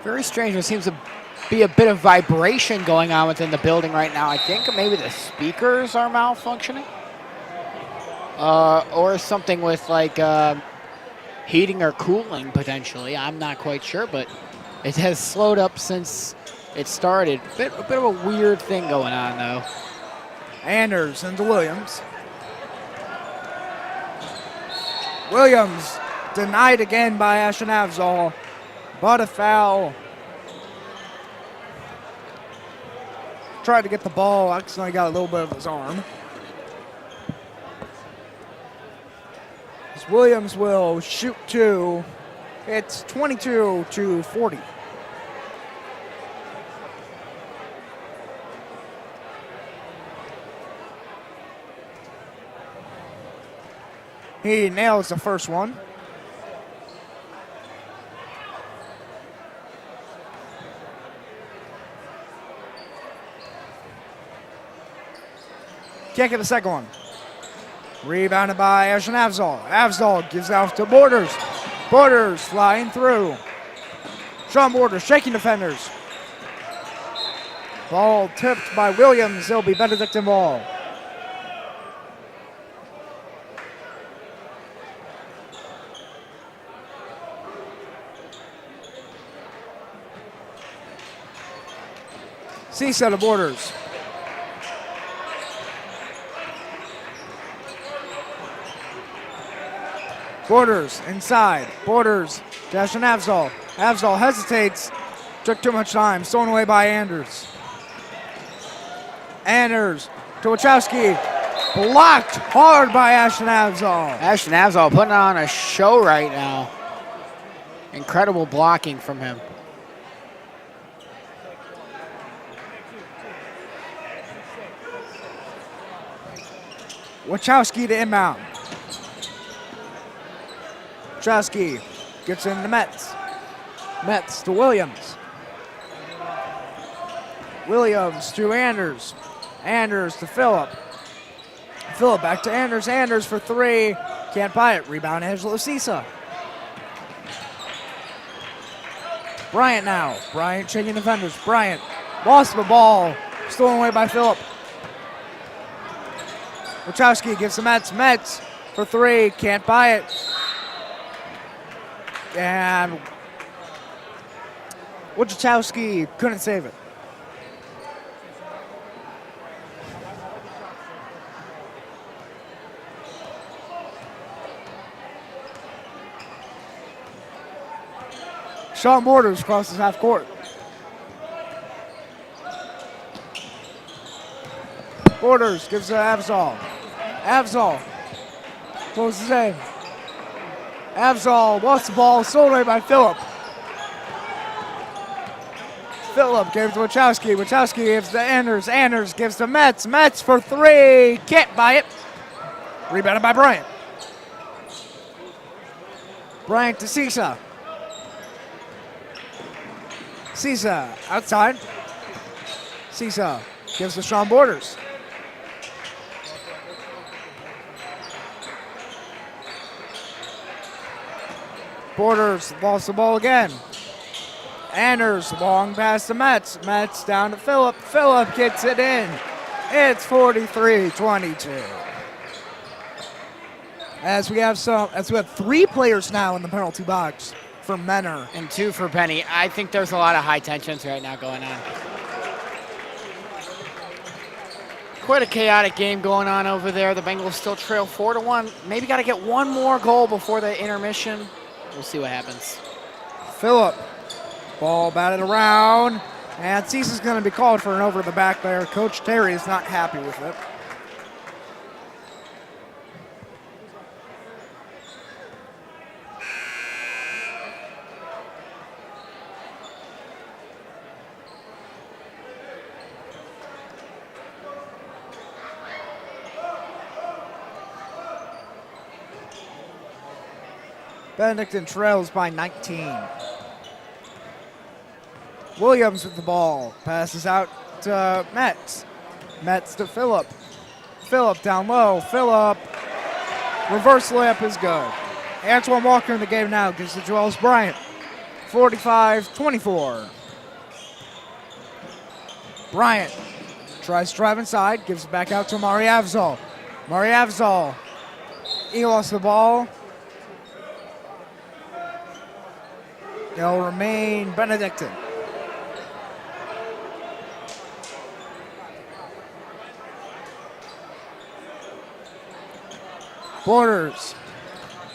Very strange. There seems to be a bit of vibration going on within the building right now. I think maybe the speakers are malfunctioning. Or something with like heating or cooling potentially. I'm not quite sure, but it has slowed up since it started. A bit of a weird thing going on though. Anders into Williams. Williams denied again by Ashton Avzal, but a foul. Tried to get the ball, accidentally got a little bit of his arm. As Williams will shoot two. It's 22-40. He nails the first one. Can't get the second one. Rebounded by Ashton Avzal. Avzal gives out to Borders. Borders flying through. Sean Borders shaking defenders. Ball tipped by Williams. It'll be Benedictine ball. Cisa to Borders. Borders inside. Borders to Ashton Avzal. Avzal hesitates. Took too much time. Stolen away by Anders. Anders to Wachowski. Blocked hard by Ashton Avzal. Ashton Avzal putting on a show right now. Incredible blocking from him. Wachowski to inbound. Wachowski gets in to Metz. Metz to Williams. Williams to Anders. Anders to Phillip. Phillip back to Anders. Anders for three. Can't buy it. Rebound Angelo Cisa. Bryant now. Bryant checking defenders. Bryant lost the ball. Stolen away by Phillip. Wachowski gives to Metz. Metz for three. Can't buy it. And Wachowski couldn't save it. Sean Borders crosses half court. Borders gives to Avzal. Avzal closes in. Avzal lost the ball, stolen away by Phillip. Phillip gave to Wachowski. Wachowski gives to Anders. Anders gives to Metz. Metz for three. Can't buy it. Rebounded by Bryant. Bryant to Cisa. Cisa outside. Cisa gives to Sean Borders. Borders lost the ball again. Anders long pass to Metz. Metz down to Phillip. Phillip gets it in. It's 43-22. As we have three players now in the penalty box for Menor. And two for Penny. I think there's a lot of high tensions right now going on. Quite a chaotic game going on over there. The Bengals still trail 4-1. Maybe got to get one more goal before the intermission. We'll see what happens. Phillip, ball batted around, and Cease's going to be called for an over the back there. Coach Terry is not happy with it. Benedictine trails by 19. Williams with the ball. Passes out to Metz. Metz to Phillip. Phillip down low. Phillip. Reverse layup is good. Antoine Walker in the game now. Gives to Joel's Bryant. 45-24. Bryant tries to drive inside. Gives it back out to Mari Avzal. Mari Avzal. He lost the ball. They'll remain Benedictine. Borders.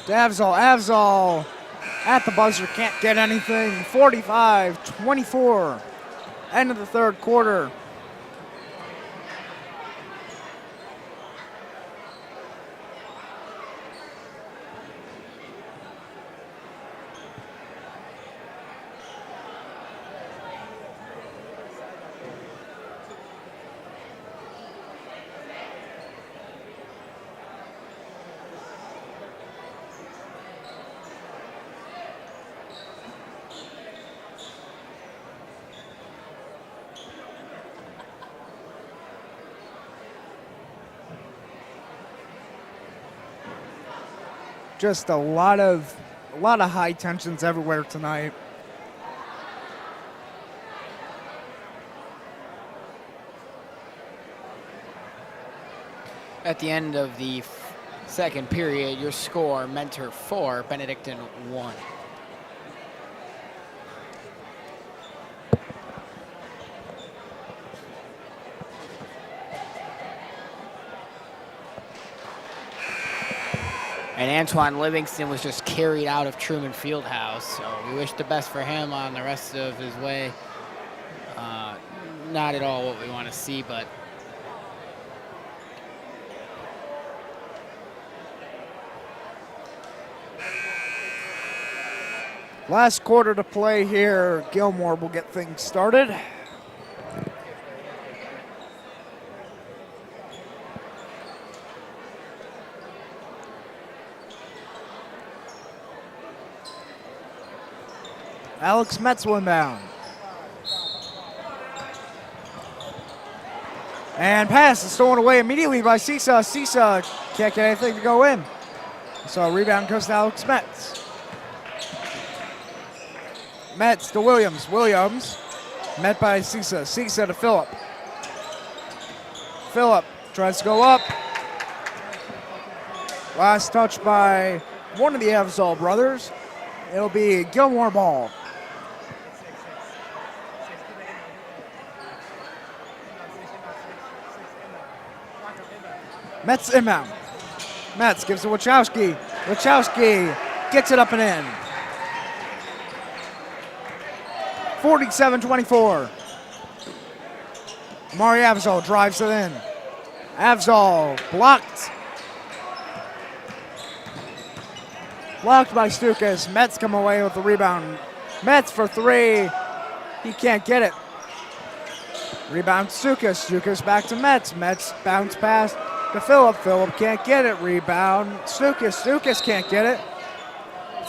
Avzal. Avzal at the buzzer. Can't get anything. 45-24. End of the third quarter. Just a lot of high tensions everywhere tonight. At the end of the second period, your score, Mentor 4, Benedictine 1. And Antoine Livingston was just carried out of Trueman Fieldhouse, so we wish the best for him on the rest of his way. Not at all what we want to see, but last quarter to play here. Gilmour will get things started. Alex Metz will inbound. And pass is stolen away immediately by Sisa. Sisa can't get anything to go in. So a rebound goes to Alex Metz. Metz to Williams. Williams met by Sisa. Sisa to Phillip. Phillip tries to go up. Last touch by one of the Avzal brothers. It'll be Gilmour ball. Metz inbound. Metz gives to Wachowski. Wachowski gets it up and in. 47-24. Mari Avzal drives it in. Avzal blocked. Blocked by Stukas. Metz come away with the rebound. Metz for three. He can't get it. Rebound Stukas. Stukas back to Metz. Metz bounce pass to Phillip. Phillip can't get it. Rebound Stukas. Stukas can't get it.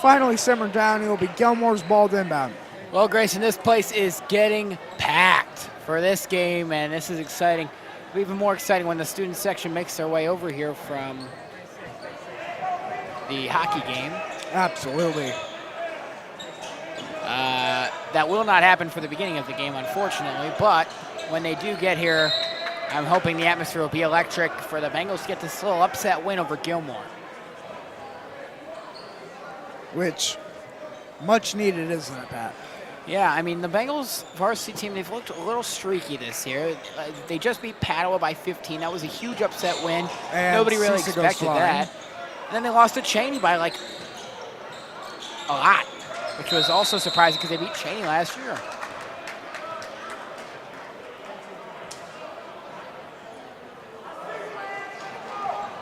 Finally simmered down. It will be Gilmour's ball to inbound. well, Grayson, this place is getting packed for this game, and this is exciting. It'll be even more exciting when the student section makes their way over here from the hockey game. Absolutely. That will not happen for the beginning of the game, unfortunately, but when they do get here, I'm hoping the atmosphere will be electric for the Bengals to get this little upset win over Gilmour. Which, much needed, isn't it, Pat? Yeah, I mean, the Bengals varsity team, they've looked a little streaky this year. They just beat Padua by 15. That was a huge upset win. And Nobody really Cisa goes expected flying. that. And then they lost to Cheney by, like, a lot, which was also surprising because they beat Cheney last year.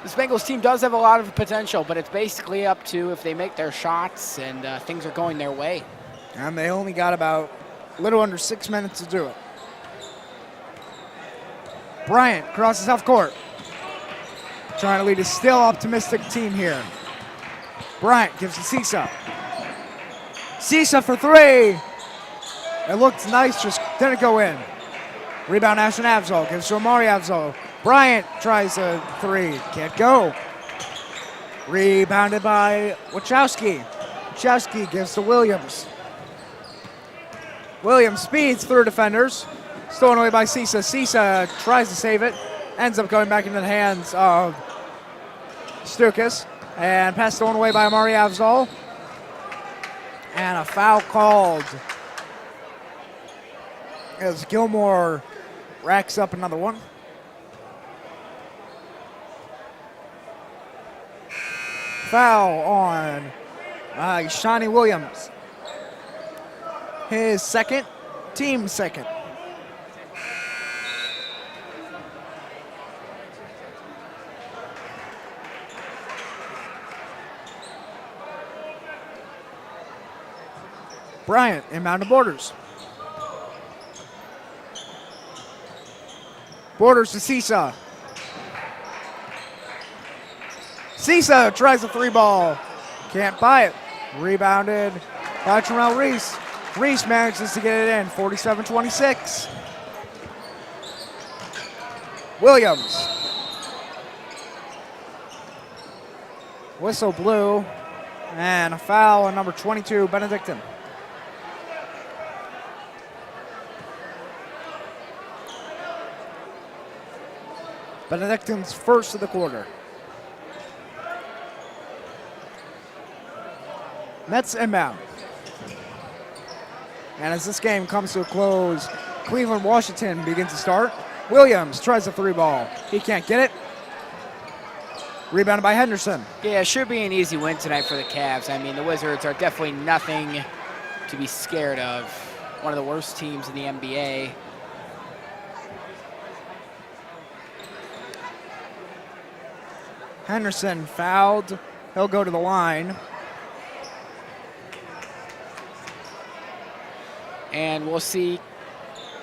This Bengals team does have a lot of potential, but it's basically up to if they make their shots and things are going their way. And they only got about a little under 6 minutes to do it. Bryant crosses half court. Trying to lead a still optimistic team here. Bryant gives to Cisa. Cisa for three. It looked nice, just didn't go in. Rebound Ashton Avzol gives to Amari Avzol. Bryant tries a three, can't go. Rebounded by Wachowski. Wachowski gives to Williams. Williams speeds through defenders. Stolen away by Cisa. Cisa tries to save it. Ends up going back into the hands of Stukas. And pass stolen away by Amari Avzol. And a foul called as Gilmour racks up another one. Foul on Shawnee Williams. His second, team second. Bryant inbound to Borders. Borders to Cisa. Cisa tries a three ball. Can't buy it. Rebounded by Terrell Reese. Reese manages to get it in. 47-26. Williams. Whistle blew. And a foul on number 22, Benedictine. Benedictine's first of the quarter. Mets inbound. And as this game comes to a close, Cleveland, Washington begins to start. Williams tries a three ball. He can't get it. Rebounded by Henderson. Yeah, it should be an easy win tonight for the Cavs. I mean, the Wizards are definitely nothing to be scared of. One of the worst teams in the NBA. Henderson fouled. He'll go to the line. And we'll see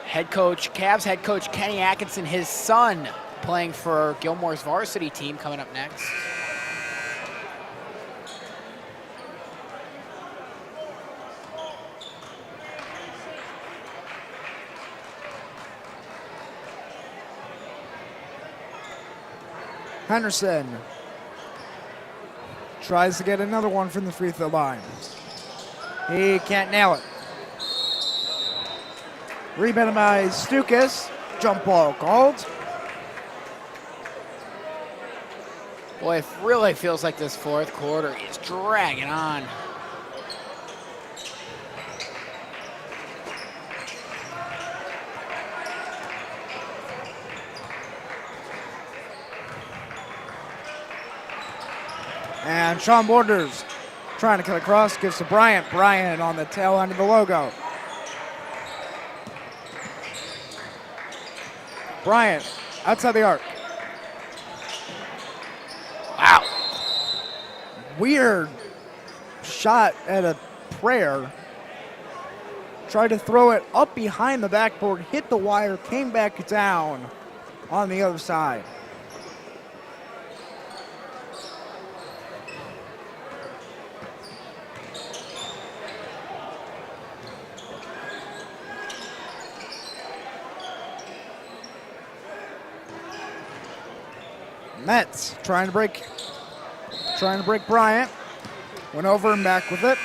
Cavs head coach Kenny Atkinson, his son, playing for Gilmour's varsity team coming up next. Henderson tries to get another one from the free throw line. He can't nail it. Rebounded by Stukas. Jump ball called. Boy, it really feels like this fourth quarter is dragging on. And Sean Borders trying to cut across, gives to Bryant. Bryant on the tail end of the logo. Bryant outside the arc. Wow. Weird shot at a prayer. Tried to throw it up behind the backboard, hit the wire, came back down on the other side. Mets trying to break Bryant. Went over and back with it.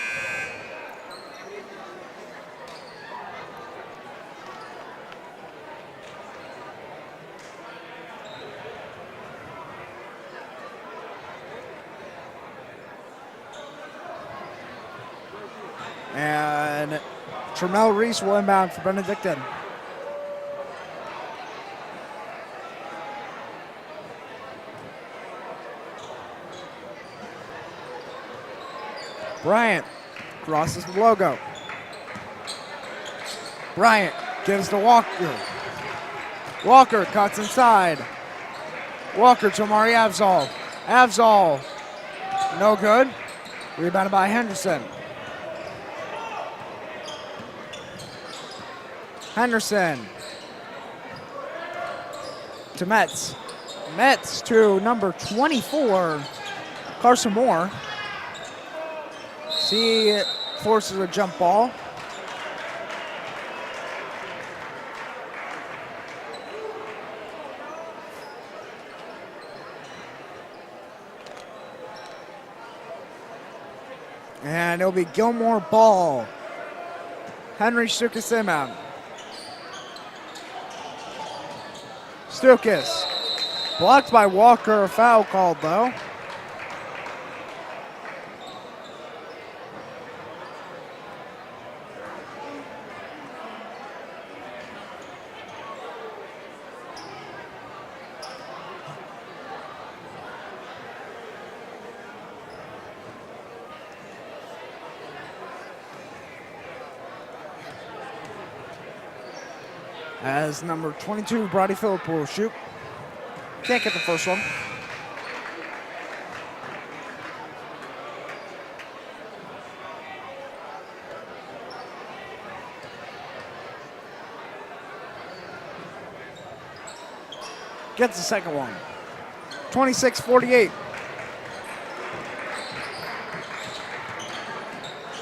And Trueman Reese will inbound for Benedictine. Bryant crosses the logo. Bryant gives to Walker. Walker cuts inside. Walker to Amari Avzal. Avzal, no good. Rebounded by Henderson. Henderson to Metz. Metz to number 24, Carson Moore. He forces a jump ball. And it'll be Gilmour ball. Henry Stukas inbound. Stukas blocked by Walker, a foul called though. As number 22, Brody Phillip will shoot. Can't get the first one. Gets the second one. 26-48.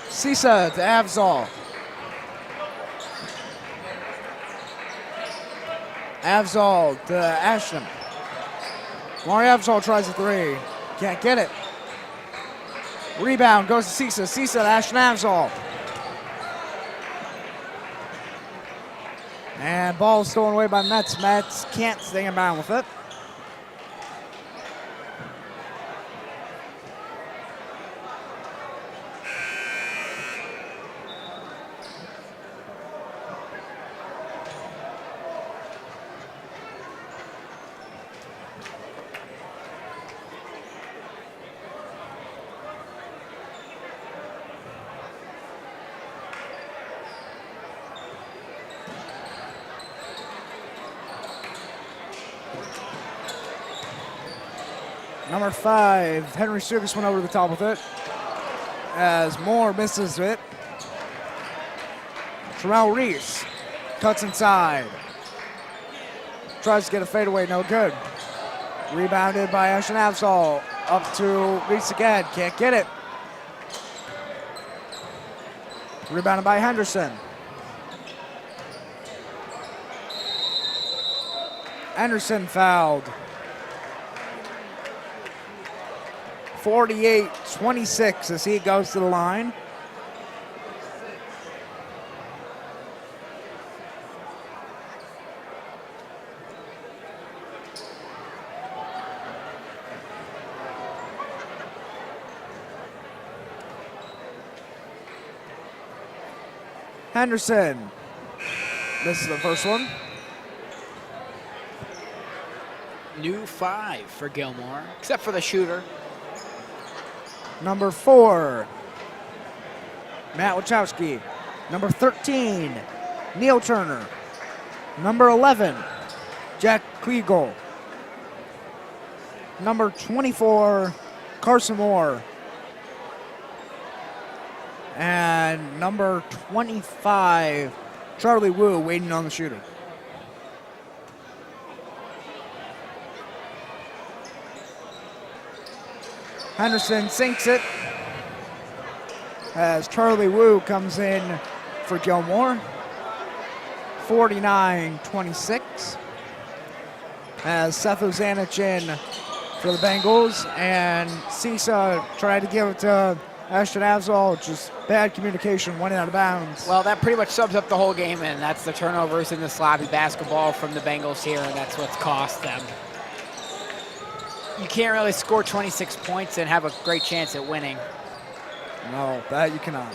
Sisa to Avzal. Avzal to Ashton. Mari Avzal tries a three. Can't get it. Rebound goes to Sisa. Sisa to Ashton Avzal. And ball stolen away by Metz. Metz can't stay in bound with it. Number 5, Henry Stukas went over the top with it. As Moore misses it. Terrell Reese cuts inside. Tries to get a fadeaway, no good. Rebounded by Ashton Avzal. Up to Reese again, can't get it. Rebounded by Henderson. Henderson fouled. 48-26 as he goes to the line. Henderson. This is the first one. New 5 for Gilmour, except for the shooter. Number 4, Matt Wachowski. Number 13, Neil Turner. Number 11, Jack Kliegel. Number 24, Carson Moore. And number 25, Charlie Wu waiting on the shooter. Henderson sinks it as Charlie Wu comes in for Gilmour. 49-26 as Seth Ozanich in for the Bengals, and Sisa tried to give it to Ashton Avzal. Just bad communication, went out of bounds. Well, that pretty much sums up the whole game, and that's the turnovers in the sloppy basketball from the Bengals here, and that's what's cost them. You can't really score 26 points and have a great chance at winning. No, that you cannot.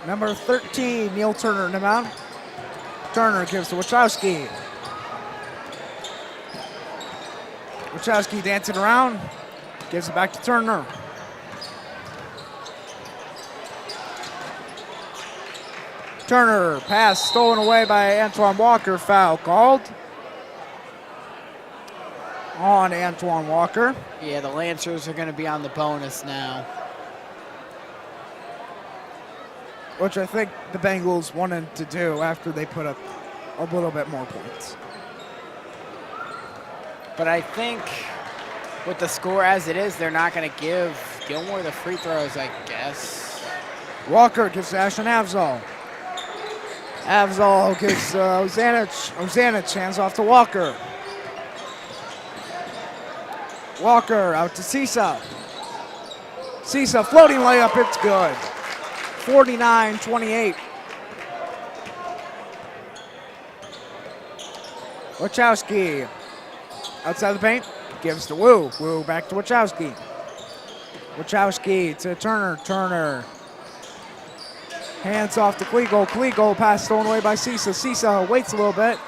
Number 13, Neil Turner in the mound. Turner gives to Wachowski. Wachowski dancing around. Gives it back to Turner. Turner, pass stolen away by Antoine Walker. Foul called on Antoine Walker. Yeah, the Lancers are going to be on the bonus now. Which I think the Bengals wanted to do after they put up a little bit more points. But I think with the score as it is, they're not going to give Gilmour the free throws, I guess. Walker gives to Ashton Avzal. Avzal gives Ozanich hands off to Walker. Walker out to Sisa. Sisa floating layup, it's good. 49-28. Wachowski outside the paint, gives to Wu. Wu back to Wachowski. Wachowski to Turner. Turner hands off to Kliegel. Kliegel pass stolen away by Sisa. Sisa waits a little bit,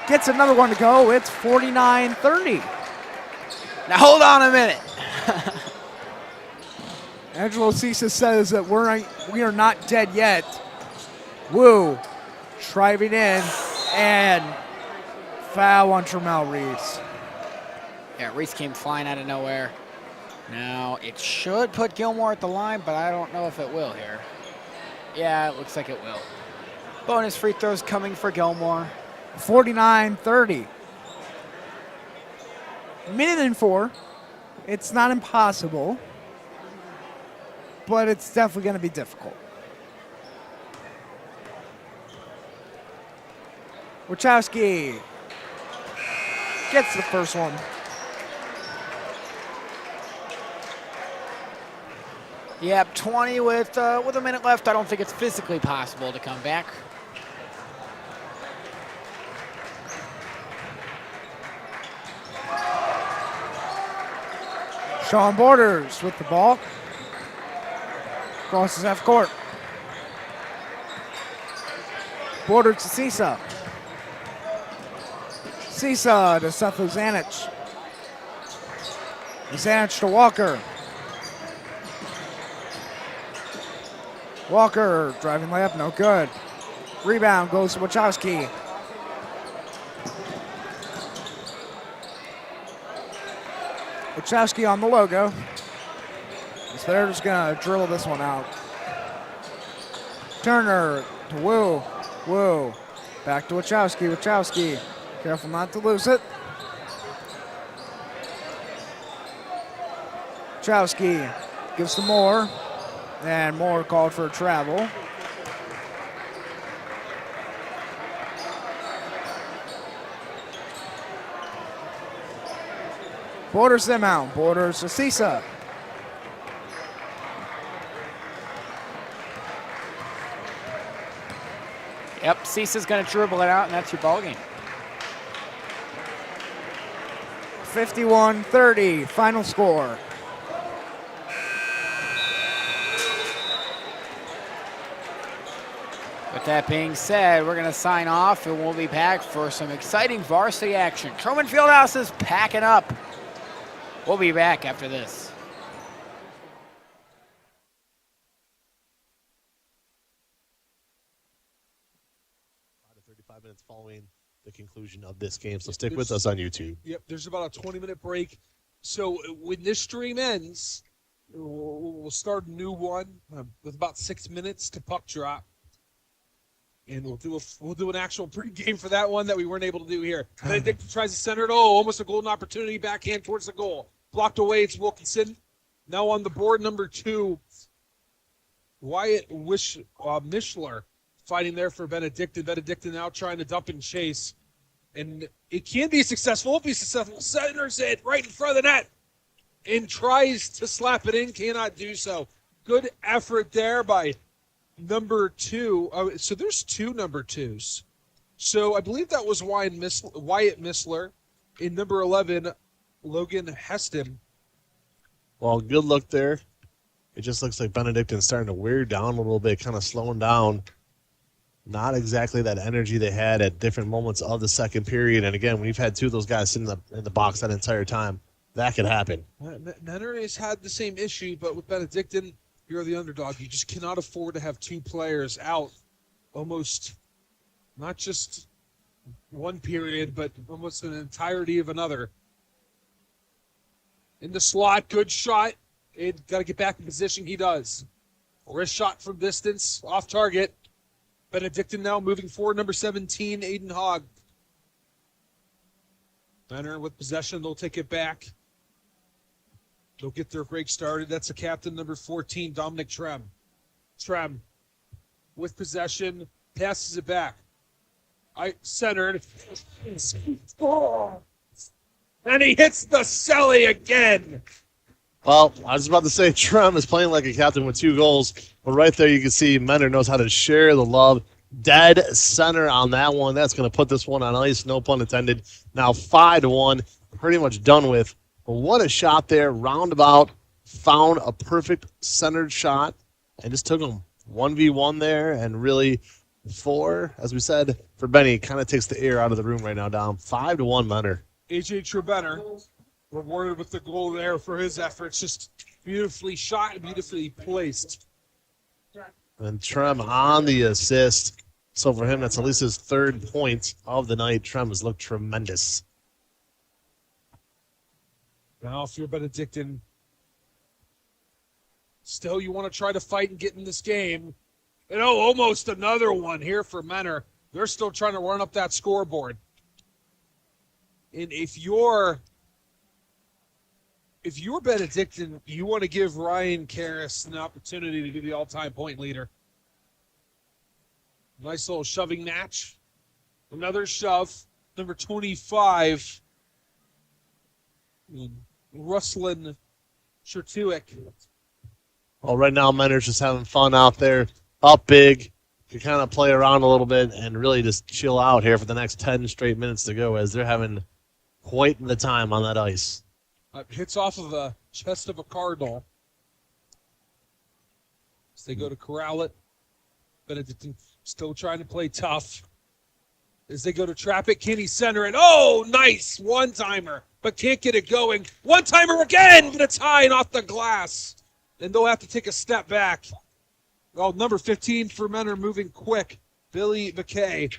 gets another one to go. It's 49-30. Now hold on a minute. Angelo Sisa says that we are not dead yet. Wu driving in and foul on Tremel Reese. Yeah, Reese came flying out of nowhere. Now, it should put Gilmour at the line, but I don't know if it will here. Yeah, it looks like it will. Bonus free throws coming for Gilmour. 49-30. Minute and 4. It's not impossible, but it's definitely going to be difficult. Wachowski gets the first one. Yep, 20 with a minute left. I don't think it's physically possible to come back. Sean Borders with the ball. Crosses half court. Borders to Sisa. Sisa to Seth Ozanich. Ozanich to Walker. Walker driving layup, no good. Rebound goes to Wachowski. Wachowski on the logo. So they're just gonna dribble this one out. Turner to Wu. Wu back to Wachowski. Wachowski careful not to lose it. Wachowski gives to Moore. And Moore called for a travel. Borders them out. Borders to Sisa. Yep, Cisa's going to dribble it out, and that's your ball game. 51-30, final score. With that being said, we're going to sign off, and we'll be back for some exciting varsity action. Trueman Fieldhouse is packing up. We'll be back after this. 35 minutes following the conclusion of this game, so stick with us on YouTube. Yep, there's about a 20-minute break. So when this stream ends, we'll start a new one with about 6 minutes to puck drop. And we'll do an actual pregame for that one that we weren't able to do here. Benedictine tries to center it. Oh, almost a golden opportunity. Backhand towards the goal. Blocked away. It's Wilkinson. Now on the board, number 2, Wyatt Mishler fighting there for Benedictine. Benedictine now trying to dump and chase. And it can be successful. It'll be successful. Centers it right in front of the net. And tries to slap it in. Cannot do so. Good effort there by number 2. So there's 2 number 2s. So I believe that was Wyatt Missler. In number 11, Logan Heston. Well, good luck there. it just looks like Benedictine's starting to wear down a little bit, kind of slowing down. Not exactly that energy they had at different moments of the second period. And again, when you've had two of those guys sitting in the box that entire time, that could happen. Menor has had the same issue, but with Benedictine, you're the underdog. You just cannot afford to have two players out almost not just one period, but almost an entirety of another. In the slot, good shot. Got to get back in position. He does. Wrist shot from distance, off target. Benedictine now moving forward, number 17, Aiden Hogg. Menor with possession, they'll take it back. They'll get their break started. That's the captain, number 14, Dominic Trem. Trem with possession, passes it back. Centered. And he hits the celly again. Well, I was about to say Trem is playing like a captain with 2 goals, but right there you can see Menor knows how to share the love. Dead center on that one. That's going to put this one on ice, no pun intended. Now 5-1, pretty much done with. But what a shot there, roundabout, found a perfect centered shot, and just took him 1v1 there, and really 4, as we said, for Benny, kind of takes the air out of the room right now, down 5-1 Menor. AJ Trueman rewarded with the goal there for his efforts. Just beautifully shot and beautifully placed. And Trem on the assist. So for him, that's at least his 3rd point of the night. Trem has looked tremendous. Now, if you're Benedictine, still you want to try to fight and get in this game. And almost another one here for Menor. They're still trying to run up that scoreboard. And if you're Benedictine, you want to give Ryan Karras an opportunity to be the all-time point leader. Nice little shoving match. Another shove. Number 25, Ruslan Chertuik. Well, right now, Menor's just having fun out there, up big. You kind of play around a little bit and really just chill out here for the next 10 straight minutes to go as they're having quite the time on that ice. Hits off of the chest of a Cardinal. As they go to corral it. Benedictine still trying to play tough. As they go to trap it, can he center it? Oh, nice one-timer, but can't get it going. One-timer again, but it's high and off the glass. And they'll have to take a step back. Well, number 15 for Menor moving quick. Billy McKay.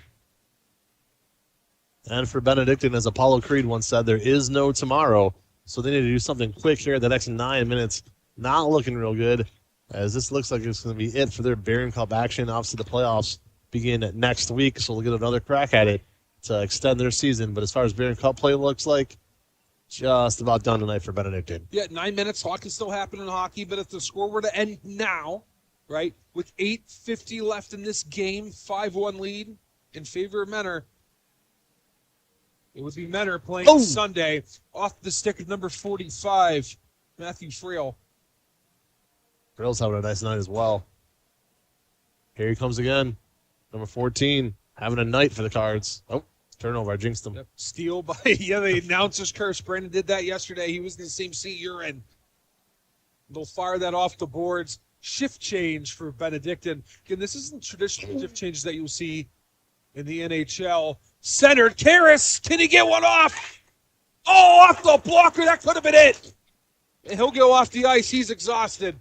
And for Benedictine, as Apollo Creed once said, there is no tomorrow. So they need to do something quick here the next 9 minutes. Not looking real good, as this looks like it's going to be it for their Barron Cup action. Obviously, the playoffs begin next week, so we'll get another crack at it to extend their season. But as far as Barron Cup play looks like, just about done tonight for Benedictine. Yeah, 9 minutes. Talk can still happen in hockey, but if the score were to end now, right, with 8:50 left in this game, 5-1 lead in favor of Menor, it would be Menor playing Sunday off the stick of number 45, Matthew Friel. Friel's having a nice night as well. Here he comes again. Number 14, having a night for the Cards. Oh, turnover. I jinxed them. Yep. Steal by, the announcer's curse. Brandon did that yesterday. He was in the same seat you're in. They'll fire that off the boards. Shift change for Benedictine. Again, this isn't traditional shift changes that you'll see in the NHL. Centered. Karras, can he get one off? Oh, off the blocker. That could have been it. And he'll go off the ice. He's exhausted.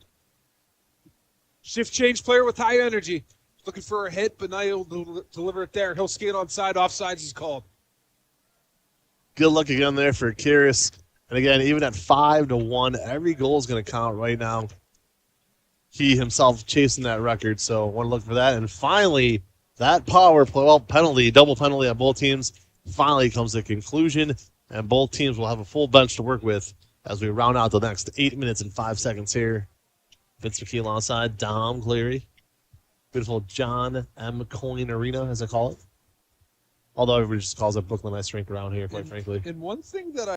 Shift change player with high energy. Looking for a hit, but now he'll deliver it there. He'll skate onside. Offsides is called. Good luck again there for Karras. And again, even at 5-1, every goal is going to count right now. He himself chasing that record, so want to look for that. And finally, that power play, penalty, double penalty on both teams, finally comes to a conclusion, and both teams will have a full bench to work with as we round out the next 8 minutes and 5 seconds here. Vince McKee alongside Dom Cleary. Beautiful John M. Coyne Arena, as I call it. Although everybody just calls it Brooklyn Ice Rink around here, quite frankly. And one thing that I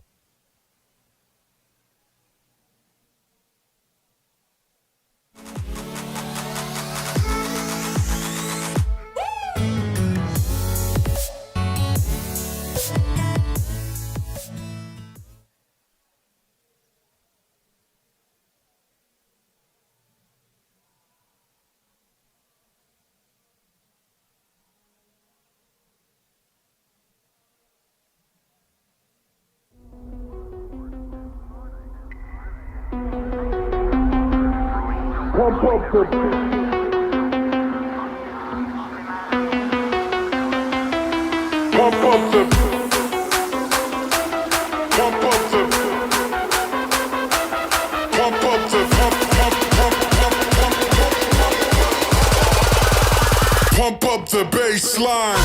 Pump up the bass line.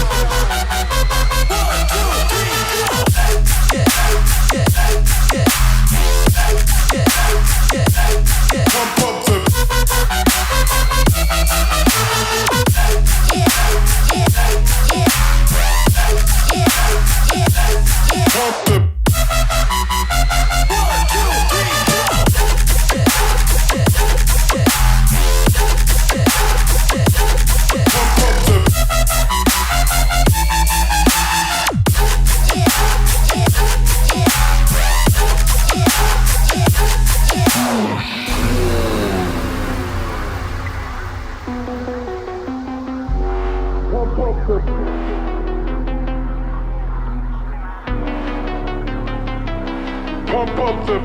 Pump up the pump the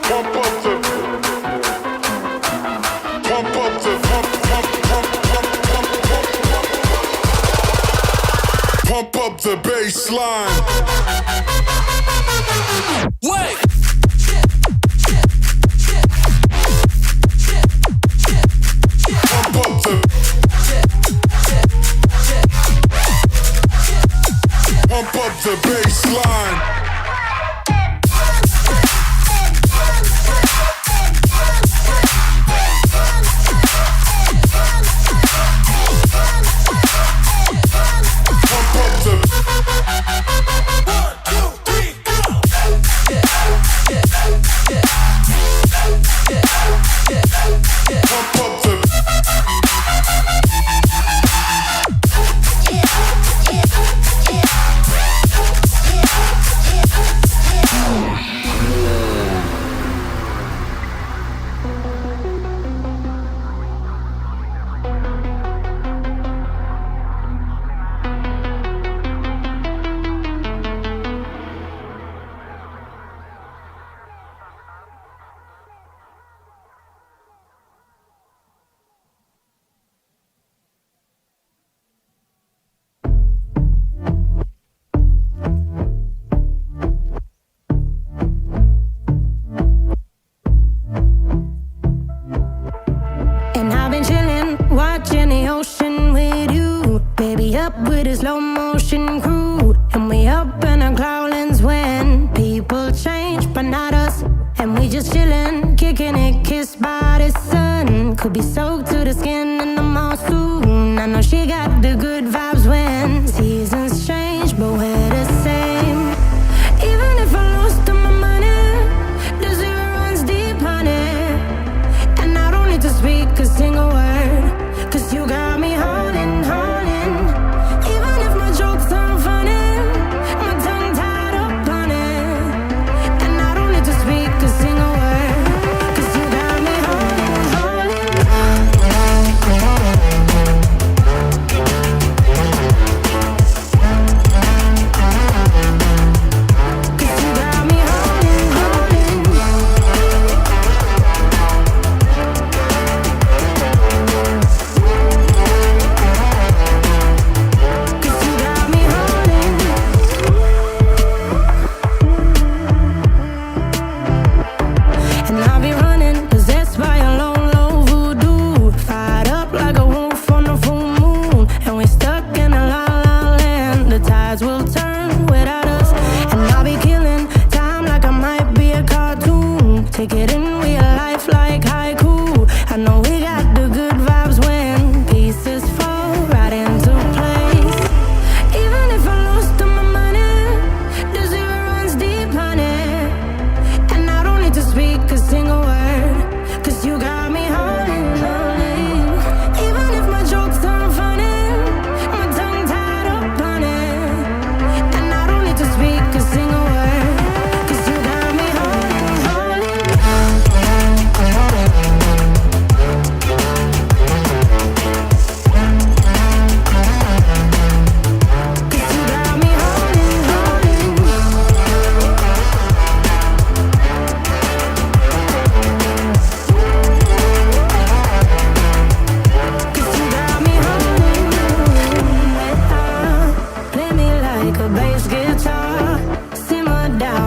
pump up the pump up the pump up the pump up the bass line. Wait. Pump up the pump up the bass line. With a slow motion crew, and we up in our growlings when people change, but not us. And we just chillin', kicking it, kissed by the sun. Could be soaked to the skin in the mall soon. I know she got the good vibes when seasons change, but we're the same. Even if I lost all my money, the zero runs deep, honey. And I don't need to speak a single word, 'cause you got me holding, holding. Take it in real life like haiku. I know we got the good vibes when pieces fall right into place. Even if I lost all my money, the zero runs deep, honey. And I don't need to speak a single word, 'cause you got me holding, holding. Even if my jokes aren't funny, my tongue tied up on it. And I don't need to speak a single word, 'cause you got me holding, holding.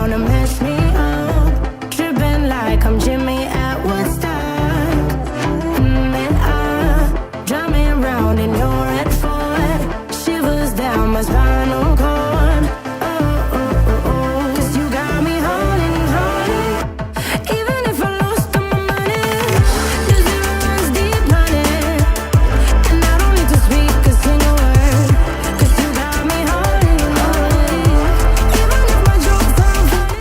wanna mess me up. Tripping like I'm Jimmy at Woodstock. And I drumming round in your red Ford. Shivers down my spinal cord. Oh, oh, oh, oh. 'Cause you got me holding, holding. Even if I lost all my money, the zero runs deep, honey. And I don't need to speak a single word. 'Cause you got me holding, holding. Even if my jokes aren't funny.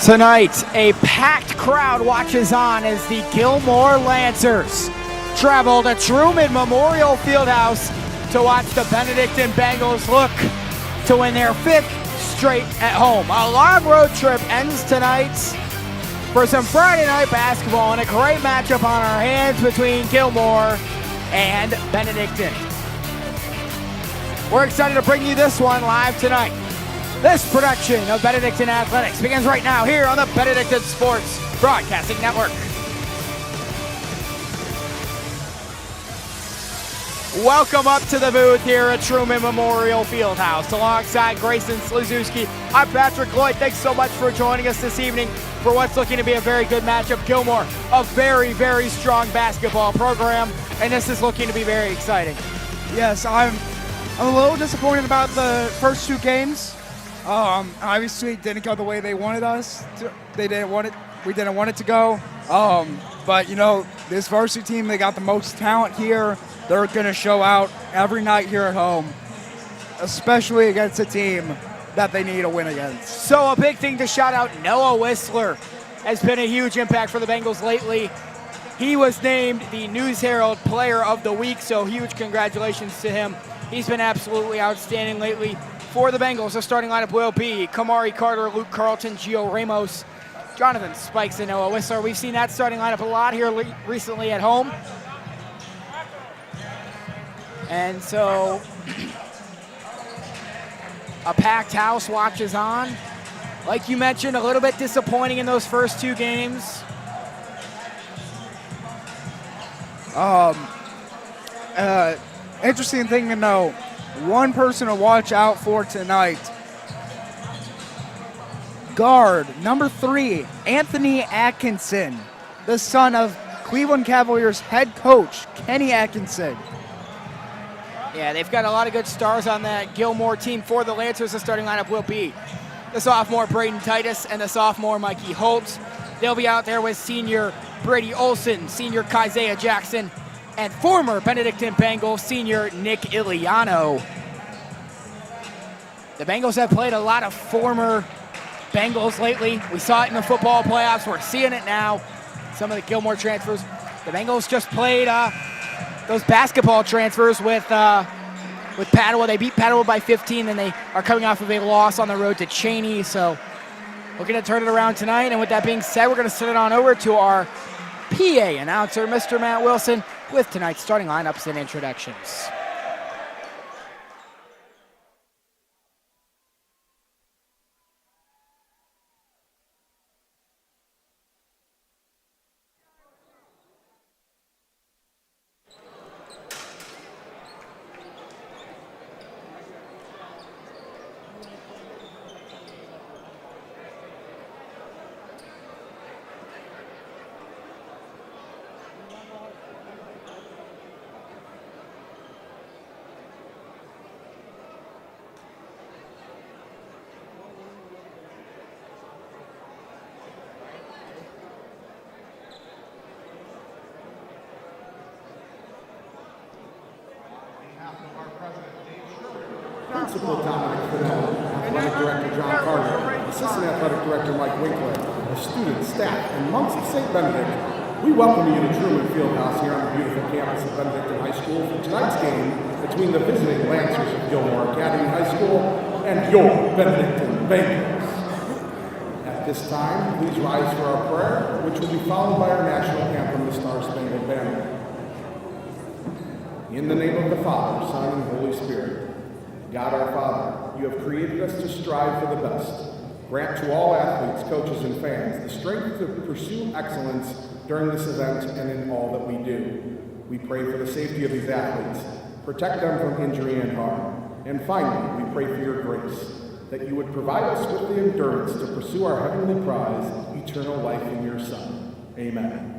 Tonight, a packed crowd watches on as the Gilmour Lancers travel to Trueman Memorial Fieldhouse to watch the Benedictine Bengals look to win their 5th straight at home. A long road trip ends tonight for some Friday night basketball and a great matchup on our hands between Gilmour and Benedictine. We're excited to bring you this one live tonight. This production of Benedictine Athletics begins right now here on the Benedictine Sports Broadcasting Network. Welcome up to the booth here at Trueman Memorial Fieldhouse. Alongside Grayson Slizewski, I'm Patrick Lloyd. Thanks so much for joining us this evening for what's looking to be a very good matchup. Gilmour, a very, very strong basketball program, and this is looking to be very exciting. Yes, I'm a little disappointed about the first 2 games. Obviously, it didn't go the way they wanted us to. They didn't want it. We didn't want it to go. But you know, this varsity team, they got the most talent here. They're going to show out every night here at home, especially against a team that they need a win against. So a big thing to shout out, Noah Whistler has been a huge impact for the Bengals lately. He was named the News Herald Player of the Week, so huge congratulations to him. He's been absolutely outstanding lately. For the Bengals, the starting lineup will be Kamari Carter, Luke Carlton, Gio Ramos, Jonathan Spikes, and Noah Whistler. We've seen that starting lineup a lot here recently at home. And so a packed house watches on. Like you mentioned, a little bit disappointing in those first 2 games. Interesting thing to know. One person to watch out for tonight. Guard, number 3, Anthony Atkinson, the son of Cleveland Cavaliers head coach Kenny Atkinson. Yeah, they've got a lot of good stars on that Gilmour team. For the Lancers, the starting lineup will be the sophomore Braden Titus and the sophomore Mikey Holtz. They'll be out there with senior Brady Olson, senior Kysaiah Jackson, and former Benedictine Bengal senior Nick Iliano. The Bengals have played a lot of former Bengals lately. We saw it in the football playoffs. We're seeing it now. Some of the Gilmour transfers. The Bengals just played those basketball transfers with Padua. They beat Padua by 15, and they are coming off of a loss on the road to Cheney. So looking to turn it around tonight. And with that being said, we're going to send it on over to our PA announcer, Mr. Matt Wilson, with tonight's starting lineups and introductions. Principal Dominic Fidel, Athletic Director John Carter, Assistant Athletic Director Mike Winkler, the students, staff, and monks of St. Benedict, we welcome you to Trueman Fieldhouse here on the beautiful campus of Benedictine High School for tonight's game between the visiting Lancers of Gilmour Academy High School and your Benedictine Bengals. At this time, please rise for our prayer, which will be followed by our national anthem, the Star-Spangled Banner. In the name of the Father, Son, and Holy Spirit, God our Father, you have created us to strive for the best. Grant to all athletes, coaches, and fans the strength to pursue excellence during this event and in all that we do. We pray for the safety of these athletes, protect them from injury and harm, and finally, we pray for your grace, that you would provide us with the endurance to pursue our heavenly prize, eternal life in your Son. Amen.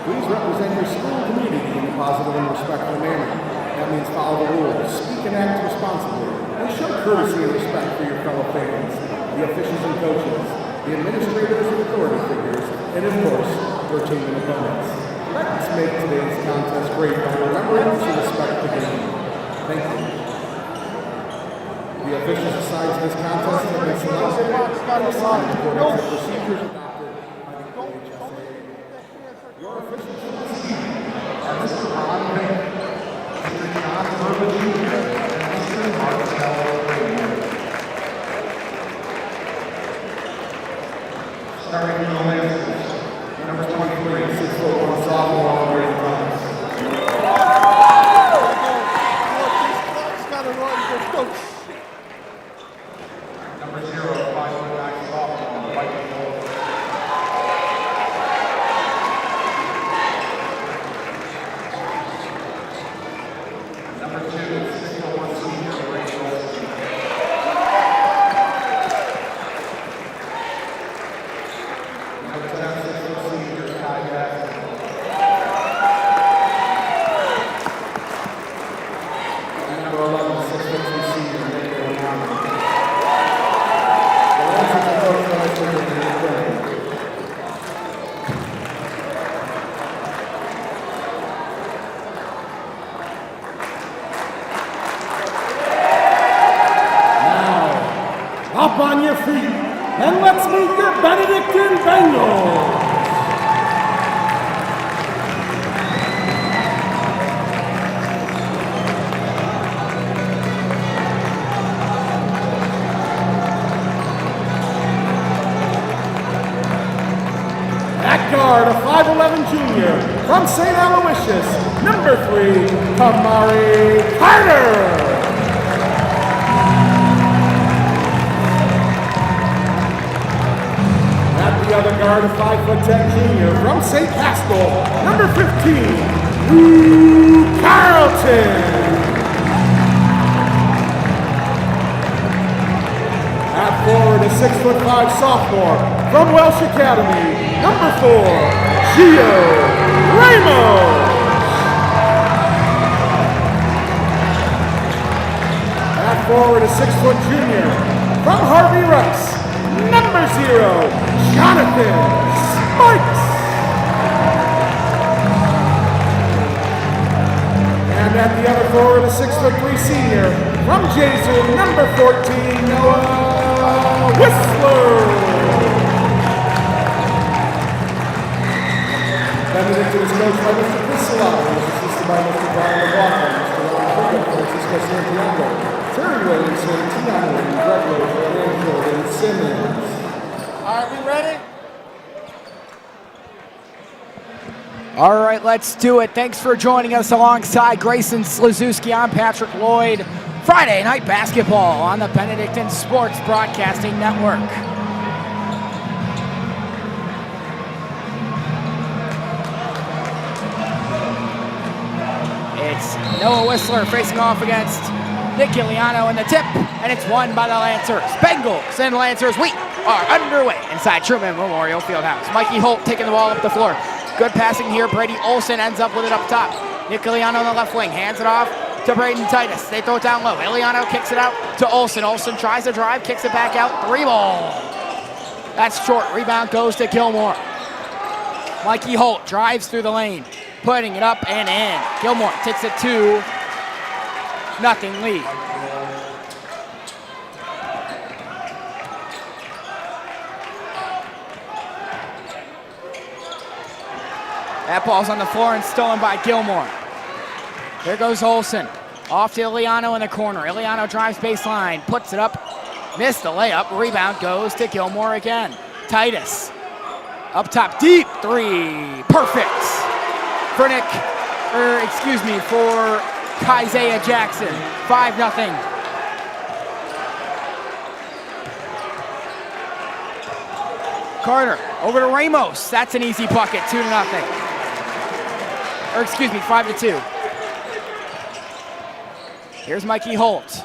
Please represent your school and community in a positive and respectful manner. That means follow the rules, speak and act responsibly, and show courtesy and respect for your fellow fans, the officials and coaches, the administrators and authority figures, and of course, your team and opponents. Let's make today's contest great by remembering to respect the game. Thank you. The officials assigned to this contest have been selected and assigned according to the procedures adopted by the OHSA. Your officials are Mr. Ron Wick, Mr. John Burba Jr., and Mr. Marcel Rainier. Starting with the Lancers, number 23, 6'1" sophomore, Brady Thomas. Number 0, 5'9" sophomore, Mike Cole. Number 2, 6'1" senior, Rachel Wilson. Number 10, 6'4" senior, Kai Jackson. And number 11, 6'2" senior, Nick Leonardo. The Lancers are coached by Mr. Benedictine. Up on your feet, and let's meet your Benedictine Bengals. At guard, a 5'11" junior from St. Aloysius, number 3, Kamari Carter. The other guard, a 5'10" junior from St. Paschal, number 15, Lou Carlton. At forward, a 6'5" sophomore from Welsh Academy, number 4, Gio Ramos. At forward, a 6-foot junior from Harvey Rice, number 0, Jonathan Spikes. And at the other forward, a 6'3" senior from Jesu, number 14, Noah Whistler. Benedictine is coached by Mr. Chris Salado, assisted by Mr. Brian McLaughlin, Mr. Ron Pregame, Francisco Santiago, Terry Williamson, Tion Williams, Greg Lowe, and Jordan Simmons. All right, we ready? All right, let's do it. Thanks for joining us alongside Grayson Slazewski. I'm Patrick Lloyd. Friday night basketball on the Benedictine Sports Broadcasting Network. It's Noah Whistler facing off against Nick Giuliano in the tip, and it's won by the Lancers. Bengals and Lancers, we are underway inside Trueman Memorial Fieldhouse. Mikey Holt taking the ball up the floor. Good passing here. Brady Olson ends up with it up top. Nick Giuliano on the left wing, hands it off to Braden Titus. They throw it down low. Giuliano kicks it out to Olson. Olson tries to drive, kicks it back out. 3-ball. That's short. Rebound goes to Gilmour. Mikey Holt drives through the lane, putting it up and in. Gilmour takes a 2-0 lead. That ball's on the floor and stolen by Gilmour. There goes Olson. Off to Giuliano in the corner. Giuliano drives baseline, puts it up, missed the layup. Rebound goes to Gilmour again. Titus up top, deep 3, perfect for for Isaiah Jackson. 5-0. Carter over to Ramos. That's an easy bucket. 2-0. 5-2. Here's Mikey Holt.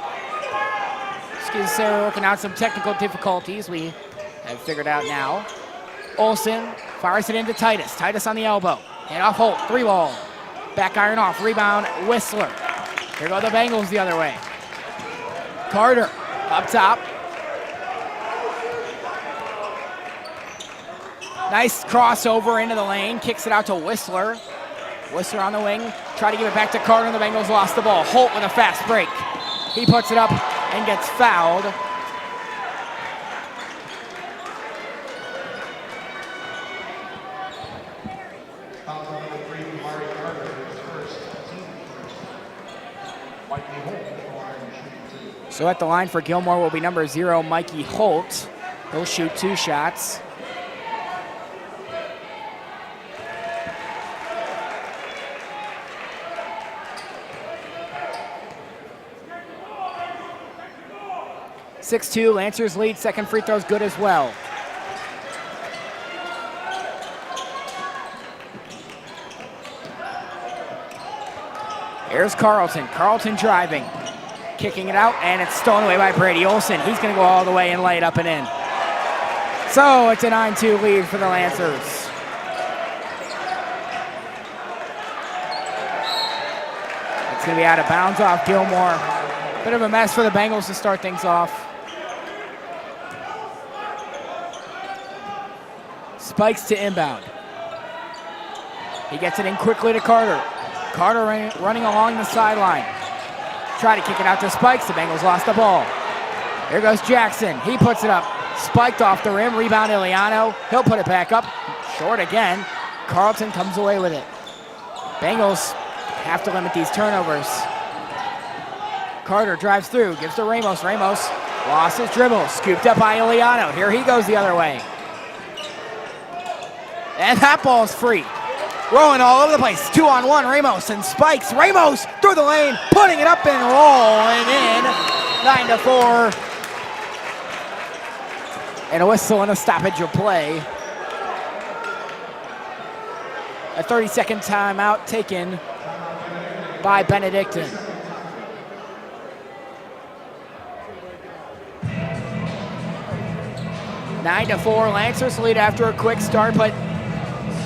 Sarah working out some technical difficulties we have figured out now. Olson fires it into Titus. Titus on the elbow. Hand off Holt. 3-ball. Back iron off. Rebound Whistler. Here go the Bengals the other way. Carter up top. Nice crossover into the lane. Kicks it out to Whistler. Whistler on the wing. Try to give it back to Carter, and the Bengals lost the ball. Holt with a fast break. He puts it up and gets fouled. So at the line for Gilmour will be number 0, Mikey Holt. He'll shoot 2 shots. (6-2), Lancers lead. Second free throw's good as well. Here's Carlton. Carlton driving. Kicking it out, and it's stolen away by Brady Olson. He's going to go all the way and lay it up and in. So it's a 9-2 lead for the Lancers. It's going to be out of bounds off Gilmour. Bit of a mess for the Bengals to start things off. Spikes to inbound. He gets it in quickly to Carter. Carter running along the sideline. Try to kick it out to Spikes. The Bengals lost the ball. Here goes Jackson. He puts it up. Spiked off the rim. Rebound Giuliano. He'll put it back up. Short again. Carlton comes away with it. Bengals have to limit these turnovers. Carter drives through. Gives to Ramos. Ramos lost his dribble. Scooped up by Giuliano. Here he goes the other way. And that ball's free. Rolling all over the place. 2-on-1, Ramos and Spikes. Ramos through the lane, putting it up and rolling in. 9-4. And a whistle and a stoppage of play. A 30-second timeout taken by Benedictine. (9-4), Lancers lead after a quick start, but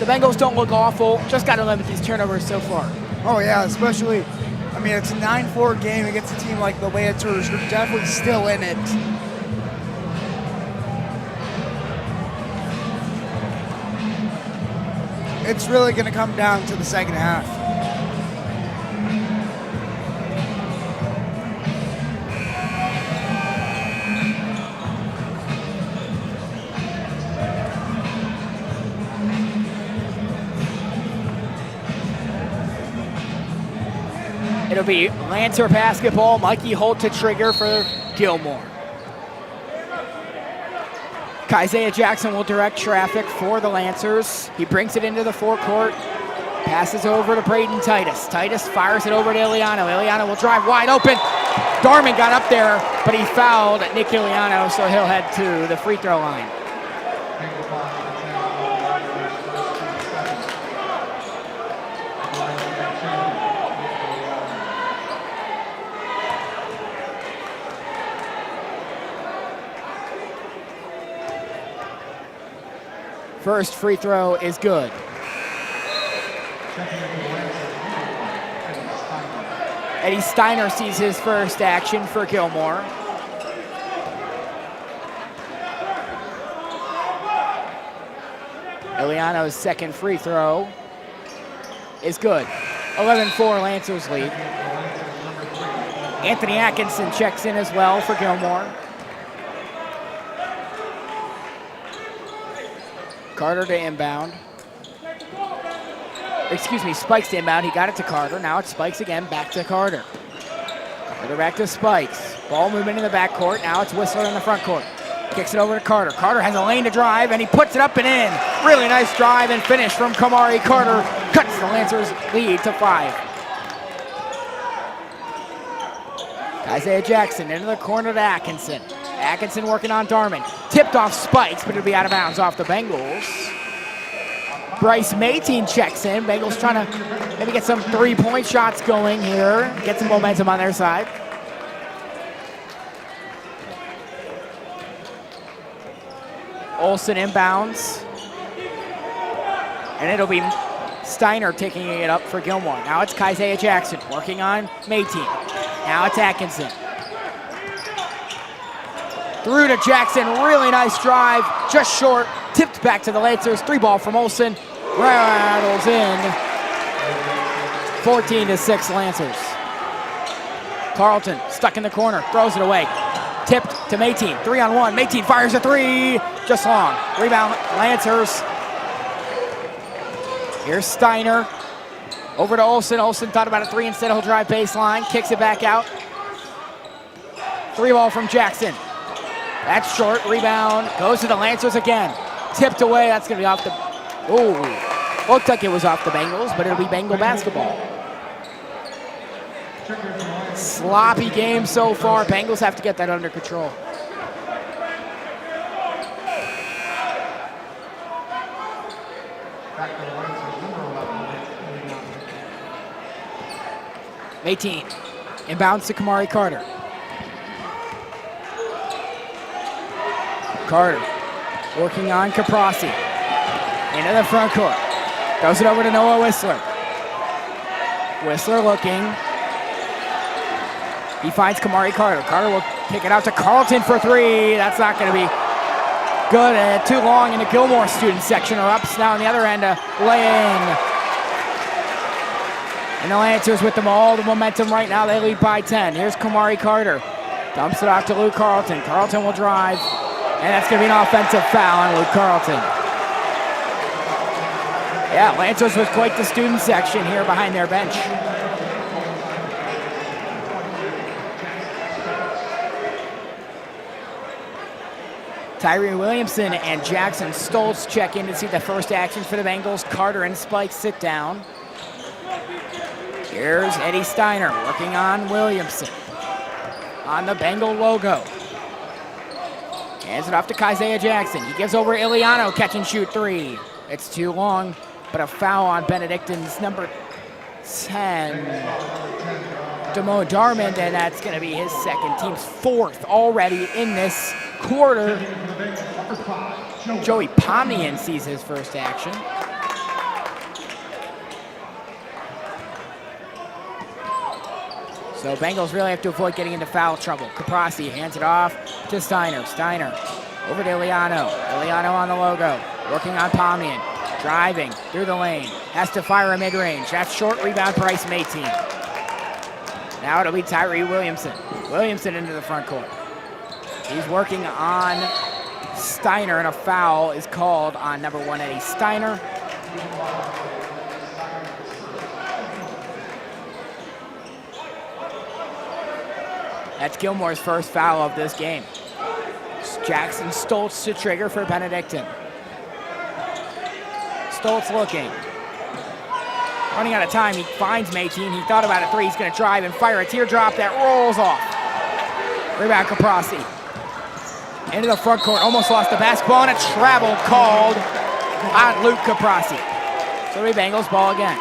the Bengals don't look awful. Just got to limit these turnovers so far. Oh, yeah, especially, I mean, it's a 9-4 game against a team like the Lancers. You're definitely still in it. It's really going to come down to the second half. It'll be Lancer basketball. Mikey Holt to trigger for Gilmour. Isaiah Jackson will direct traffic for the Lancers. He brings it into the forecourt. Passes over to Braden Titus. Titus fires it over to Iliano. Iliano will drive wide open. Darman got up there, but he fouled Nick Iliano, so he'll head to the free throw line. First free throw is good. Eddie Steiner sees his first action for Gilmour. Iliano's second free throw is good. 11-4 Lancers lead. Anthony Atkinson checks in as well for Gilmour. Carter to inbound. Excuse me, Spikes to inbound. He got it to Carter. Now it's Spikes again, back to Carter. Carter back to Spikes. Ball movement in the backcourt. Now it's Whistler in the front court. Kicks it over to Carter. Carter has a lane to drive, and he puts it up and in. Really nice drive and finish from Kamari Carter. Cuts the Lancers lead to 5. Isaiah Jackson into the corner to Atkinson. Atkinson working on Darman. Tipped off Spikes, but it'll be out of bounds off the Bengals. Bryce Mayteen checks in. Bengals trying to maybe get some three-point shots going here. Get some momentum on their side. Olsen inbounds. And it'll be Steiner taking it up for Gilmour. Now it's Isaiah Jackson working on Mayteen. Now it's Atkinson. Through to Jackson, really nice drive, just short, tipped back to the Lancers. 3-ball from Olsen, rattles in. 14-6 Lancers. Carlton stuck in the corner, throws it away. Tipped to Mayteen, 3-on-1. Mayteen fires a 3, just long. Rebound, Lancers. Here's Steiner. Over to Olsen. Olsen thought about a 3 instead. He'll drive baseline, kicks it back out. 3-ball from Jackson. That's short, rebound, goes to the Lancers again. Tipped away, that's gonna be off the, ooh. Looked like it was off the Bengals, but it'll be Bengal basketball. Sloppy game so far. Bengals have to get that under control. Mayteen, inbounds to Kamari Carter. Carter working on Caprasi. Into the front court. Throws it over to Noah Whistler. Whistler looking. He finds Kamari Carter. Carter will kick it out to Carlton for 3. That's not going to be good. And too long in the Gilmour student section. Are ups now on the other end to lay in. And the Lancers with them all the momentum right now. They lead by 10. Here's Kamari Carter. Dumps it off to Luke Carlton. Carlton will drive. And that's going to be an offensive foul on Luke Carlton. Yeah, Lancers was quite the student section here behind their bench. Tyree Williamson and Jackson Stoltz check in to see the first action for the Bengals. Carter and Spike sit down. Here's Eddie Steiner working on Williamson. On the Bengal logo. Hands it off to Isaiah Jackson. He gives over Iliano, catch and shoot 3. It's too long, but a foul on Benedictine's number 10, Demo Darman, and that's going to be his second, team's 4th already in this quarter. Joey Pomian sees his first action. So Bengals really have to avoid getting into foul trouble. Caprasi hands it off to Steiner. Steiner over to Iliano. Iliano on the logo, working on Pomian. Driving through the lane, has to fire a mid-range. That's short rebound, Bryce Mayteen. Now it'll be Tyree Williamson. Williamson into the front court. He's working on Steiner, and a foul is called on number 1, Eddie Steiner. That's Gilmour's first foul of this game. Jackson Stoltz to trigger for Benedictine. Stoltz looking. Running out of time, he finds Mayteen. He thought about a three. He's going to drive and fire a teardrop that rolls off. Rebound Caprasi. Into the front court, almost lost the basketball, and a travel called on Luke Caprasi. So the Bengals ball again.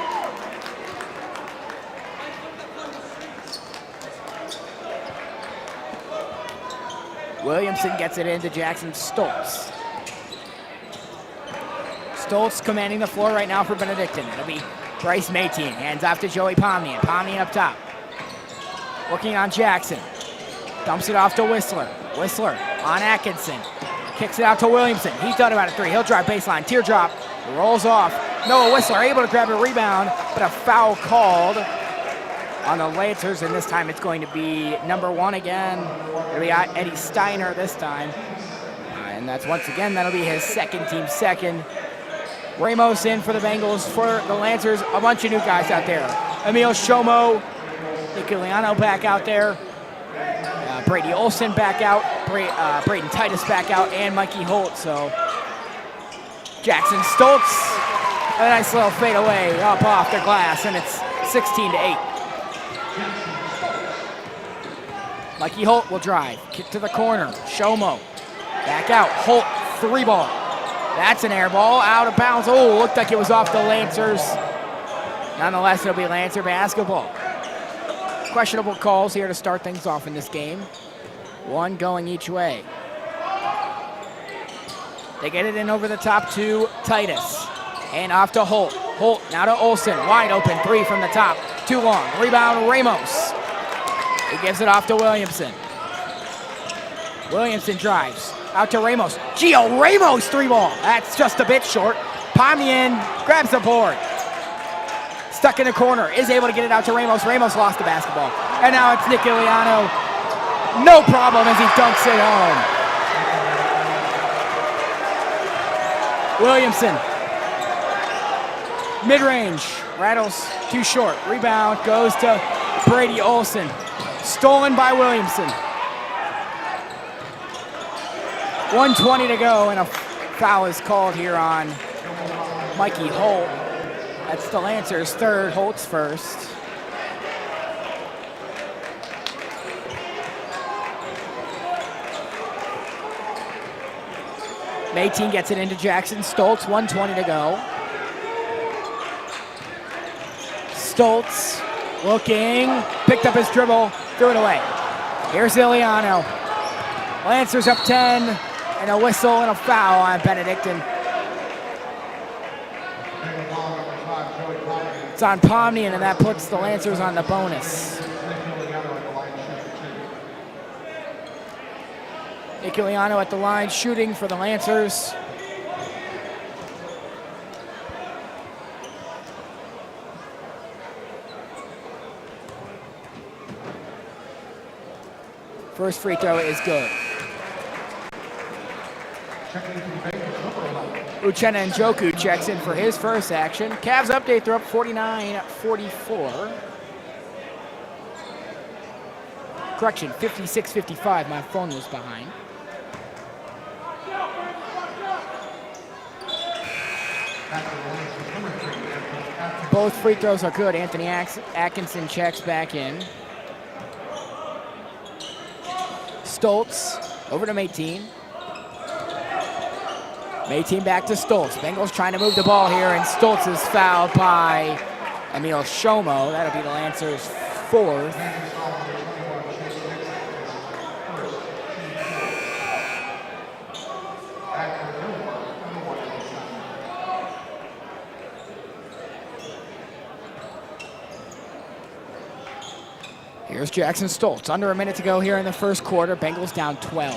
Williamson gets it into Jackson Stoltz. Stoltz commanding the floor right now for Benedictine. It'll be Bryce Mayteen. Hands off to Joey Pomian. Pomian up top. Working on Jackson. Dumps it off to Whistler. Whistler on Atkinson. Kicks it out to Williamson. He thought about a three. He'll drive baseline. Teardrop. Rolls off. Noah Whistler able to grab a rebound, but a foul called on the Lancers, and this time it's going to be number 1 again. It'll be Eddie Steiner this time. And that's once again, that'll be his second, team second. Ramos in for the Bengals. For the Lancers, a bunch of new guys out there. Emil Shomo, Nicoliano back out there. Brady Olson back out. Braden Titus back out, and Mikey Holt. So Jackson Stoltz, a nice little fade away up off the glass, and it's 16-8. Mikey Holt will drive. Kick to the corner. Shomo. Back out. Holt, 3 ball. That's an air ball. Out of bounds. Oh, looked like it was off the Lancers. Nonetheless, it'll be Lancer basketball. Questionable calls here to start things off in this game. 1 going each way. They get it in over the top to Titus. And off to Holt. Holt now to Olsen. Wide open 3 from the top. Too long. Rebound Ramos. He gives it off to Williamson. Williamson drives. Out to Ramos. Gio Ramos 3 ball. That's just a bit short. Pomian grabs the board. Stuck in the corner. Is able to get it out to Ramos. Ramos lost the basketball. And now it's Nicoliano. No problem as he dunks it home. Williamson. Mid-range. Rattles too short. Rebound goes to Brady Olson. Stolen by Williamson. 1:20 to go, and a foul is called here on Mikey Holt. That's the Lancers' 3rd, Holt's 1st. Mayteen gets it into Jackson Stoltz, 1:20 to go. Stoltz looking, picked up his dribble, threw it away. Here's Iliano. Lancers up 10, and a whistle and a foul on Benedictine. It's on Pomian, and that puts the Lancers on the bonus. Nicoliano at the line, shooting for the Lancers. First free throw is good. Uchenna Njoku checks in for his first action. Cavs update, they're up 49-44. Correction, 56-55. My phone was behind. Both free throws are good. Anthony Atkinson checks back in. Stoltz over to Mayteen. Mayteen back to Stoltz. Bengals trying to move the ball here, and Stoltz is fouled by Emil Shomo. That'll be the Lancers' 4th. Here's Jackson Stoltz. Under a minute to go here in the first quarter. Bengals down 12.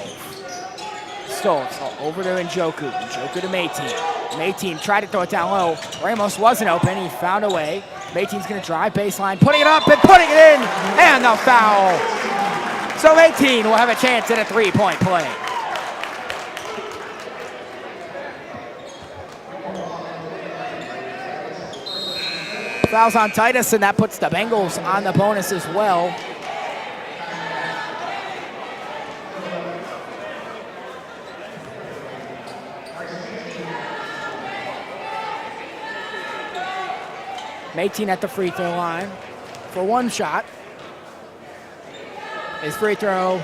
Stoltz over to Njoku. Njoku to Mayteen. Mayteen tried to throw it down low. Ramos wasn't open. He found a way. Mayteen's going to drive baseline, putting it up and putting it in, and the foul. So Mayteen will have a chance at a three-point play. Fouls on Titus, and that puts the Bengals on the bonus as well. Mayteen at the free throw line for one shot. His free throw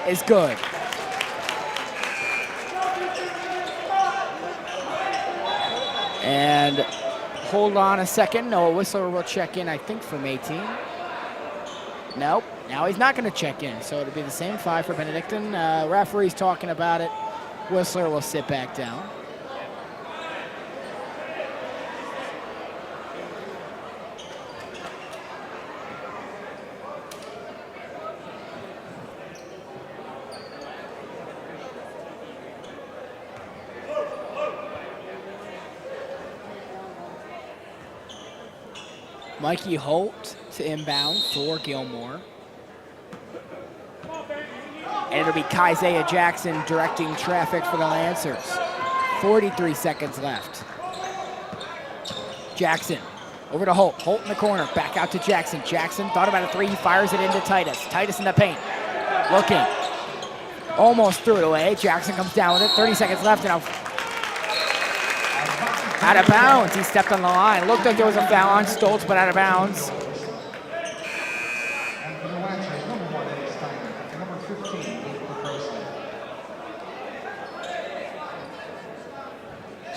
is good. And hold on a second. Noah Whistler will check in, I think, for Mayteen. Nope. Now he's not going to check in, so it'll be the same 5 for Benedictine. Referee's talking about it. Whistler will sit back down. Mikey Holt to inbound for Gilmour. And it'll be Kysaiah Jackson directing traffic for the Lancers. 43 seconds left. Jackson over to Holt. Holt in the corner. Back out to Jackson. Jackson thought about a 3. He fires it into Titus. Titus in the paint. Looking. Almost threw it away. Jackson comes down with it. 30 seconds left. And out of bounds. He stepped on the line. Looked like there was a foul on Stoltz, but out of bounds.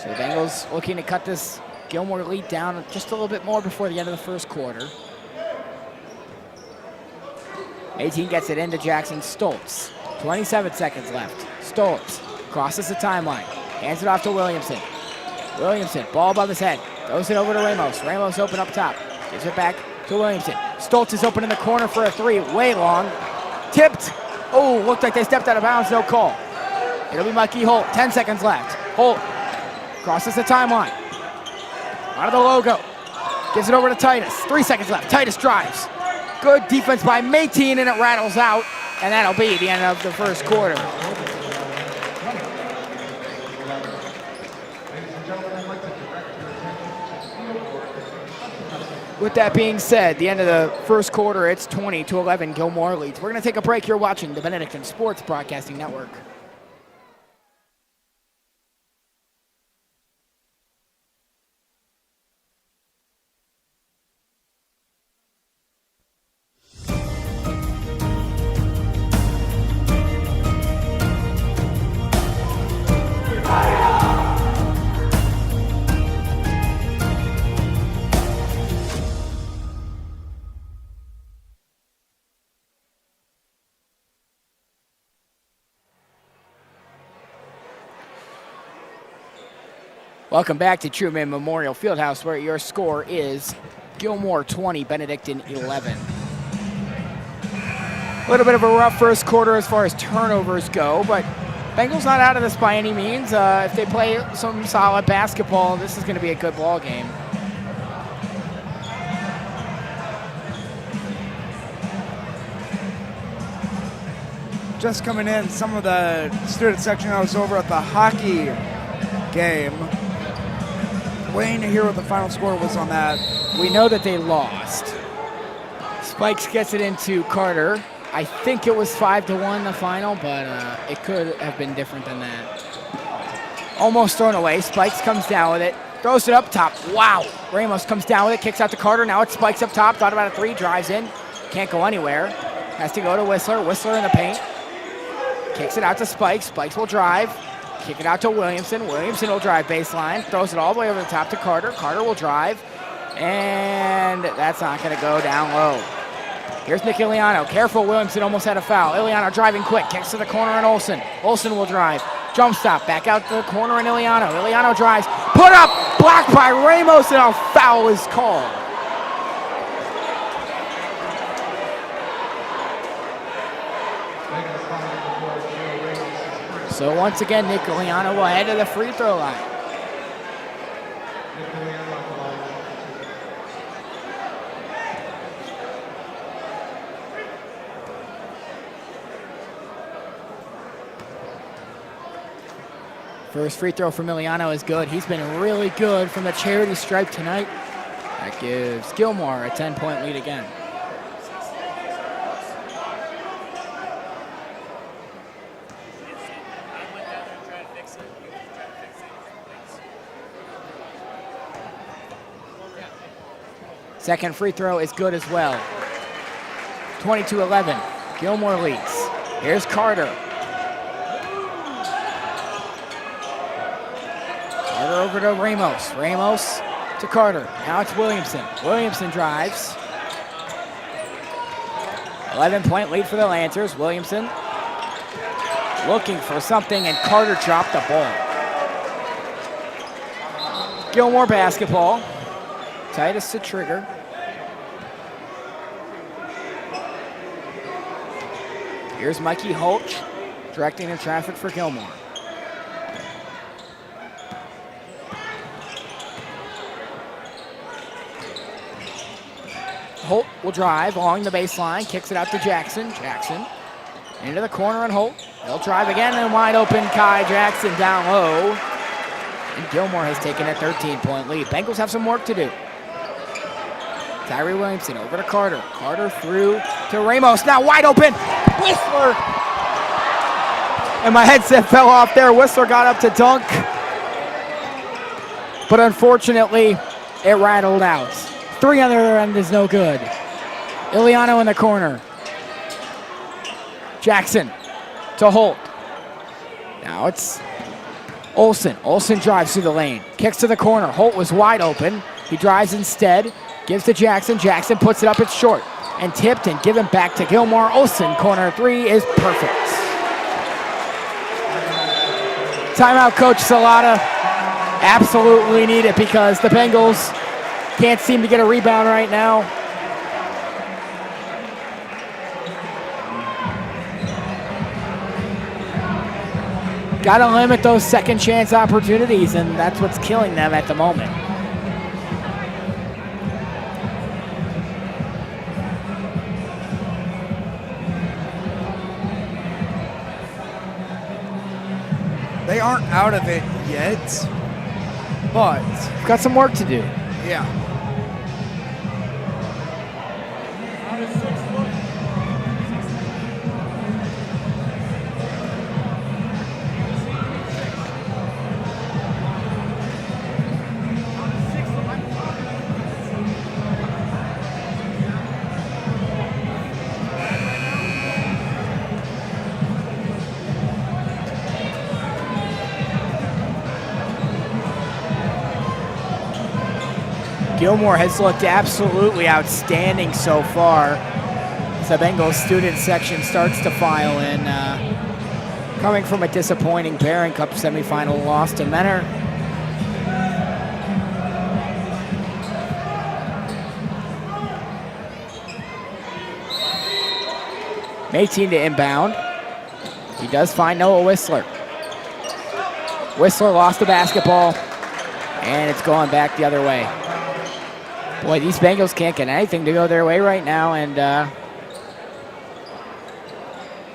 So the Bengals looking to cut this Gilmour lead down just a little bit more before the end of the first quarter. 18 gets it into Jackson Stoltz. 27 seconds left. Stoltz crosses the timeline. Hands it off to Williamson. Williamson, ball above his head. Throws it over to Ramos. Ramos open up top. Gives it back to Williamson. Stoltz is open in the corner for a 3. Way long. Tipped. Oh, looked like they stepped out of bounds. No call. It'll be Mikey Holt. 10 seconds left. Holt crosses the timeline. Out of the logo. Gives it over to Titus. 3 seconds left. Titus drives. Good defense by Mayteen, and it rattles out. And that'll be the end of the first quarter. With that being said, the end of the first quarter, it's 20-11. Gilmour leads. We're going to take a break. You're watching the Benedictine Sports Broadcasting Network. Welcome back to Trueman Memorial Fieldhouse, where your score is Gilmour 20, Benedictine 11. A little bit of a rough first quarter as far as turnovers go, but Bengals not out of this by any means. If they play some solid basketball, this is going to be a good ball game. Just coming in, some of the student section I was over at the hockey game. Waiting to hear what the final score was on that. We know that they lost. Spikes gets it into Carter. I think it was 5-1 the final, but it could have been different than that. Almost thrown away. Spikes comes down with it. Throws it up top. Wow. Ramos comes down with it. Kicks out to Carter. Now it's Spikes up top. Thought about a 3. Drives in. Can't go anywhere. Has to go to Whistler. Whistler in the paint. Kicks it out to Spikes. Spikes will drive. Kick it out to Williamson. Williamson will drive baseline. Throws it all the way over the top to Carter. Carter will drive. And that's not going to go down low. Here's Nick Iliano. Careful, Williamson almost had a foul. Iliano driving quick. Kicks to the corner and Olsen. Olsen will drive. Jump stop. Back out to the corner and Iliano. Iliano drives. Put up. Blocked by Ramos, and a foul is called. So once again, Nick Liano will head to the free throw line. First free throw from Miliano is good. He's been really good from the charity stripe tonight. That gives Gilmour a 10-point lead again. Second free throw is good as well. 22-11. Gilmour leads. Here's Carter. Carter over to Ramos. Ramos to Carter. Now it's Williamson. Williamson drives. 11-point lead for the Lancers. Williamson looking for something, and Carter dropped the ball. Gilmour basketball. Titus to trigger. Here's Mikey Holch directing the traffic for Gilmour. Holt will drive along the baseline, kicks it out to Jackson. Jackson into the corner and Holt. He'll drive again and wide open. Kai Jackson down low. And Gilmour has taken a 13-point lead. Bengals have some work to do. Tyree Williamson over to Carter. Carter through to Ramos. Now wide open. Whistler. And my headset fell off there. Whistler got up to dunk. But unfortunately, it rattled out. Three on the other end is no good. Iliano in the corner. Jackson to Holt. Now it's Olsen. Olsen drives through the lane. Kicks to the corner. Holt was wide open. He drives instead. Gives to Jackson. Jackson puts it up. It's short. And tipped and given back to Gilmour. Olsen, corner three is perfect. Timeout, Coach Salata. Absolutely need it because the Bengals can't seem to get a rebound right now. Got to limit those second chance opportunities, and that's what's killing them at the moment. They aren't out of it yet, but got some work to do. Yeah. Gilmour has looked absolutely outstanding so far as the Bengals student section starts to file in. Coming from a disappointing Barron Cup semifinal loss to Menor. Mayteen to inbound. He does find Noah Whistler. Whistler lost the basketball, and it's going back the other way. Boy, these Bengals can't get anything to go their way right now, and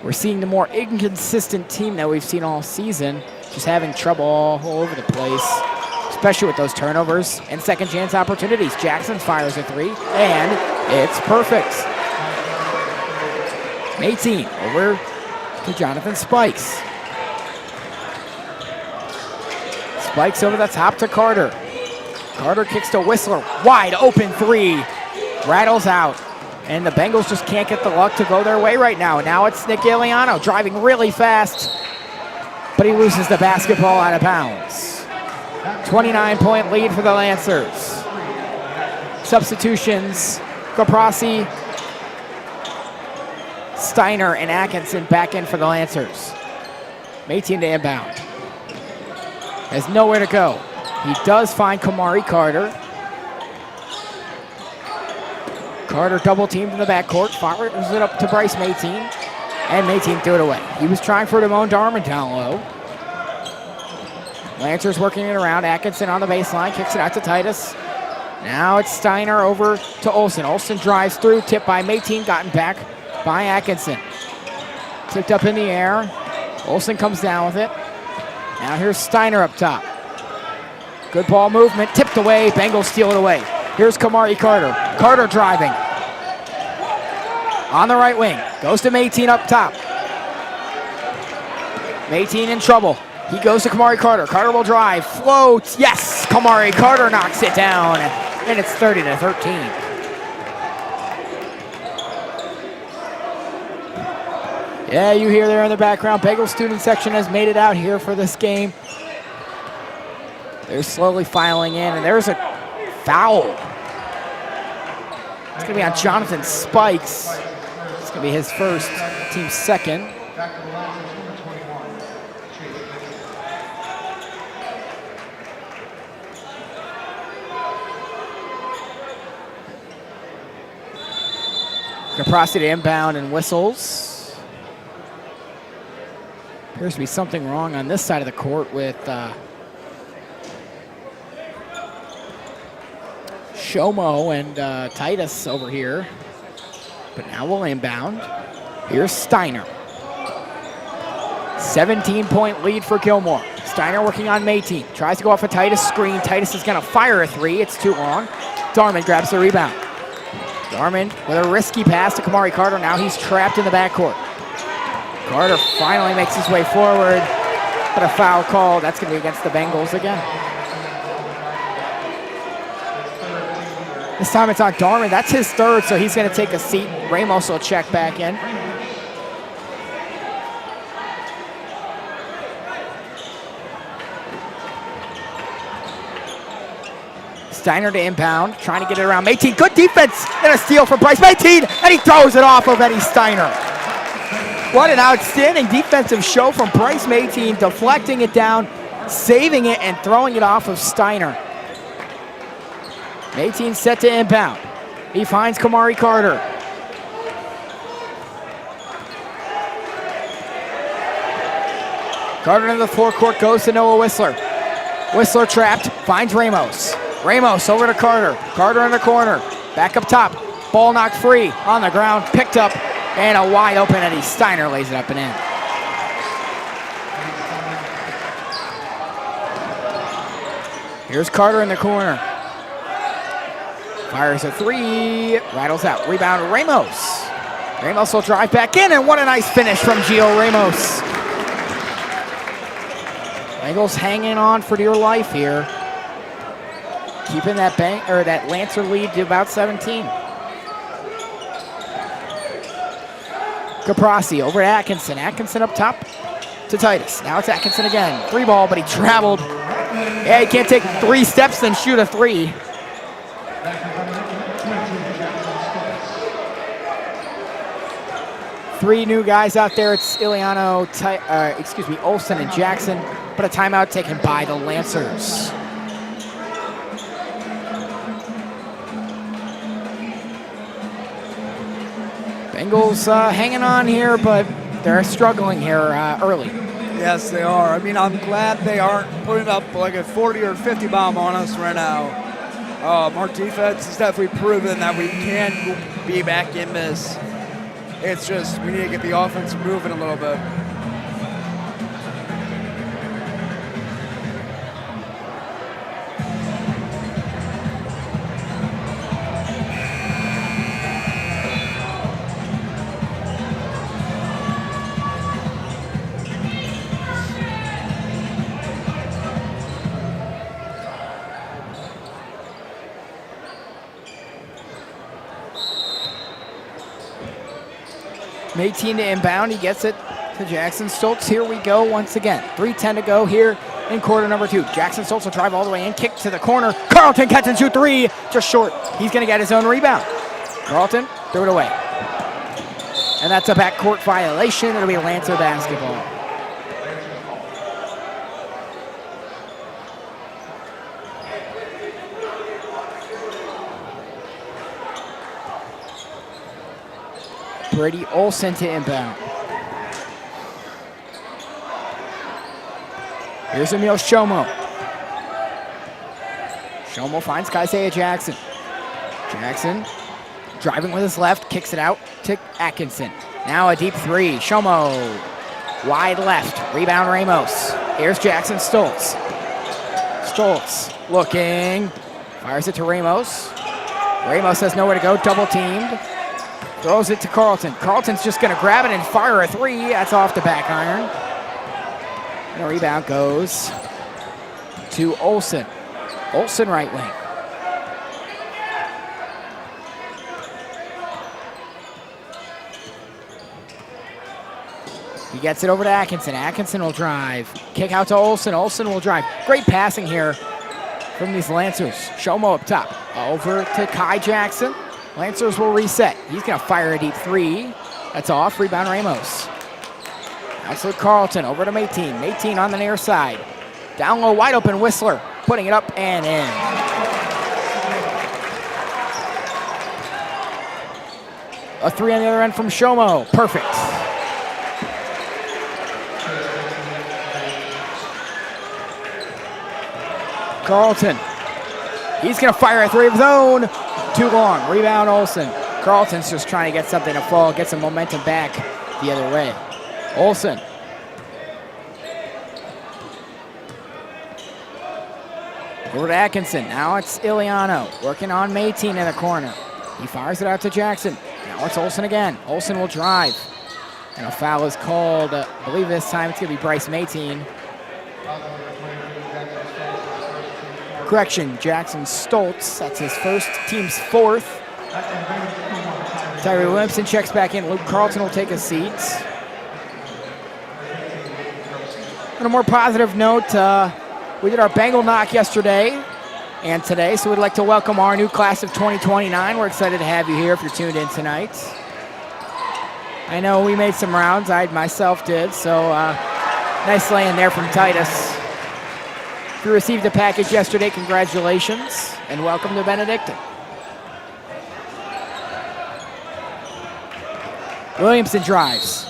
we're seeing the more inconsistent team that we've seen all season, just having trouble all over the place, especially with those turnovers and second chance opportunities. Jackson fires a three, and it's perfect. Mayteen over to Jonathan Spikes. Spikes over the top to Carter. Carter kicks to Whistler. Wide open three. Rattles out. And the Bengals just can't get the luck to go their way right now. Now it's Nick Iliano driving really fast, but he loses the basketball out of bounds. 29-point lead for the Lancers. Substitutions. Caprasi, Steiner, and Atkinson back in for the Lancers. Mayteen to inbound. Has nowhere to go. He does find Kamari Carter. Carter double teamed in the backcourt. Fires it up to Bryce Mayteen. And Mayteen threw it away. He was trying for Damone Darman down low. Lancers working it around. Atkinson on the baseline, kicks it out to Titus. Now it's Steiner over to Olsen. Olsen drives through, tipped by Mayteen, gotten back by Atkinson. Tipped up in the air. Olsen comes down with it. Now here's Steiner up top. Good ball movement, tipped away. Bengals steal it away. Here's Kamari Carter. Carter driving. On the right wing. Goes to Mayteen up top. Mayteen in trouble. He goes to Kamari Carter. Carter will drive. Floats. Yes! Kamari Carter knocks it down. And it's 30-13. Yeah, you hear there in the background, Bengals student section has made it out here for this game. They're slowly filing in, and there's a foul. It's going to be on Jonathan Spikes. It's going to be his first, team's second. Caprosity to inbound and whistles. Appears to be something wrong on this side of the court with Shomo and Titus over here. But now we'll inbound. Here's Steiner. 17-point lead for Gilmour. Steiner working on Mayteen. Tries to go off a Titus screen. Titus is going to fire a three. It's too long. Darman grabs the rebound. Darman with a risky pass to Kamari Carter. Now he's trapped in the backcourt. Carter finally makes his way forward, but a foul call. That's going to be against the Bengals again. This time it's on Darman. That's his third, so he's going to take a seat. Ramos will check back in. Steiner to inbound, trying to get it around Mayteen. Good defense, and a steal from Bryce Mayteen, and he throws it off of Eddie Steiner. What an outstanding defensive show from Bryce Mayteen, deflecting it down, saving it, and throwing it off of Steiner. Mayteen set to inbound. He finds Kamari Carter. Carter into the forecourt, goes to Noah Whistler. Whistler trapped, finds Ramos. Ramos over to Carter. Carter in the corner. Back up top. Ball knocked free. On the ground. Picked up. And a wide open Eddie Steiner lays it up and in. Here's Carter in the corner. Fires a three. Rattles out. Rebound Ramos. Ramos will drive back in. And what a nice finish from Gio Ramos. Bengals hanging on for dear life here. Keeping that that Lancer lead to about 17. Caprossi over to Atkinson. Atkinson up top to Titus. Now it's Atkinson again. Three ball, but he traveled. Yeah, he can't take 3 steps then shoot a three. Three new guys out there. It's Iliano, Olsen and Jackson, but a timeout taken by the Lancers. Bengals hanging on here, but they're struggling here early. Yes, they are. I mean, I'm glad they aren't putting up like a 40 or 50 bomb on us right now. Our defense has definitely proven that we can be back in this. It's just we need to get the offense moving a little bit. Mayteen to inbound, he gets it to Jackson Stoltz. Here we go once again. 3:10 to go here in quarter number 2. Jackson Stoltz will drive all the way in, kick to the corner. Carlton catch and shoot three, just short. He's gonna get his own rebound. Carlton threw it away. And that's a backcourt violation. It'll be Lancer basketball. Brady Olsen to inbound. Here's Emil Shomo. Shomo finds Isaiah Jackson. Jackson driving with his left, kicks it out to Atkinson. Now a deep three. Shomo wide left. Rebound Ramos. Here's Jackson Stoltz. Stoltz looking. Fires it to Ramos. Ramos has nowhere to go. Double teamed. Throws it to Carlton. Carlton's just going to grab it and fire a three. That's off the back iron. And the rebound goes to Olsen. Olsen right wing. He gets it over to Atkinson. Atkinson will drive. Kick out to Olsen. Olsen will drive. Great passing here from these Lancers. Shomo up top. Over to Kai Jackson. Lancers will reset. He's going to fire a deep three. That's off. Rebound Ramos. Out to Carlton. Over to Mayteen. Mayteen on the near side. Down low, wide open. Whistler putting it up and in. A three on the other end from Shomo. Perfect. Carlton. He's going to fire a three of his own. Too long. Rebound Olsen. Carlton's just trying to get something to fall, get some momentum back the other way. Olsen. Over to Atkinson. Now it's Iliano working on Mayteen in the corner. He fires it out to Jackson. Now it's Olsen again. Olsen will drive. And a foul is called. I believe this time it's going to be Bryce Mayteen. Correction, Jackson Stoltz. That's his first, team's fourth. Tyree Williamson checks back in. Luke Carlton will take a seat. On a more positive note, we did our Bengal knock yesterday and today, so we'd like to welcome our new class of 2029. We're excited to have you here if you're tuned in tonight. I know we made some rounds. I myself did, so nice lay-in there from Titus. If you received a package yesterday, congratulations, and welcome to Benedictine. Williamson drives.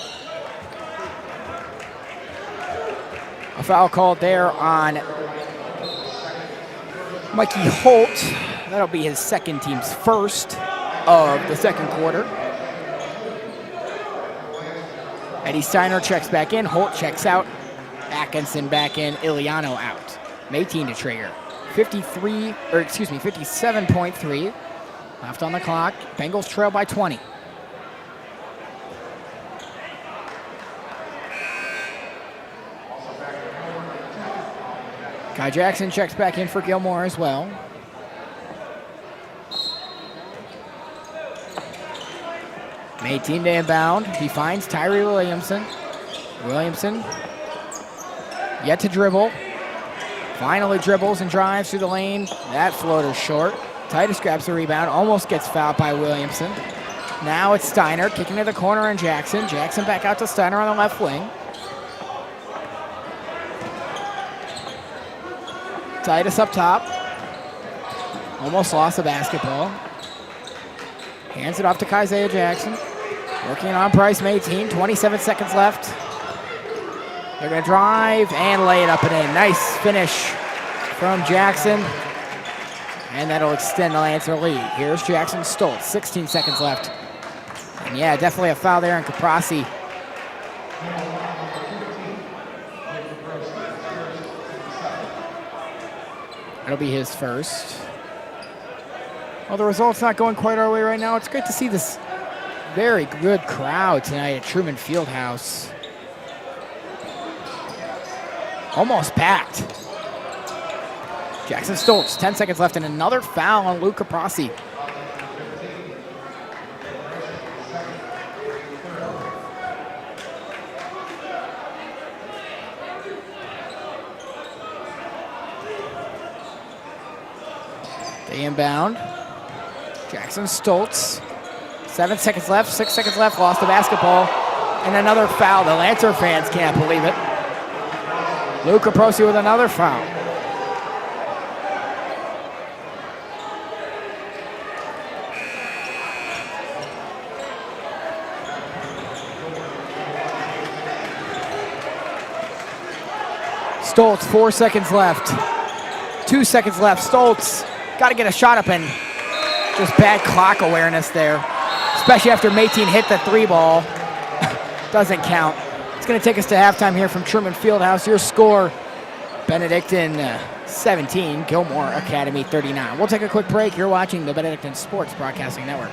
A foul called there on Mikey Holt. That'll be his second, team's first of the second quarter. Eddie Steiner checks back in. Holt checks out. Atkinson back in. Iliano out. Mayteen to trigger. 57.3 left on the clock. Bengals trail by 20. Kai Jackson checks back in for Gilmour as well. Mayteen to inbound. He finds Tyree Williamson. Williamson yet to dribble. Finally dribbles and drives through the lane. That floater's short. Titus grabs the rebound. Almost gets fouled by Williamson. Now it's Steiner kicking to the corner and Jackson. Jackson back out to Steiner on the left wing. Titus up top. Almost lost the basketball. Hands it off to Isaiah Jackson. Working on Bryce Mayteen. 27 seconds left. They're going to drive and lay it up and in. Nice finish from Jackson. And that'll extend the Lancer lead. Here's Jackson Stoltz. 16 seconds left. And yeah, definitely a foul there on Caprasi. That'll be his first. Well, the result's not going quite our way right now. It's great to see this very good crowd tonight at Trueman Fieldhouse. Almost packed. Jackson Stoltz, 10 seconds left, and another foul on Luke Caprasi. They inbound. Jackson Stoltz. 7 seconds left, 6 seconds left, lost the basketball. And another foul. The Lancer fans can't believe it. Luke Caprasi with another foul. Stoltz, 4 seconds left. 2 seconds left. Stoltz got to get a shot up, and just bad clock awareness there, especially after Mateen hit the 3 ball. Doesn't count. It's going to take us to halftime here from Trueman Fieldhouse. Your score, Benedictine 17, Gilmour Academy 39. We'll take a quick break. You're watching the Benedictine Sports Broadcasting Network.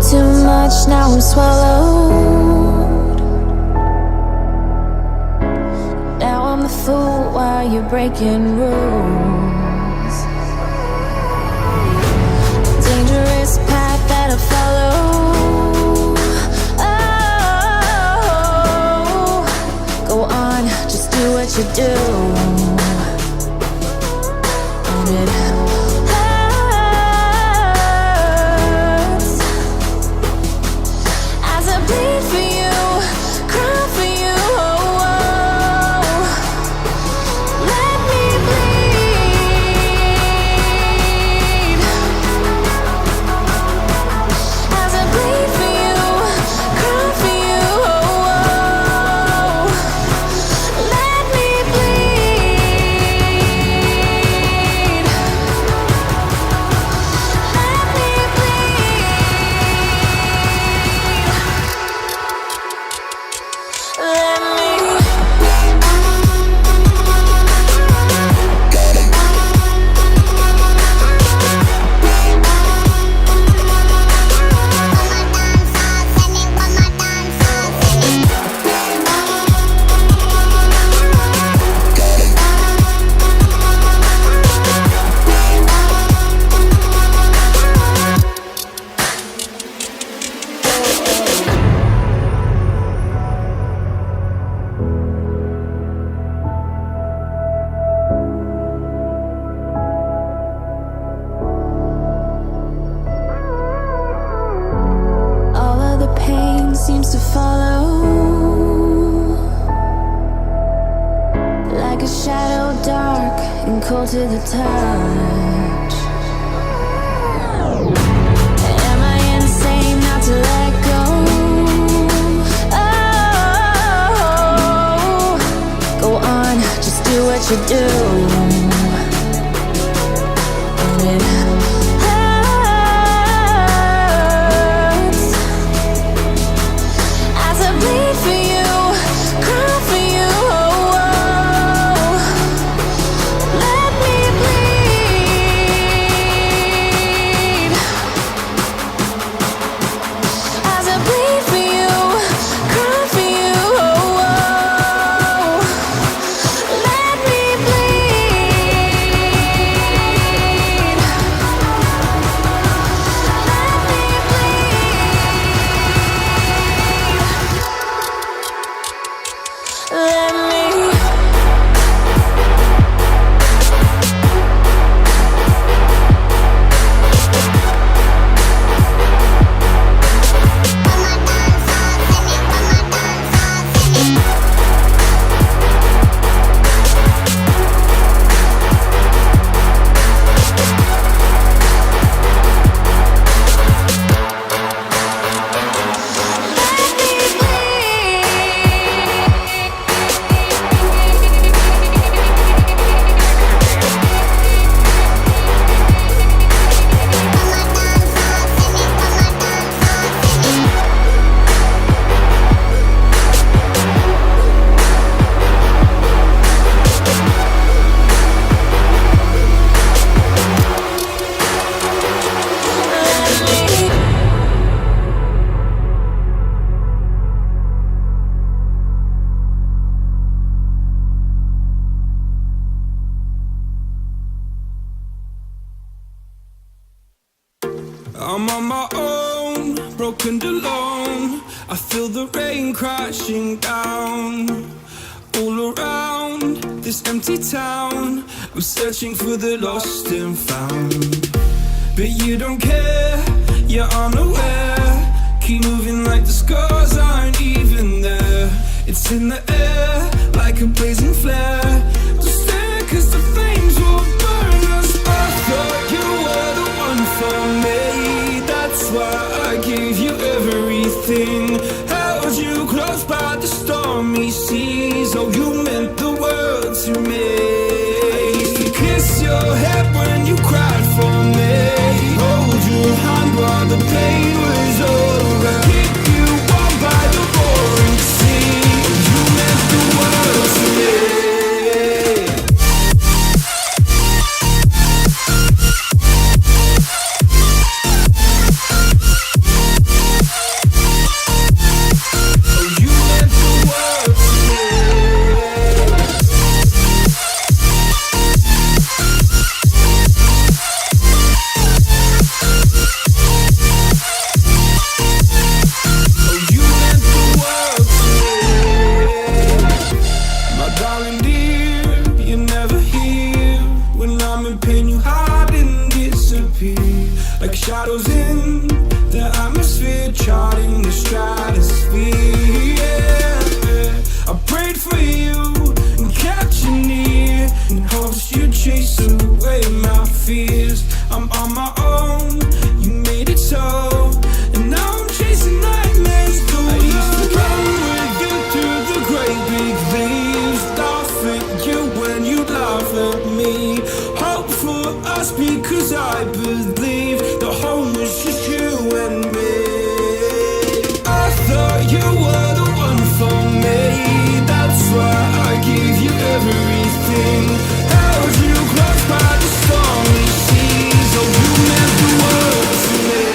Too much, now I'm swallowed. Now I'm the fool while you're breaking rules. Dangerous path that I follow. Oh, go on, just do what you do. And it bleed for you, cry for you, oh, oh. Let me bleed. As I bleed for you, cry for you, oh, oh. Let me bleed. Let me seems to follow like a shadow, dark and cold to the touch. Am I insane not to let go? Oh, go on, just do what you do. And it hurts. I'm on my own, broken alone. I feel the rain crashing down all around this empty town. I'm searching for the lost and found, but you don't care, you're unaware. Keep moving like the scars aren't even there. It's in the air like a blazing flare. Don't stare 'cause the flames will burn us. I thought you were the one for me, that's why I gave you everything. Held you close by the stormy seas. Oh, you meant the world to me. I used to kiss your head when you cried for me. Hold your hand while the pain was over. Keep you warm by the roaring sea. You meant the world to me. Shadows in the atmosphere, charting the stratosphere. Yeah. I prayed for you and kept you near in hopes you'd chase away my fears. I'm on my own, you made it so, and now I'm chasing nightmares through. I used to run with you through the great big leaves, laugh at you when you laugh at me. Hope for us because I believe the home was just you and me. I thought you were the one for me, that's why I gave you everything. Held you close by the stormy seas. Oh, you meant the world to me.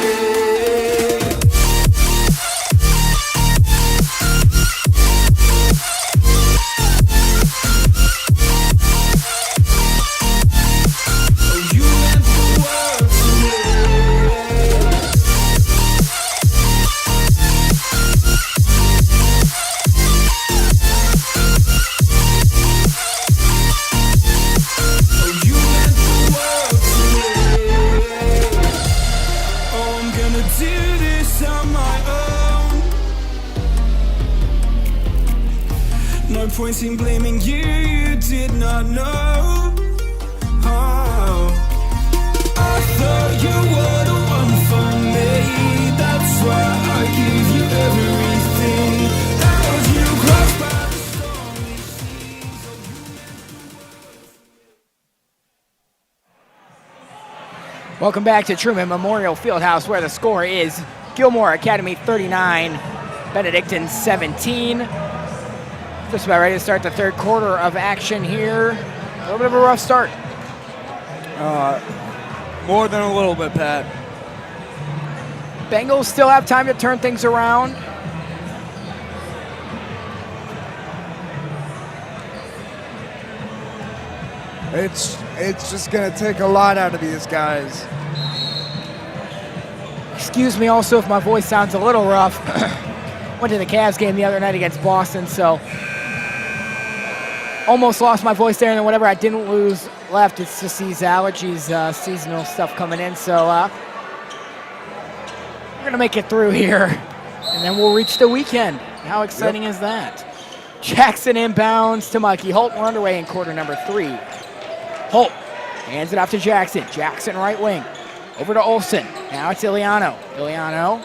Point in blaming you, you did not know. Oh, I thought you were the one for me, that's why I gave you everything. Held you close by the stormy seas. Welcome back to Trueman Memorial Fieldhouse, where the score is Gilmour Academy 39, Benedictine 17. Just about ready to start the third quarter of action here. A little bit of a rough start. More than a little bit, Pat. Bengals still have time to turn things around. It's just gonna take a lot out of these guys. Excuse me also if my voice sounds a little rough. Went to the Cavs game the other night against Boston, so almost lost my voice there, and then whatever I didn't lose left. It's just these allergies, seasonal stuff coming in. So we're gonna make it through here, and then we'll reach the weekend. How exciting is that? Jackson inbounds to Mikey Holt. We're underway in quarter number 3. Holt hands it off to Jackson. Jackson right wing. Over to Olsen. Now it's Iliano. Iliano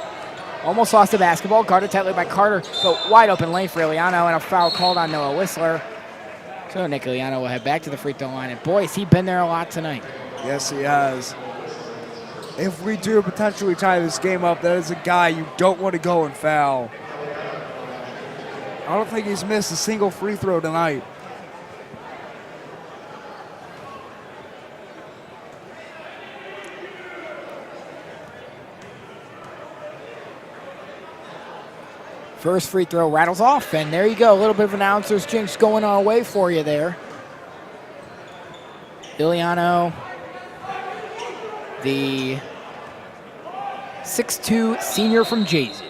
almost lost the basketball. Guarded tightly by Carter, but wide open lane for Iliano, and a foul called on Noah Whistler. So Nick Iliano will head back to the free throw line. And boy, has he been there a lot tonight. Yes, he has. If we do potentially tie this game up, that is a guy you don't want to go and foul. I don't think he's missed a single free throw tonight. First free throw rattles off, and there you go. A little bit of an announcer's jinx going our way for you there. Iliano, the 6'2", senior from Jay-Z.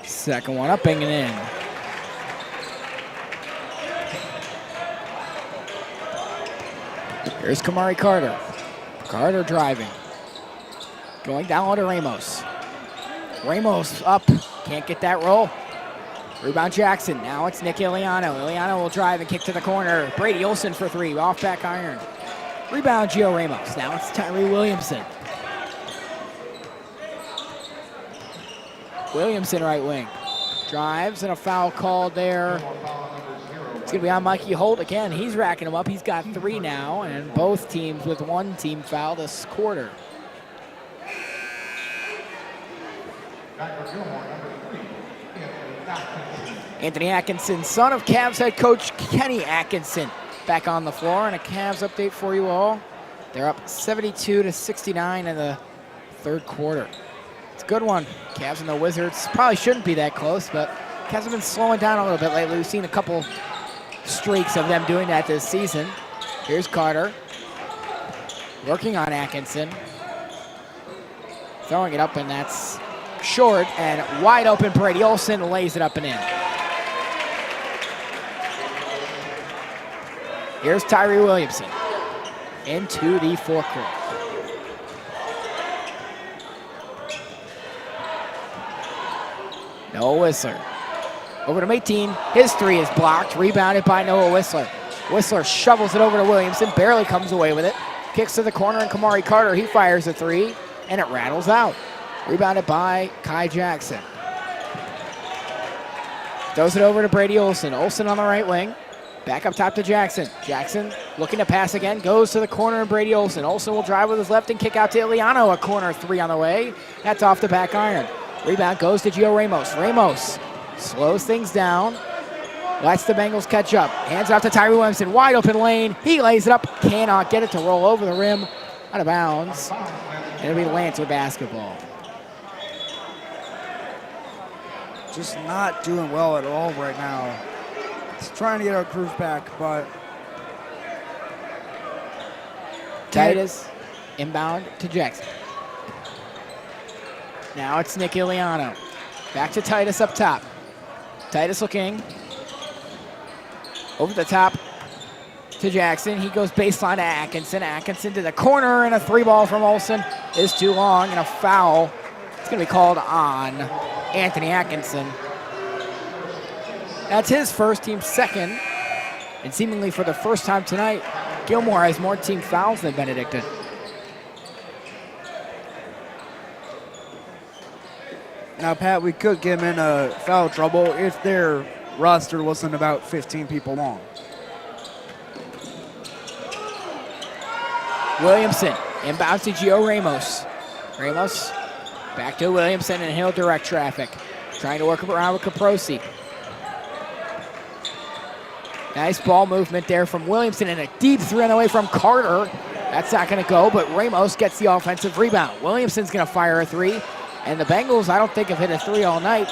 Second one up, banging in. Here's Kamari Carter. Carter driving. Going down to Ramos. Ramos up, can't get that roll. Rebound Jackson, now it's Nick Iliano. Iliano will drive and kick to the corner. Brady Olson for three, off back iron. Rebound Gio Ramos, now it's Tyree Williamson. Williamson right wing. Drives and a foul called there. It's going to be on Mikey Holt again. He's racking them up. He's got 3 now, and both teams with one team foul this quarter. Anthony Atkinson, son of Cavs head coach Kenny Atkinson, back on the floor, and a Cavs update for you all. They're up 72-69 in the third quarter. It's a good one. Cavs and the Wizards probably shouldn't be that close, but Cavs have been slowing down a little bit lately. We've seen a couple streaks of them doing that this season. Here's Carter, working on Atkinson. Throwing it up, and that's short, and wide open. Brady Olson lays it up and in. Here's Tyree Williamson into the forecourt. Noah Whistler. Over to 18. His three is blocked. Rebounded by Noah Whistler. Whistler shovels it over to Williamson. Barely comes away with it. Kicks to the corner, and Kamari Carter, he fires a three, and it rattles out. Rebounded by Kai Jackson. Throws it over to Brady Olson. Olson on the right wing. Back up top to Jackson. Jackson looking to pass again. Goes to the corner, and Brady Olson. Olson will drive with his left and kick out to Iliano. A corner three on the way. That's off the back iron. Rebound goes to Gio Ramos. Ramos slows things down. Lets the Bengals catch up. Hands out to Tyree Williamson. Wide open lane. He lays it up. Cannot get it to roll over the rim. Out of bounds. And it'll be Lancer basketball. Just not doing well at all right now. Just trying to get our groove back, but Titus inbound to Jackson. Now it's Nick Iliano. Back to Titus up top. Titus looking. Over the top to Jackson. He goes baseline to Atkinson. Atkinson to the corner, and a three ball from Olson is too long, and a foul. It's going to be called on Anthony Atkinson. That's his first, team second. And seemingly for the first time tonight, Gilmour has more team fouls than Benedictine. Now, Pat, we could get them in foul trouble if their roster wasn't about 15 people long. Williamson inbounds to Gio Ramos. Ramos back to Williamson, and he'll direct traffic. Trying to work around with Caprosi. Nice ball movement there from Williamson, and a deep three on the way from Carter. That's not going to go, but Ramos gets the offensive rebound. Williamson's going to fire a three, and the Bengals, I don't think, have hit a three all night.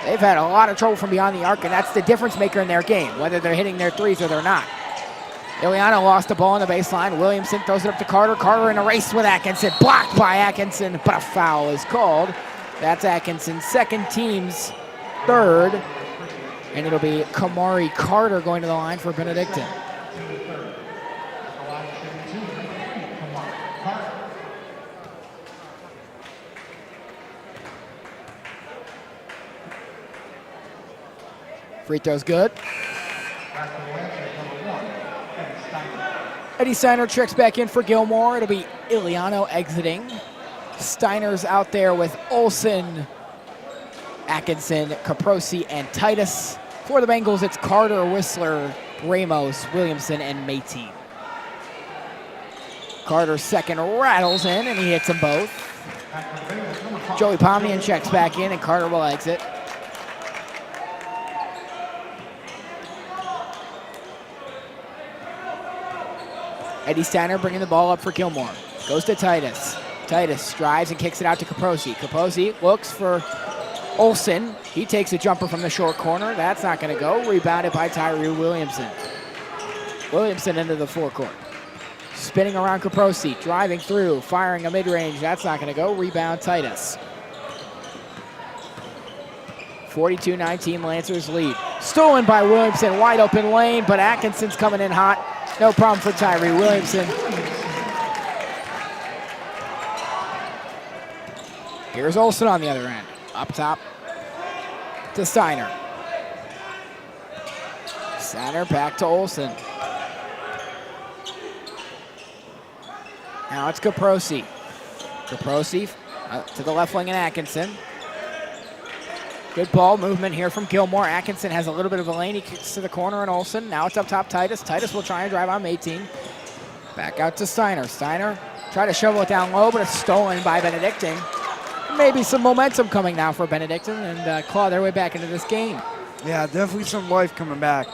They've had a lot of trouble from beyond the arc, and that's the difference maker in their game, whether they're hitting their threes or they're not. Iliano lost the ball on the baseline. Williamson throws it up to Carter. Carter in a race with Atkinson. Blocked by Atkinson, but a foul is called. That's Atkinson's second, team's third. And it'll be Kamari Carter going to the line for Benedictine. Free throw's good. Eddie Steiner tricks back in for Gilmour. It'll be Iliano exiting. Steiner's out there with Olson, Atkinson, Caprosi, and Titus. For the Bengals, it's Carter, Whistler, Ramos, Williamson, and Matey. Carter's second rattles in, and he hits them both. Joey Pomnian checks back in, and Carter will exit. Eddie Steiner bringing the ball up for Gilmour. Goes to Titus. Titus drives and kicks it out to Caprosi. Caprosi looks for Olsen, he takes a jumper from the short corner. That's not going to go. Rebounded by Tyree Williamson. Williamson into the forecourt. Spinning around Caprosi, driving through, firing a mid-range. That's not going to go. Rebound Titus. 42-19 Lancers lead. Stolen by Williamson, wide open lane, but Atkinson's coming in hot. No problem for Tyree Williamson. Here's Olsen on the other end. Up top to Steiner. Steiner back to Olsen. Now it's Caprosi. Caprosi to the left wing and Atkinson. Good ball movement here from Gilmour. Atkinson has a little bit of a lane. He kicks to the corner and Olsen. Now it's up top Titus. Titus will try and drive on 18. Back out to Steiner. Steiner try to shovel it down low, but it's stolen by Benedictine. Maybe some momentum coming now for Benedictine and claw their way back into this game. Yeah, definitely some life coming back.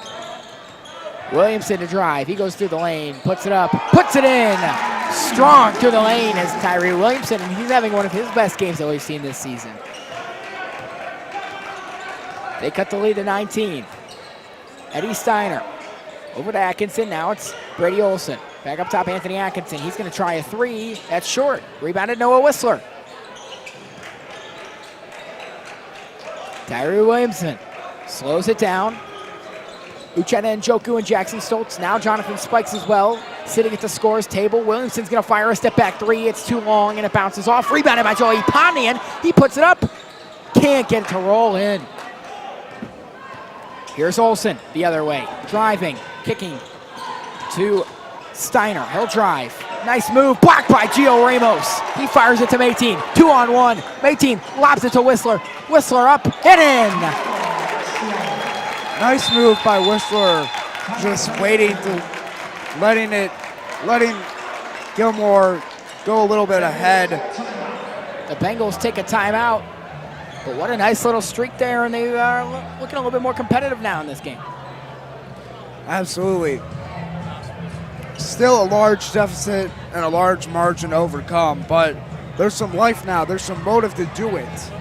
Williamson to drive. He goes through the lane, puts it up, puts it in. Strong through the lane is Tyree Williamson, and he's having one of his best games that we've seen this season. They cut the lead to 19. Eddie Steiner over to Atkinson. Now it's Brady Olsen. Back up top, Anthony Atkinson. He's going to try a three. That's short. Rebounded Noah Whistler. Tyree Williamson slows it down. Uchenna Njoku and Jackson Stoltz. Now Jonathan Spikes as well, sitting at the scores table. Williamson's going to fire a step back three. It's too long and it bounces off. Rebounded by Joey Pondian. He puts it up. Can't get it to roll in. Here's Olsen the other way. Driving, kicking to Steiner. He'll drive. Nice move. Blocked by Gio Ramos. He fires it to Mayteen. 2-on-1. Mayteen lobs it to Whistler. Whistler up and in. Nice move by Whistler. Just waiting to letting Gilmour go a little bit ahead. The Bengals take a timeout. But what a nice little streak there, and they are looking a little bit more competitive now in this game. Absolutely. Still a large deficit and a large margin to overcome, but there's some life now. There's some motive to do it.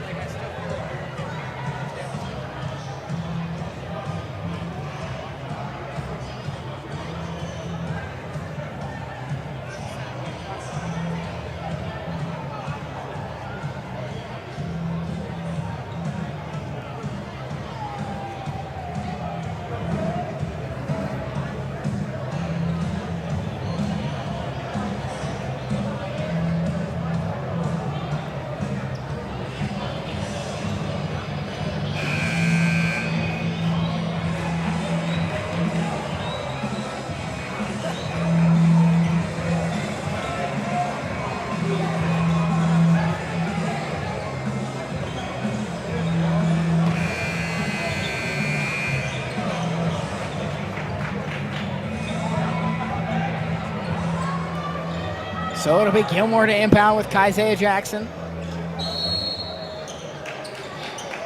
So it'll be Gilmour to inbound with Kysaiah Jackson.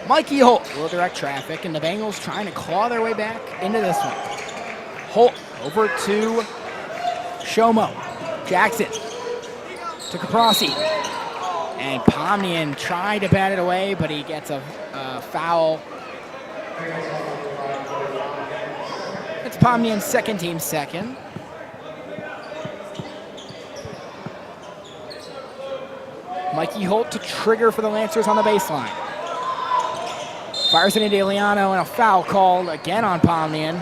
Mikey Holt will direct traffic, and the Bengals trying to claw their way back into this one. Holt over to Shomo. Jackson to Caprosi. And Pomnian tried to bat it away, but he gets a foul. It's Pomnian's second team second. Mikey Holt to trigger for the Lancers on the baseline. Fires it into Iliano, and a foul called again on Pomnian.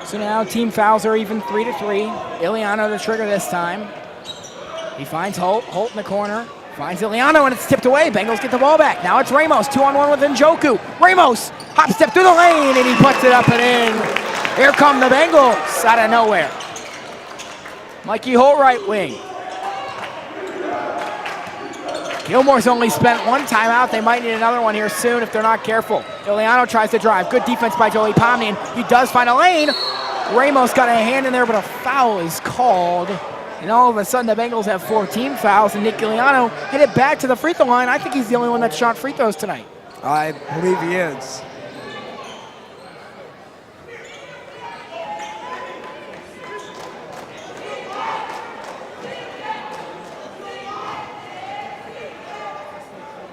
So now team fouls are even 3-3. Iliano to trigger this time. He finds Holt. Holt in the corner. Finds Iliano, and it's tipped away. Bengals get the ball back. Now it's Ramos, 2-on-1 with Njoku. Ramos, hop step through the lane, and he puts it up and in. Here come the Bengals out of nowhere. Mikey Holt, right wing. Gilmour's only spent one timeout. They might need another one here soon if they're not careful. Iliano tries to drive. Good defense by Joey Pomnian. He does find a lane. Ramos got a hand in there, but a foul is called. And all of a sudden, the Bengals have 4 team fouls, and Nick Iliano hit it back to the free throw line. I think he's the only one that shot free throws tonight. I believe he is.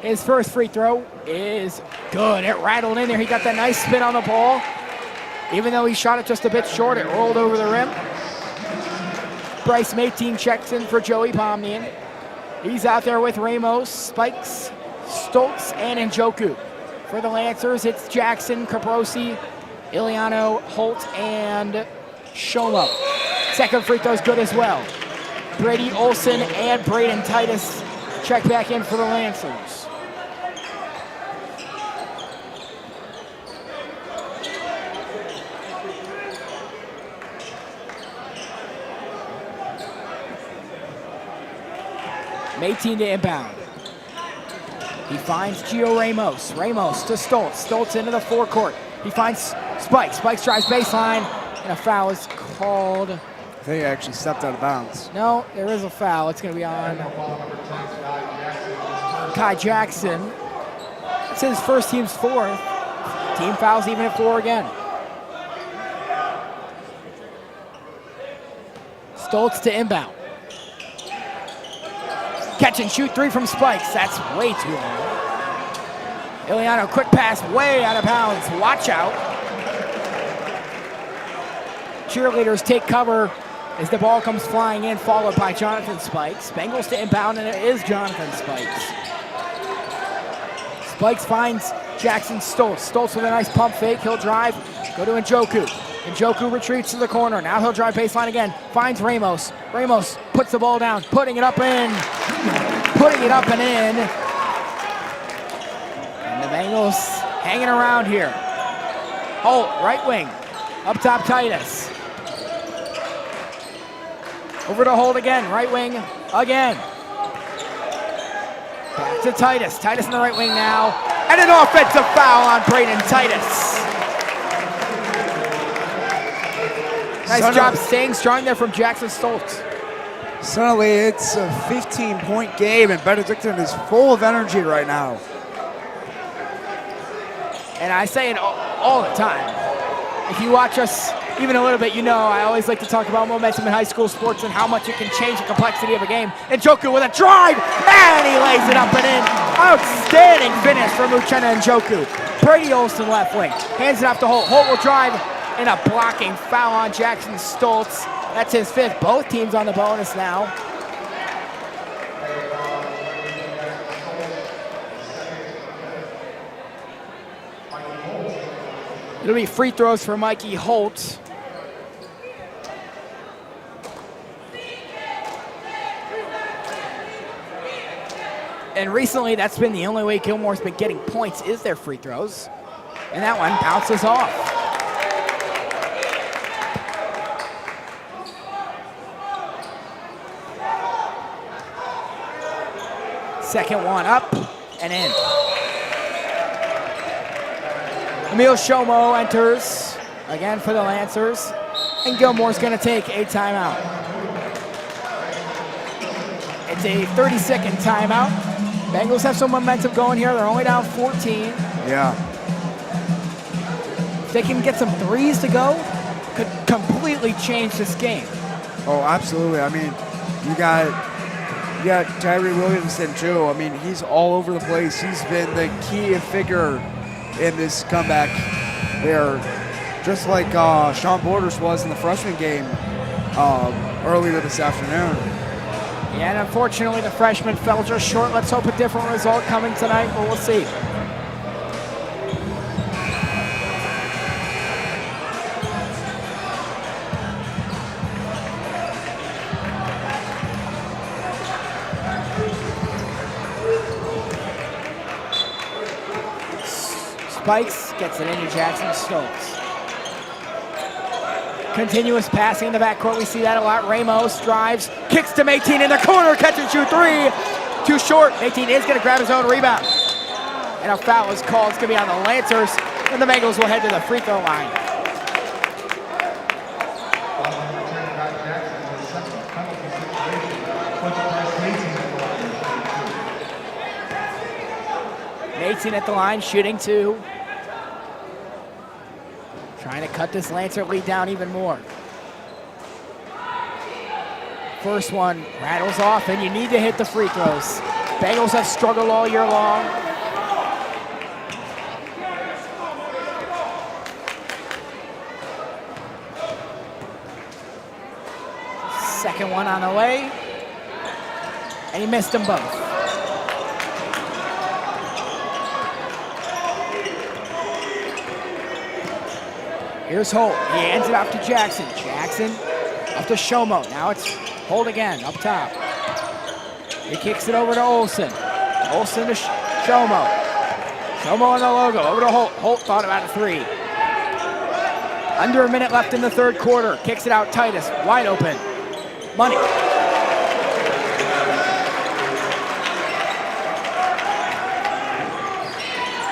His first free throw is good. It rattled in there. He got that nice spin on the ball. Even though he shot it just a bit short, it rolled over the rim. Bryce Mayteen checks in for Joey Pomnian. He's out there with Ramos, Spikes, Stoltz, and Njoku. For the Lancers, it's Jackson, Caprosi, Iliano, Holt, and Shomo. Second free throw's good as well. Brady Olson and Braden Titus check back in for the Lancers. Mayteen to inbound. He finds Gio Ramos. Ramos to Stoltz. Stoltz into the forecourt. He finds Spikes. Spikes drives baseline, and a foul is called. I think he actually stepped out of bounds. No, there is a foul. It's going to be on Kai Jackson. It's his first, team's fourth. Team fouls even at 4 again. Stoltz to inbound. Catch and shoot 3 from Spikes. That's way too long. Iliano, quick pass, way out of bounds. Watch out. Cheerleaders take cover as the ball comes flying in, followed by Jonathan Spikes. Bengals to inbound, and it is Jonathan Spikes. Spikes finds Jackson Stoltz. Stoltz with a nice pump fake. He'll drive, go to Njoku. Njoku retreats to the corner. Now he'll drive baseline again. Finds Ramos. Ramos puts the ball down, putting it up in. Putting it up and in. And the Bengals hanging around here. Holt, right wing. Up top, Titus. Over to Holt again, right wing again. Back to Titus. Titus in the right wing now. And an offensive foul on Braden Titus. Nice job staying strong there from Jackson Stoltz. Suddenly, it's a 15-point game, and Benedictine is full of energy right now. And I say it all the time. If you watch us even a little bit, you know I always like to talk about momentum in high school sports and how much it can change the complexity of a game. Njoku with a drive, and he lays it up and in. Outstanding finish from Uchenna Njoku. Brady Olson left wing, hands it off to Holt. Holt will drive, and a blocking foul on Jackson Stoltz. That's his 5th. Both teams on the bonus now. It'll be free throws for Mikey Holt. And recently, that's been the only way Gilmour's been getting points is their free throws. And that one bounces off. Second one up and in. Emil Shomo enters again for the Lancers, and Gilmour's going to take a timeout. It's a 30-second timeout. Bengals have some momentum going here. They're only down 14. Yeah. If they can get some threes to go, could completely change this game. Oh, absolutely. I mean, you got Tyree Williamson, too. I mean, he's all over the place. He's been the key figure in this comeback there, just like Sean Borders was in the freshman game earlier this afternoon. Yeah, and unfortunately the freshman fell just short. Let's hope a different result coming tonight, but we'll see. Spikes gets it into Jackson Stoltz. Continuous passing in the backcourt. We see that a lot. Ramos drives, kicks to Mayteen in the corner, catch and shoot 3. Too short. Mayteen is going to grab his own rebound. And a foul is called. It's going to be on the Lancers. And the Bengals will head to the free throw line. Mayteen at the line, shooting 2. Trying to cut this Lancer lead down even more. First one rattles off, and you need to hit the free throws. Bengals have struggled all year long. Second one on the way. And he missed them both. Here's Holt. He hands it off to Jackson. Jackson up to Shomo. Now it's Holt again up top. He kicks it over to Olsen. Olsen to Shomo. Shomo on the logo. Over to Holt. Holt thought about a three. Under a minute left in the third quarter. Kicks it out Titus. Wide open. Money.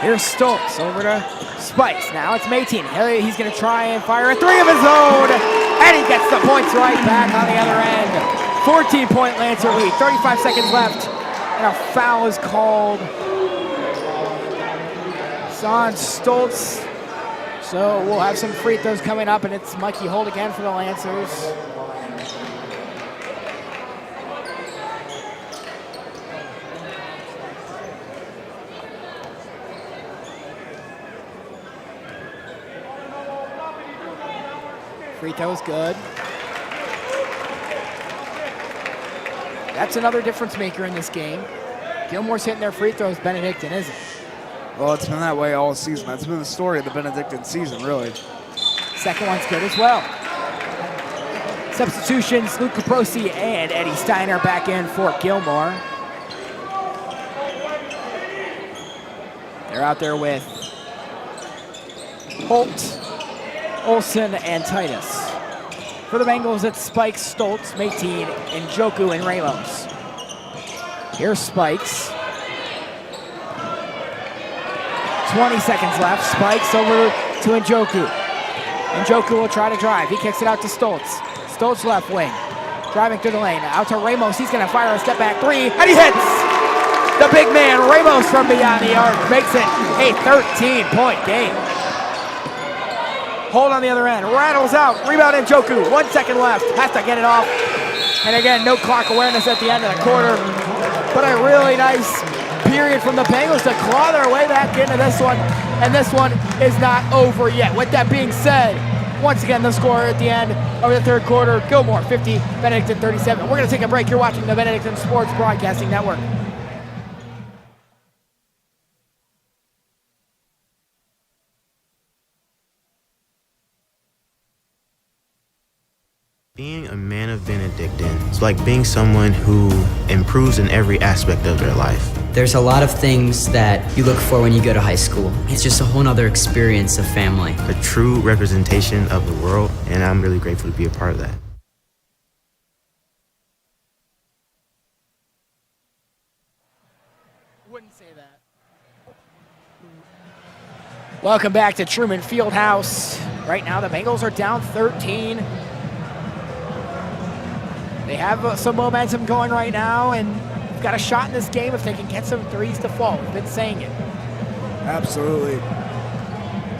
Here's Stoltz over to Spikes. Now it's Mayteen. He's going to try and fire a three of his own. And he gets the points right back on the other end. 14-point Lancer lead. 35 seconds left. And a foul is called. It's on Stoltz. So we'll have some free throws coming up, and it's Mikey Holt again for the Lancers. Free throw is good. That's another difference maker in this game. Gilmour's hitting their free throws, Benedictine isn't. Well, it's been that way all season. That's been the story of the Benedictine season, really. Second one's good as well. Substitutions, Luke Caprosi and Eddie Steiner back in for Gilmour. They're out there with Holt, Olsen, and Titus. For the Bengals, it's Spikes, Stoltz, Mayteen, and Njoku and Ramos. Here's Spikes. 20 seconds left. Spikes over to Njoku. Njoku will try to drive. He kicks it out to Stoltz. Stoltz left wing. Driving through the lane. Out to Ramos. He's going to fire a step back three. And he hits! The big man, Ramos, from beyond the arc, makes it a 13-point game. Holt on the other end. Rattles out. Rebound Njoku. 1 second left. Has to get it off. And again, no clock awareness at the end of the quarter. But a really nice period from the Bengals to claw their way back into this one, and this one is not over yet. With that being said, once again, the score at the end of the third quarter, Gilmour 50, Benedictine 37. We're going to take a break. You're watching the Benedictine Sports Broadcasting Network. Being a man of Benedictine is like being someone who improves in every aspect of their life. There's a lot of things that you look for when you go to high school. It's just a whole nother experience of family. A true representation of the world, and I'm really grateful to be a part of that. Wouldn't say that. Welcome back to Trueman Fieldhouse. Right now, the Bengals are down 13. They have some momentum going right now, and they've got a shot in this game if they can get some threes to fall. We've been saying it. Absolutely.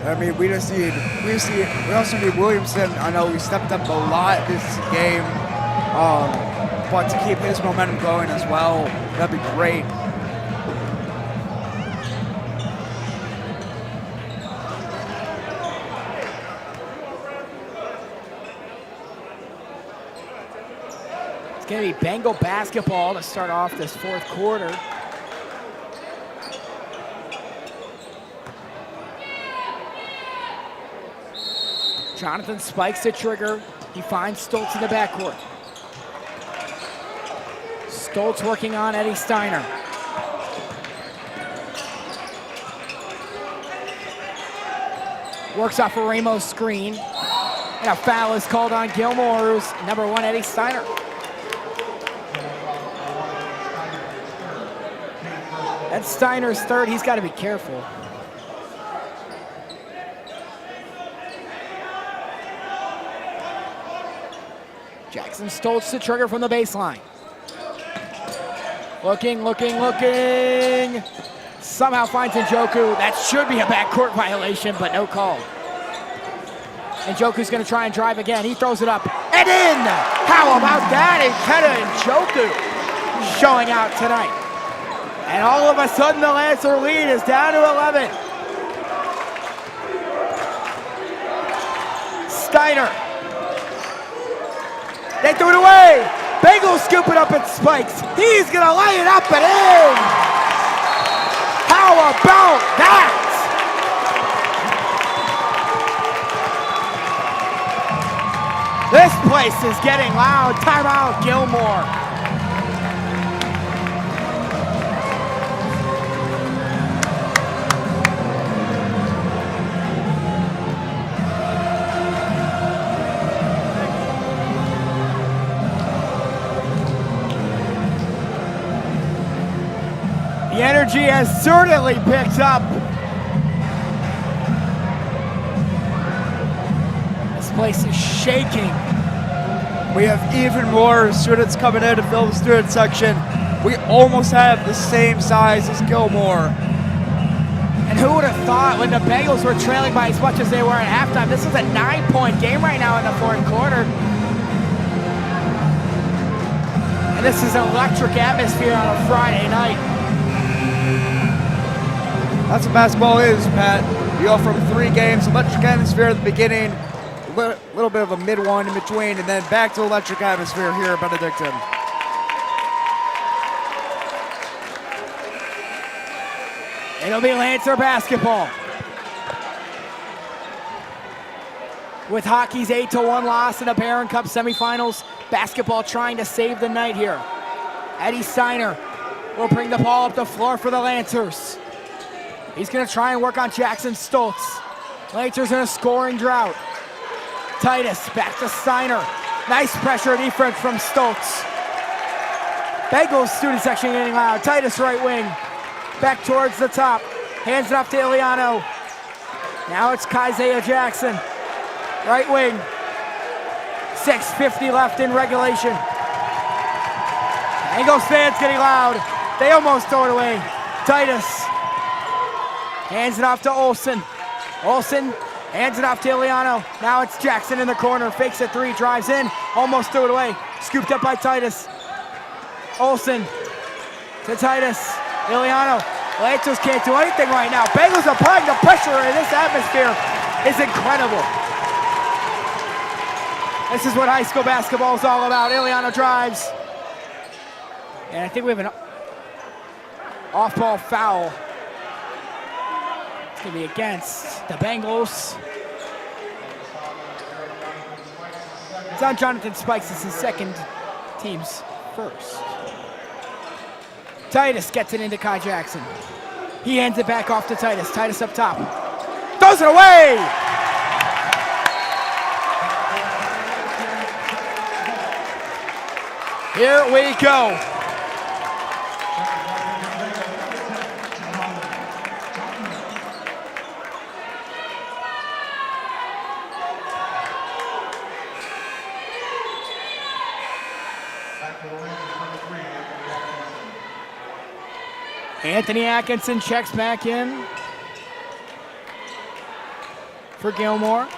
I mean, we also need Williamson. I know he stepped up a lot this game, but to keep his momentum going as well, that'd be great. It's going to be Bengal basketball to start off this fourth quarter. Jonathan spikes the trigger. He finds Stoltz in the backcourt. Stoltz working on Eddie Steiner. Works off a Ramos screen. And a foul is called on Gilmour's number 1, Eddie Steiner. That's Steiner's third. He's got to be careful. Jackson Stoltz the trigger from the baseline. Looking. Somehow finds Njoku. That should be a backcourt violation, but no call. Njoku's going to try and drive again. He throws it up and in. How about that? And Kenna Njoku showing out tonight. And all of a sudden, the Lancer lead is down to 11. Steiner. They threw it away. Bengals scoop it up at Spikes. He's going to lay it up and in. How about that? This place is getting loud. Timeout, Gilmour. The energy has certainly picked up. This place is shaking. We have even more students coming in to fill the student section. We almost have the same size as Gilmour. And who would have thought when the Bengals were trailing by as much as they were at halftime? This is a 9-point game right now in the fourth quarter. And this is an electric atmosphere on a Friday night. That's what basketball is, Pat. You go from 3 games, electric atmosphere at the beginning, a little bit of a mid one in between, and then back to electric atmosphere here at Benedictine. It'll be Lancer basketball. With hockey's 8-1 loss in the Barron Cup semifinals, basketball trying to save the night here. Eddie Steiner will bring the ball up the floor for the Lancers. He's going to try and work on Jackson Stoltz. Lancers in a scoring drought. Titus back to Steiner. Nice pressure defense from Stoltz. Bengals student section getting loud. Titus right wing. Back towards the top. Hands it off to Iliano. Now it's Isaiah Jackson. Right wing. 6:50 left in regulation. Bengals fans getting loud. They almost throw it away. Titus. Hands it off to Olsen. Olsen hands it off to Iliano. Now it's Jackson in the corner. Fakes a 3, drives in. Almost threw it away. Scooped up by Titus. Olsen to Titus. Iliano. Lancers can't do anything right now. Bengals applying the pressure in this atmosphere is incredible. This is what high school basketball is all about. Iliano drives. And I think we have an off-ball foul. It's going to be against the Bengals. It's on Jonathan Spikes. It's his second, team's first. Titus gets it into Kai Jackson. He hands it back off to Titus. Titus up top. Throws it away! Here we go. Anthony Atkinson checks back in for Gilmour.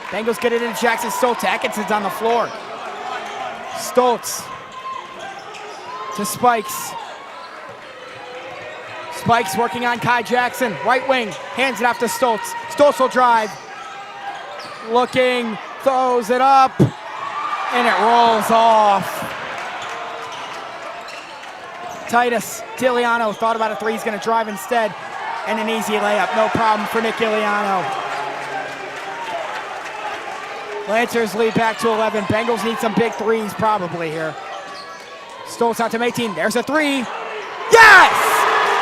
Bengals get it into Jackson Stoltz. Atkinson's on the floor. Stoltz to Spikes. Spikes working on Kai Jackson. Right wing, hands it off to Stoltz. Stoltz will drive. Looking, throws it up. And it rolls off. Titus, Iliano thought about a 3. He's going to drive instead. And an easy layup. No problem for Nick Iliano. Lancers lead back to 11. Bengals need some big 3s probably here. Stoltz out to Mayteen. There's a 3. Yes!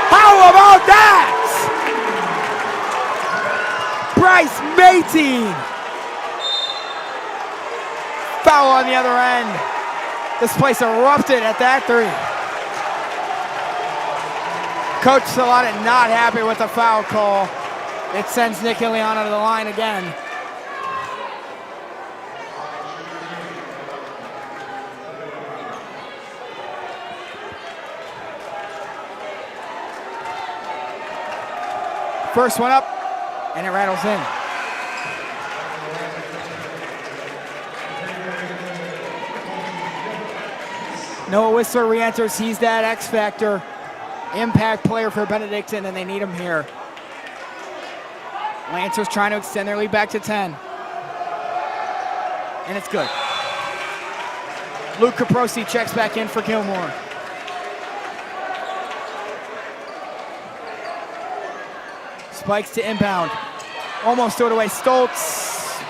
How about that? Bryce Mayteen. Foul on the other end. This place erupted at that 3. Coach Salata not happy with the foul call. It sends Nick Iliano to the line again. First one up, and it rattles in. Noah Whistler re-enters. He's that X factor, impact player for Benedictine, and they need him here. Lancers trying to extend their lead back to 10. And it's good. Luke Caprosi checks back in for Gilmour. Spikes to inbound. Almost threw it away. Stoltz.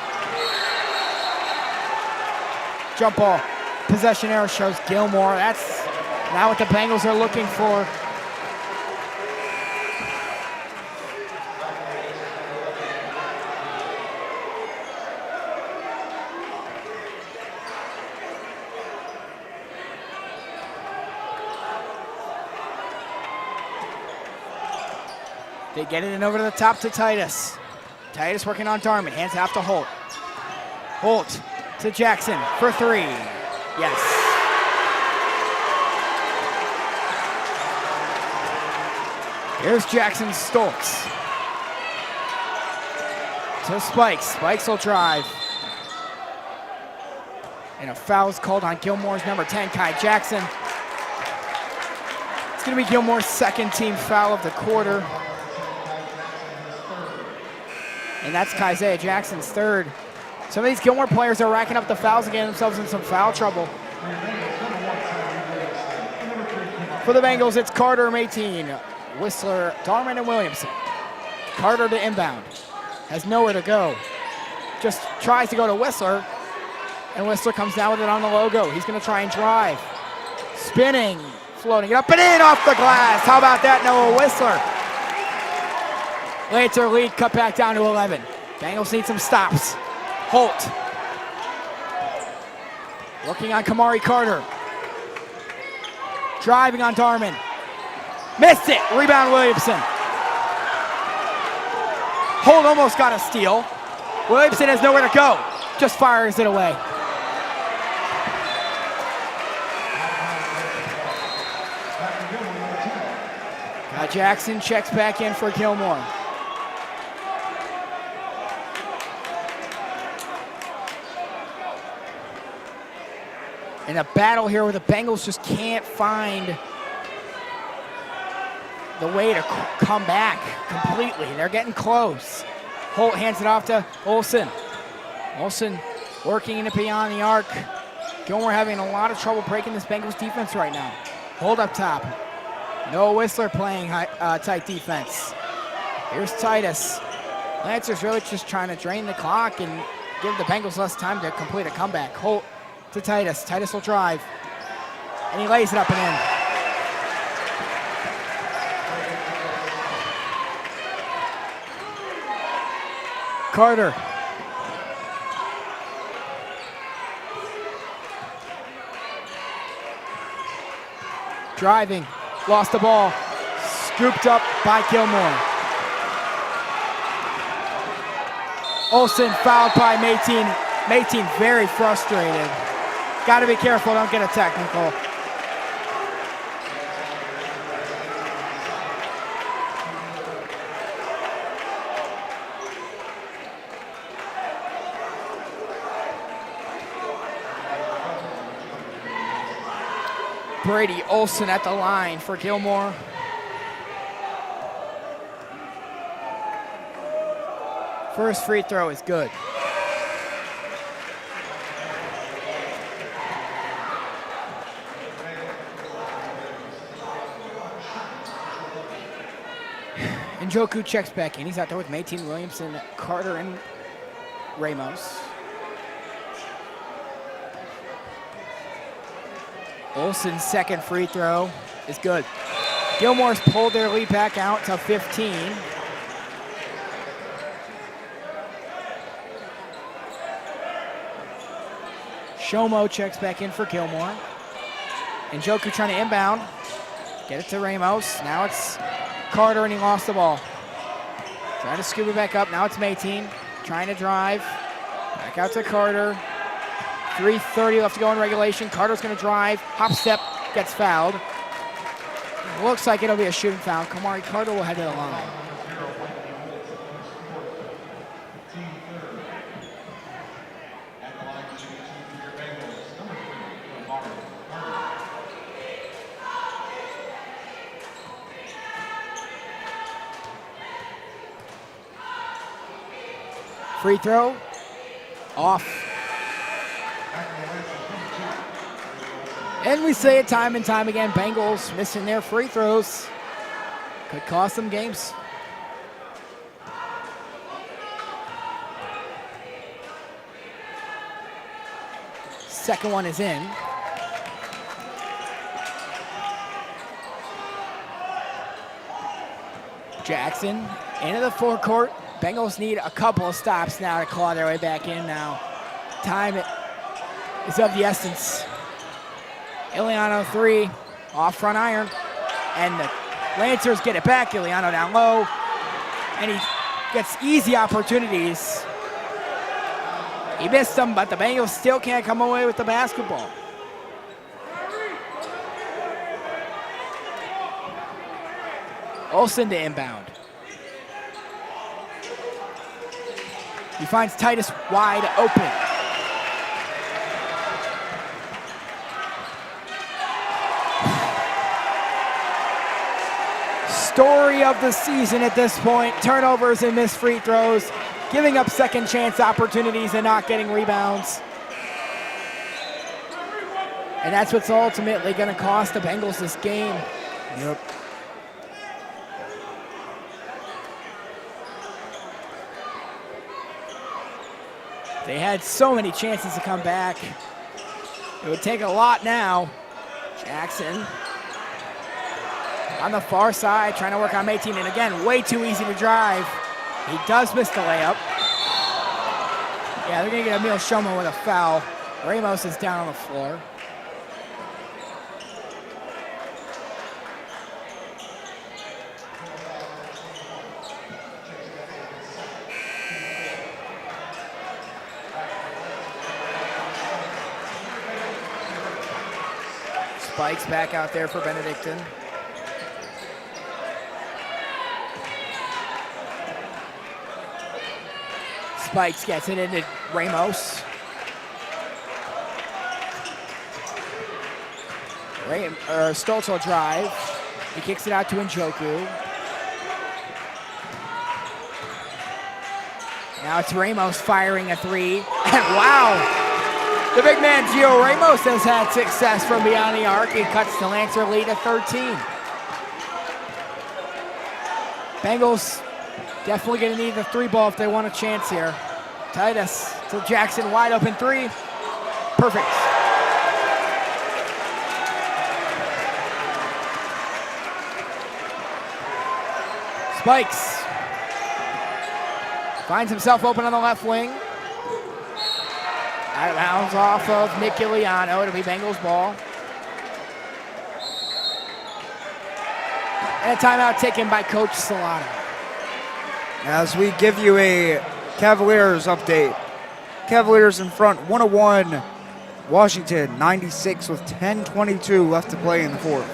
Jump ball. Possession error shows Gilmour. That's not what the Bengals are looking for. They get it in over to the top to Titus. Titus working on Darman. Hands off to Holt. Holt to Jackson for 3. Yes. Here's Jackson Stoltz. To Spikes. Spikes will drive. And a foul's called on Gilmour's number 10, Kai Jackson. It's going to be Gilmour's second team foul of the quarter. And that's Kai'Zaiah Jackson's third. Some of these Gilmour players are racking up the fouls and getting themselves in some foul trouble. For the Bengals, it's Carter, Mateen, Whistler, Darman, and Williamson. Carter to inbound. Has nowhere to go. Just tries to go to Whistler, and Whistler comes down with it on the logo. He's going to try and drive. Spinning, floating it up and in off the glass. How about that, Noah Whistler? Later lead cut back down to 11. Bengals need some stops. Holt. Working on Kamari Carter. Driving on Darman. Missed it. Rebound Williamson. Holt almost got a steal. Williamson has nowhere to go. Just fires it away. Jackson checks back in for Gilmour. In a battle here where the Bengals just can't find the way to come back completely. They're getting close. Holt hands it off to Olsen. Olsen working it beyond the arc. Gilmour having a lot of trouble breaking this Bengals defense right now. Hold up top. Noah Whistler playing tight defense. Here's Titus. Lancers really just trying to drain the clock and give the Bengals less time to complete a comeback. Holt to Titus. Titus will drive. And he lays it up and in. Carter. Driving. Lost the ball. Scooped up by Gilmour. Olsen fouled by Mateen. Mateen very frustrated. Got to be careful, don't get a technical. Brady Olsen at the line for Gilmour. First free throw is good. Njoku checks back in. He's out there with Mateen, Williamson, Carter, and Ramos. Olsen's second free throw is good. Gilmour's pulled their lead back out to 15. Shomo checks back in for Gilmour. Njoku trying to inbound. Get it to Ramos. Now it's Carter, and he lost the ball. Trying to scoop it back up. Now it's Mateen. Trying to drive. Back out to Carter. 3:30 left to go in regulation. Carter's going to drive. Hop step. Gets fouled. Looks like it'll be a shooting foul. Kamari Carter will head to the line. Free throw. Off. And we say it time and time again, Bengals missing their free throws. Could cost them games. Second one is in. Jackson into the forecourt. Bengals need a couple of stops now to claw their way back in now. Time is of the essence. Ileano 3, off front iron. And the Lancers get it back. Ileano down low. And he gets easy opportunities. He missed them, but the Bengals still can't come away with the basketball. Olsen to inbound. He finds Titus wide open. Story of the season at this point. Turnovers and missed free throws. Giving up second chance opportunities and not getting rebounds. And that's what's ultimately going to cost the Bengals this game. Yep. They had so many chances to come back. It would take a lot now. Jackson on the far side, trying to work on Mayteen, and again, way too easy to drive. He does miss the layup. Yeah, they're gonna get Emil Shoma with a foul. Ramos is down on the floor. Spikes back out there for Benedictine. Spikes gets it into Ramos. Stoltz will drive. He kicks it out to Njoku. Now it's Ramos firing a three. And wow! The big man, Gio Ramos, has had success from beyond the arc. He cuts the Lancer lead to 13. Bengals definitely going to need the three ball if they want a chance here. Titus to Jackson, wide open three. Perfect. Spikes. Finds himself open on the left wing. Out of bounds off of Nick Ileano. It'll be Bengals ball. And a timeout taken by Coach Solano. As we give you a Cavaliers update. Cavaliers in front, 101. Washington, 96 with 10:22 left to play in the fourth.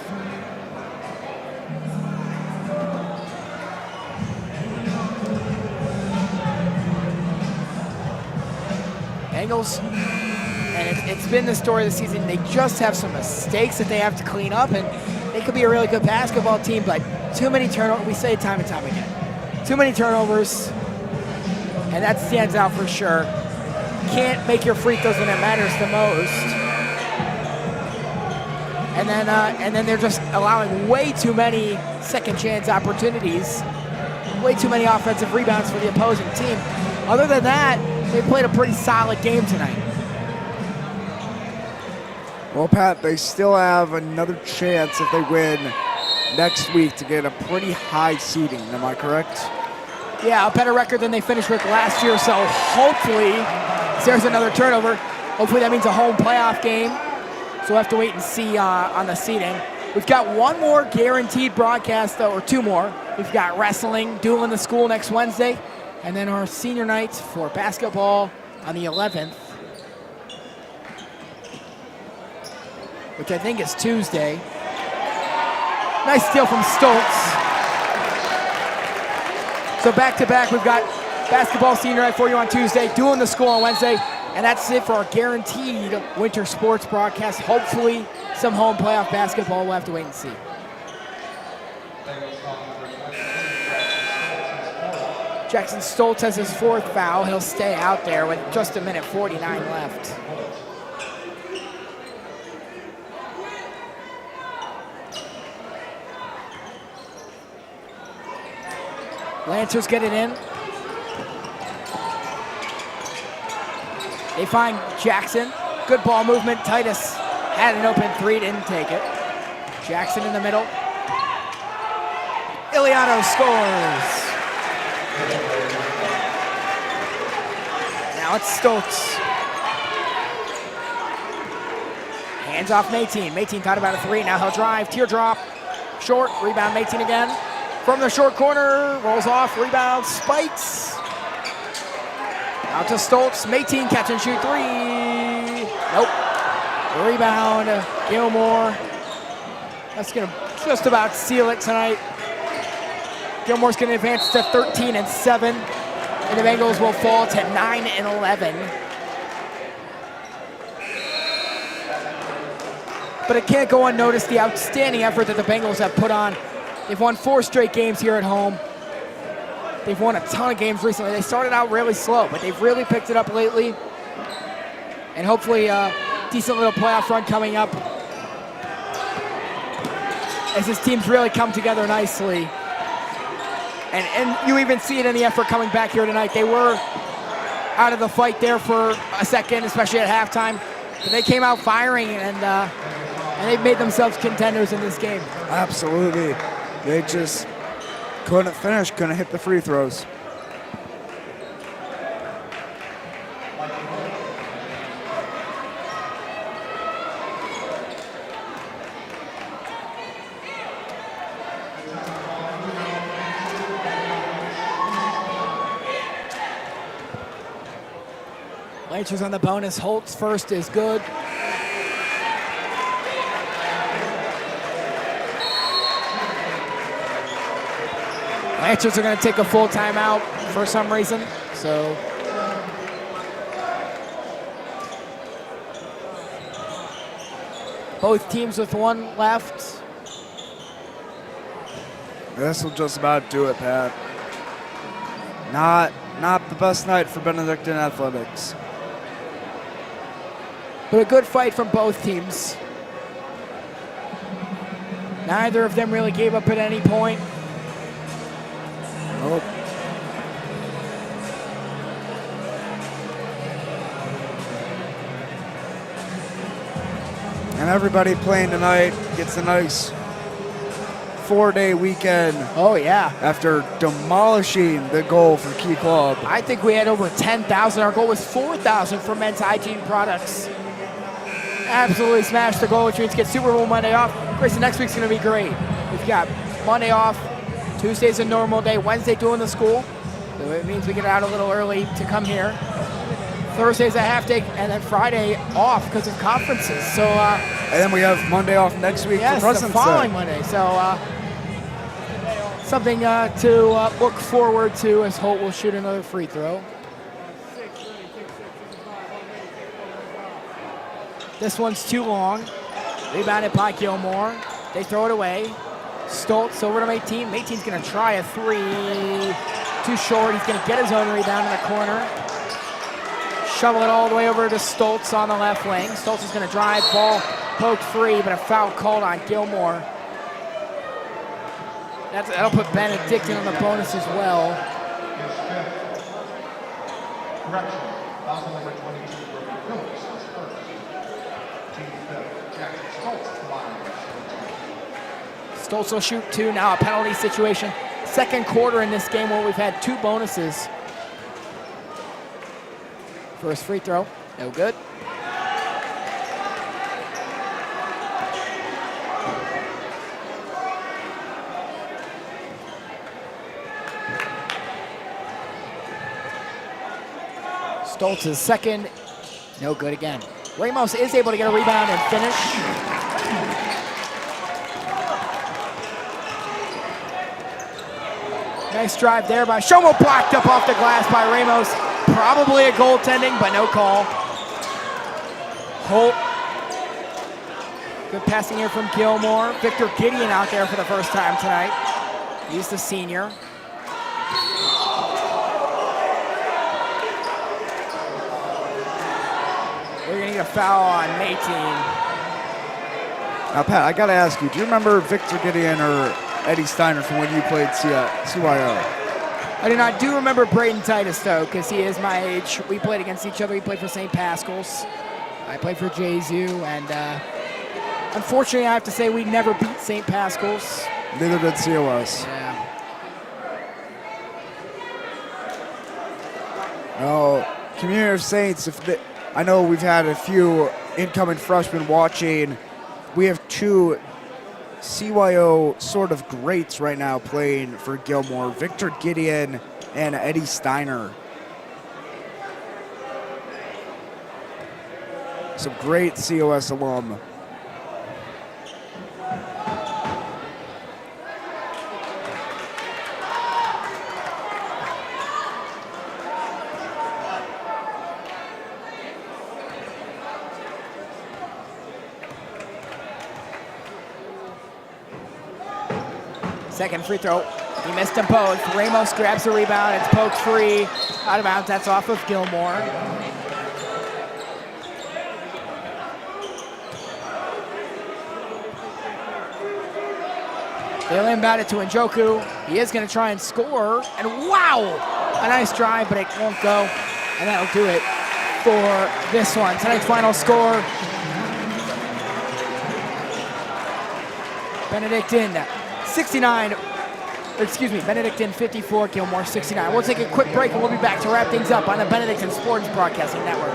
Bengals, and it's been the story of the season, they just have some mistakes that they have to clean up, and they could be a really good basketball team, but too many turnovers. We say it time and time again. Too many turnovers, and that stands out for sure. Can't make your free throws when it matters the most. And then they're just allowing way too many second chance opportunities, way too many offensive rebounds for the opposing team. Other than that, they played a pretty solid game tonight. Well, Pat, they still have another chance if they win next week to get a pretty high seeding. Am I correct? Yeah, a better record than they finished with last year. So hopefully, there's another turnover. Hopefully that means a home playoff game. So we'll have to wait and see on the seeding. We've got one more guaranteed broadcast, though, or two more. We've got wrestling, Duel in the School next Wednesday. And then our senior nights for basketball on the 11th, which I think is Tuesday. Nice steal from Stoltz. So back-to-back, we've got basketball senior night for you on Tuesday, Duel in the School on Wednesday, and that's it for our guaranteed winter sports broadcast. Hopefully some home playoff basketball. We'll have to wait and see. Jackson Stoltz has his 4th foul. He'll stay out there with just a minute 49 left. Lancers get it in. They find Jackson. Good ball movement. Titus had an open 3, didn't take it. Jackson in the middle. Iliano scores. Now it's Stoltz. Hands off Mayteen. Mayteen thought about a 3. Now he'll drive. Teardrop. Short. Rebound Mayteen again. From the short corner. Rolls off. Rebound. Spikes. Out to Stoltz. Mayteen catch and shoot 3. Nope. Rebound. Gilmour. That's going to just about seal it tonight. Gilmour's going to advance to 13-7. And the Bengals will fall to 9-11. But it can't go unnoticed the outstanding effort that the Bengals have put on. They've won 4 straight games here at home. They've won a ton of games recently. They started out really slow, but they've really picked it up lately. And hopefully a decent little playoff run coming up as this team's really come together nicely. And you even see it in the effort coming back here tonight. They were out of the fight there for a second, especially at halftime. But they came out firing, and they've made themselves contenders in this game. Absolutely. They just couldn't finish, couldn't hit the free throws. Lancers on the bonus. Holtz first is good. Lancers are going to take a full timeout for some reason. So both teams with 1 left. This will just about do it, Pat. Not the best night for Benedictine athletics. But a good fight from both teams. Neither of them really gave up at any point. Oh. And everybody playing tonight gets a nice 4-day weekend. Oh, yeah. After demolishing the goal for Key Club. I think we had over 10,000. Our goal was 4,000 for men's hygiene products. Absolutely smashed the goal, which means get Super Bowl Monday off. Grayson, next week's going to be great. We've got Monday off, Tuesday's a normal day, Wednesday doing the school. So it means we get out a little early to come here. Thursday's a half day, and then Friday off because of conferences. So and then we have Monday off next week for President's Day. The following Monday. So something to look forward to as Holt will shoot another free throw. This one's too long. Rebounded by Gilmour. They throw it away. Stoltz over to Mayteen. Mayteen's going to try a 3. Too short. He's going to get his own rebound in the corner. Shovel it all the way over to Stoltz on the left wing. Stoltz is going to drive. Ball poked free, but a foul called on Gilmour. That'll put Benedictine on the bonus as well. Stoltz will shoot 2. Now a penalty situation. Second quarter in this game where we've had 2 bonuses. First free throw, no good. Stoltz's second, no good again. Ramos is able to get a rebound and finish. Nice drive there by Shomo, blocked up off the glass by Ramos. Probably a goaltending, but no call. Holt. Good passing here from Gilmour. Victor Gideon out there for the first time tonight. He's the senior. need a foul on Mayteen. Now, Pat, I got to ask you, do you remember Victor Gideon or Eddie Steiner from when you played CYO? I do not. Do remember Braden Titus, though, because he is my age. We played against each other. He played for St. Pascal's. I played for JZU, and unfortunately, I have to say we never beat St. Pascal's. Neither did COS. Yeah. Oh, Community of Saints, I know we've had a few incoming freshmen watching. We have two CYO sort of greats right now playing for Gilmour, Victor Gideon and Eddie Steiner. Some great COS alum. Second free throw. He missed them both. Ramos grabs the rebound. It's poked free. Out of bounds. That's off of Gilmour. They'll inbound it to Njoku. He is going to try and score. And wow! A nice drive, but it won't go. And that'll do it for this one. Tonight's final score. Benedictine 69, Benedictine 54, Gilmour 69. We'll take a quick break and we'll be back to wrap things up on the Benedictine Sports Broadcasting Network.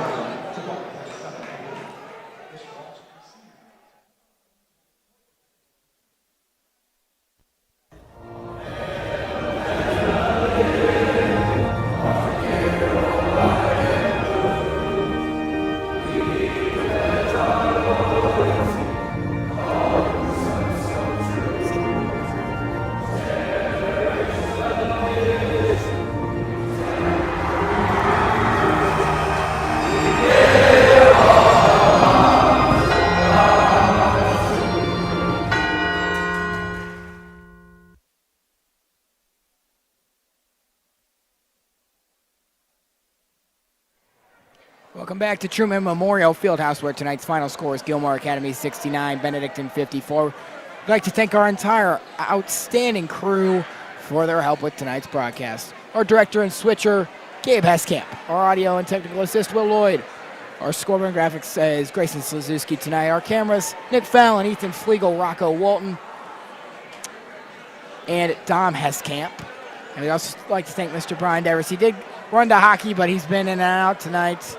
Welcome back to Trueman Memorial Fieldhouse, where tonight's final score is Gilmour Academy 69, Benedictine 54. I'd like to thank our entire outstanding crew for their help with tonight's broadcast. Our director and switcher, Gabe Heskamp. Our audio and technical assist, Will Lloyd. Our scoreboard graphics is Grayson Slazuski tonight. Our cameras, Nick Fallon, Ethan Flegel, Rocco Walton, and Dom Heskamp. And we'd also like to thank Mr. Brian Devers. He did run to hockey, but he's been in and out tonight.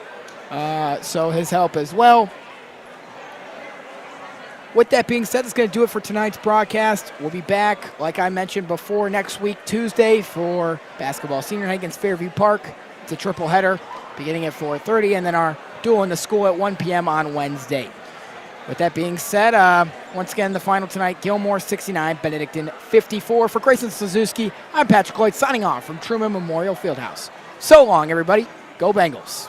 So his help as well. With that being said, that's going to do it for tonight's broadcast. We'll be back, like I mentioned before, next week, Tuesday, for basketball senior night against Fairview Park. It's a triple header beginning at 4:30, and then our duel in the school at 1 p.m. on Wednesday. With that being said, once again, the final tonight, Gilmour 69, Benedictine 54. For Grayson Slazuski, I'm Patrick Lloyd, signing off from Trueman Memorial Fieldhouse. So long, everybody. Go Bengals.